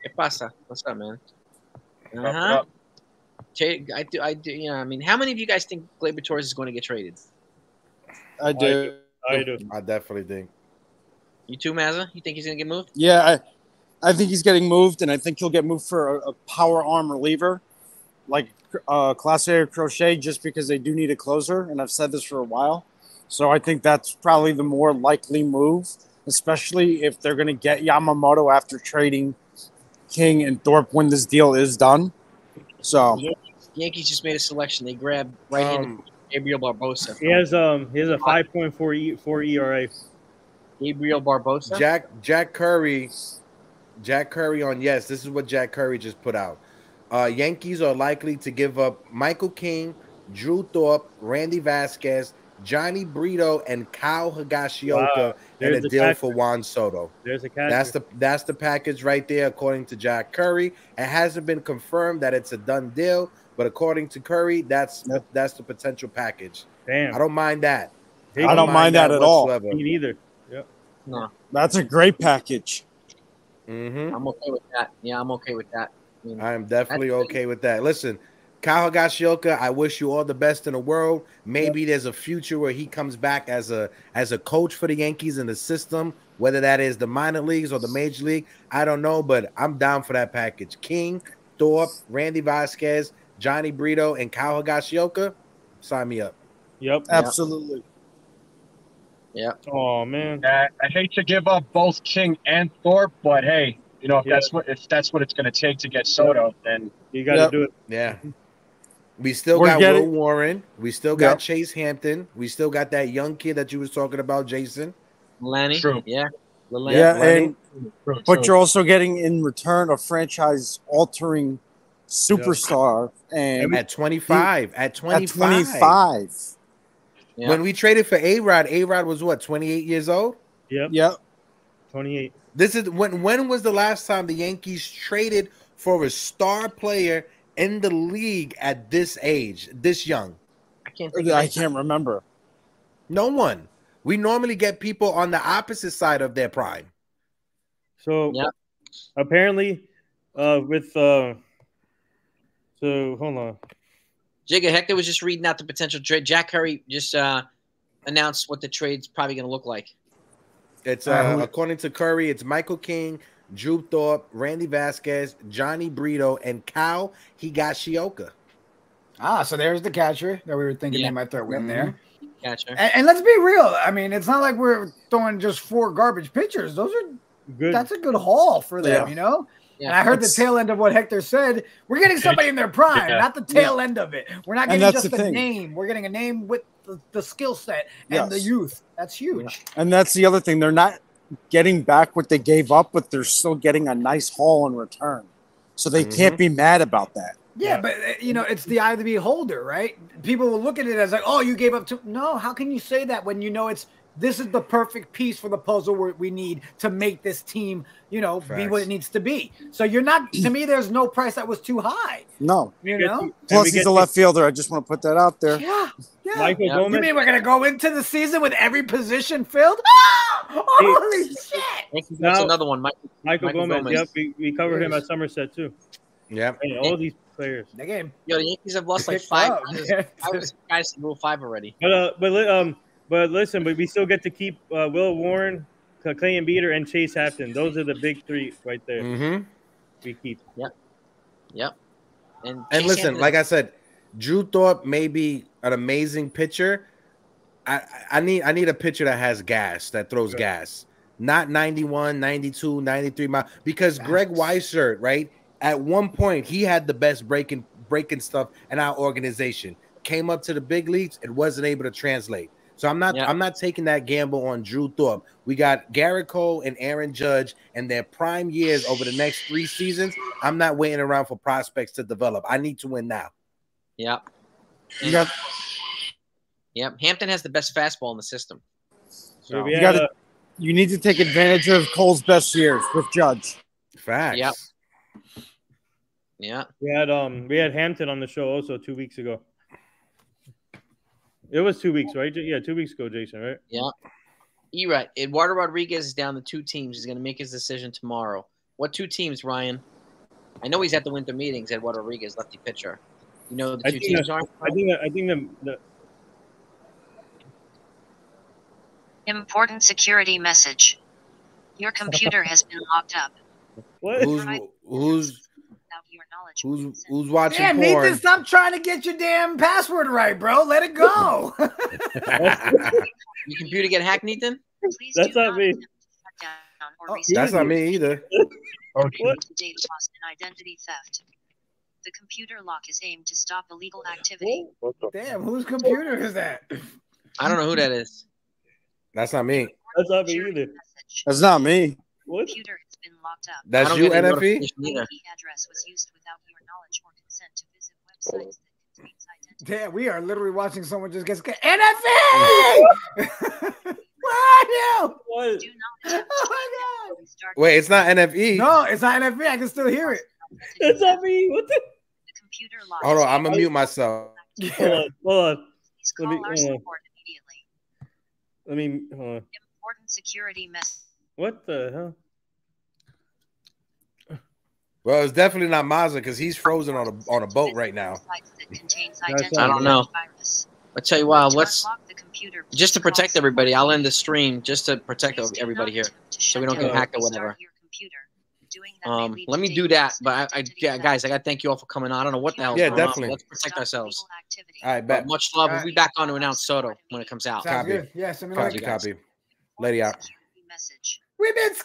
¿Qué pasa? What's up, man? Up. I do. You know, I mean, how many of you guys think Gleyber Torres is going to get traded? I do. I definitely think. You too, Mazza? You think he's going to get moved? Yeah, I think he's getting moved, and I think he'll get moved for a power arm reliever, like Clase or Crochet, just because they do need a closer, and I've said this for a while. So I think that's probably the more likely move, especially if they're going to get Yamamoto after trading King and Thorpe when this deal is done. So the Yankees just made a selection. They grabbed right-handed Gabriel Barbosa. He has a 5.4 ERA. Gabriel Barbosa. Jack Curry on Yes. This is what Jack Curry just put out. Yankees are likely to give up Michael King, Drew Thorpe, Randy Vasquez, Johnny Brito, and Kyle Higashioka in a deal for Juan Soto. There's a catcher. That's the package right there, according to Jack Curry. It hasn't been confirmed that it's a done deal, but according to Curry, that's the potential package. Damn, I don't mind that. I don't mind that at all. Me neither. Yep. No, that's a great package. I'm okay with that. Yeah, I'm okay with that. I am definitely okay with that. Listen, Kyle Higashioka, I wish you all the best in the world. Maybe there's a future where he comes back as a coach for the Yankees in the system, whether that is the minor leagues or the major league. I don't know, but I'm down for that package. King, Thorpe, Randy Vasquez, Johnny Brito, and Kyle Higashioka, sign me up. Yep. Absolutely. Yeah. Oh man. I hate to give up both King and Thorpe, but hey, you know, if that's what it's going to take to get Soto, then you got to do it. Yeah. We still got Will Warren. We still got Chase Hampton. We still got that young kid that you was talking about, Jason. Lenny. True. Yeah. Lenny. But you're also getting in return a franchise-altering superstar. And at 25. At 25. Yeah. When we traded for A-Rod was what, 28 years old? Yep. 28. This is when was the last time the Yankees traded for a star player in the league at this age, this young? I can't remember. No one. We normally get people on the opposite side of their prime. So apparently, so hold on. Jigga Hector was just reading out the potential trade. Jack Curry just announced what the trade's probably going to look like. It's according to Curry, it's Michael King, Drew Thorpe, Randy Vasquez, Johnny Brito, and Kyle Higashioka. So there's the catcher that we were thinking they might throw in there. Catcher. And let's be real. I mean, it's not like we're throwing just 4 garbage pitchers. Those are good. That's a good haul for them, you know? Yeah. And I heard the tail end of what Hector said. We're getting somebody in their prime, not the tail end of it. We're not getting just a name. We're getting a name with the skill set and the youth. That's huge. And that's the other thing. They're not getting back what they gave up, but they're still getting a nice haul in return. So they can't be mad about that. Yeah, but, you know, it's the eye of the beholder, right? People will look at it as like, oh, you gave up to – no, how can you say that when you know this is the perfect piece for the puzzle we need to make this team, you know, be what it needs to be. So you're not – to me, there's no price that was too high. No. You know? Plus, he's a left fielder. I just want to put that out there. Yeah. Michael Gomez. You mean we're going to go into the season with every position filled? Oh, holy shit. That's another one. Michael Gomez. Yep, we covered him at Somerset, too. Yeah. Hey, all these players. The game. Yo, the Yankees have lost like 5. I was surprised to Rule 5 already. But listen, we still get to keep Will Warren, Clay and Beater, and Chase Hampton. Those are the big 3 right there. We keep. Yep. And listen, like I said, Drew Thorpe may be an amazing pitcher. I need a pitcher that has gas, that throws gas. Not 91, 92, 93 miles. Because Greg Weissert, right? At one point, he had the best breaking stuff in our organization. Came up to the big leagues, it wasn't able to translate. So I'm not taking that gamble on Drew Thorpe. We got Garrett Cole and Aaron Judge and their prime years over the next 3 seasons. I'm not waiting around for prospects to develop. I need to win now. Yep. Hampton has the best fastball in the system. So you need to take advantage of Cole's best years with Judge. Facts. Yep. Yeah. We had Hampton on the show also 2 weeks ago. It was 2 weeks, right? Yeah, 2 weeks ago, Jason, right? Yeah. You're right. Eduardo Rodriguez is down to 2 teams. He's going to make his decision tomorrow. What 2 teams, Ryan? I know he's at the winter meetings, Eduardo Rodriguez, lefty pitcher. You know the 2 teams are? I think the Important security message. Your computer has been locked up. What? Who's watching porn? Nathan, stop trying to get your damn password right, bro. Let it go. Your computer get hacked, Nathan? That's not me. That's not me either. Data loss and identity theft. The computer lock is aimed to stop illegal activity. Damn, whose computer is that? I don't know who that is. That's not me. That's not me either. That's not me. What? Computer has been locked up. That's you, NFE? Address was used without your knowledge or consent to visit websites that contains identity. Damn, we are literally watching someone just get NFE! What? Do not attempt Oh my God. Wait, it's not NFE. No, it's not NFE. I can still hear it. That's not me. What the? The computer lock. Hold on, I'm gonna mute myself. Hold on. Please call our support immediately. Hold on. Important security message. What the hell? Well, it's definitely not Mazda because he's frozen on a boat right now. I don't know. I'll tell you what, just to protect everybody, I'll end the stream just to protect everybody here so we don't get hacked or whatever. Let me do that, but guys, I got to thank you all for coming on. I don't know what the hell. Definitely. Let's protect ourselves. All right, bet. Much love. We'll be back on to announce Soto when it comes out. Copy. Yes, Copy. Lady out. message. We've been scammed.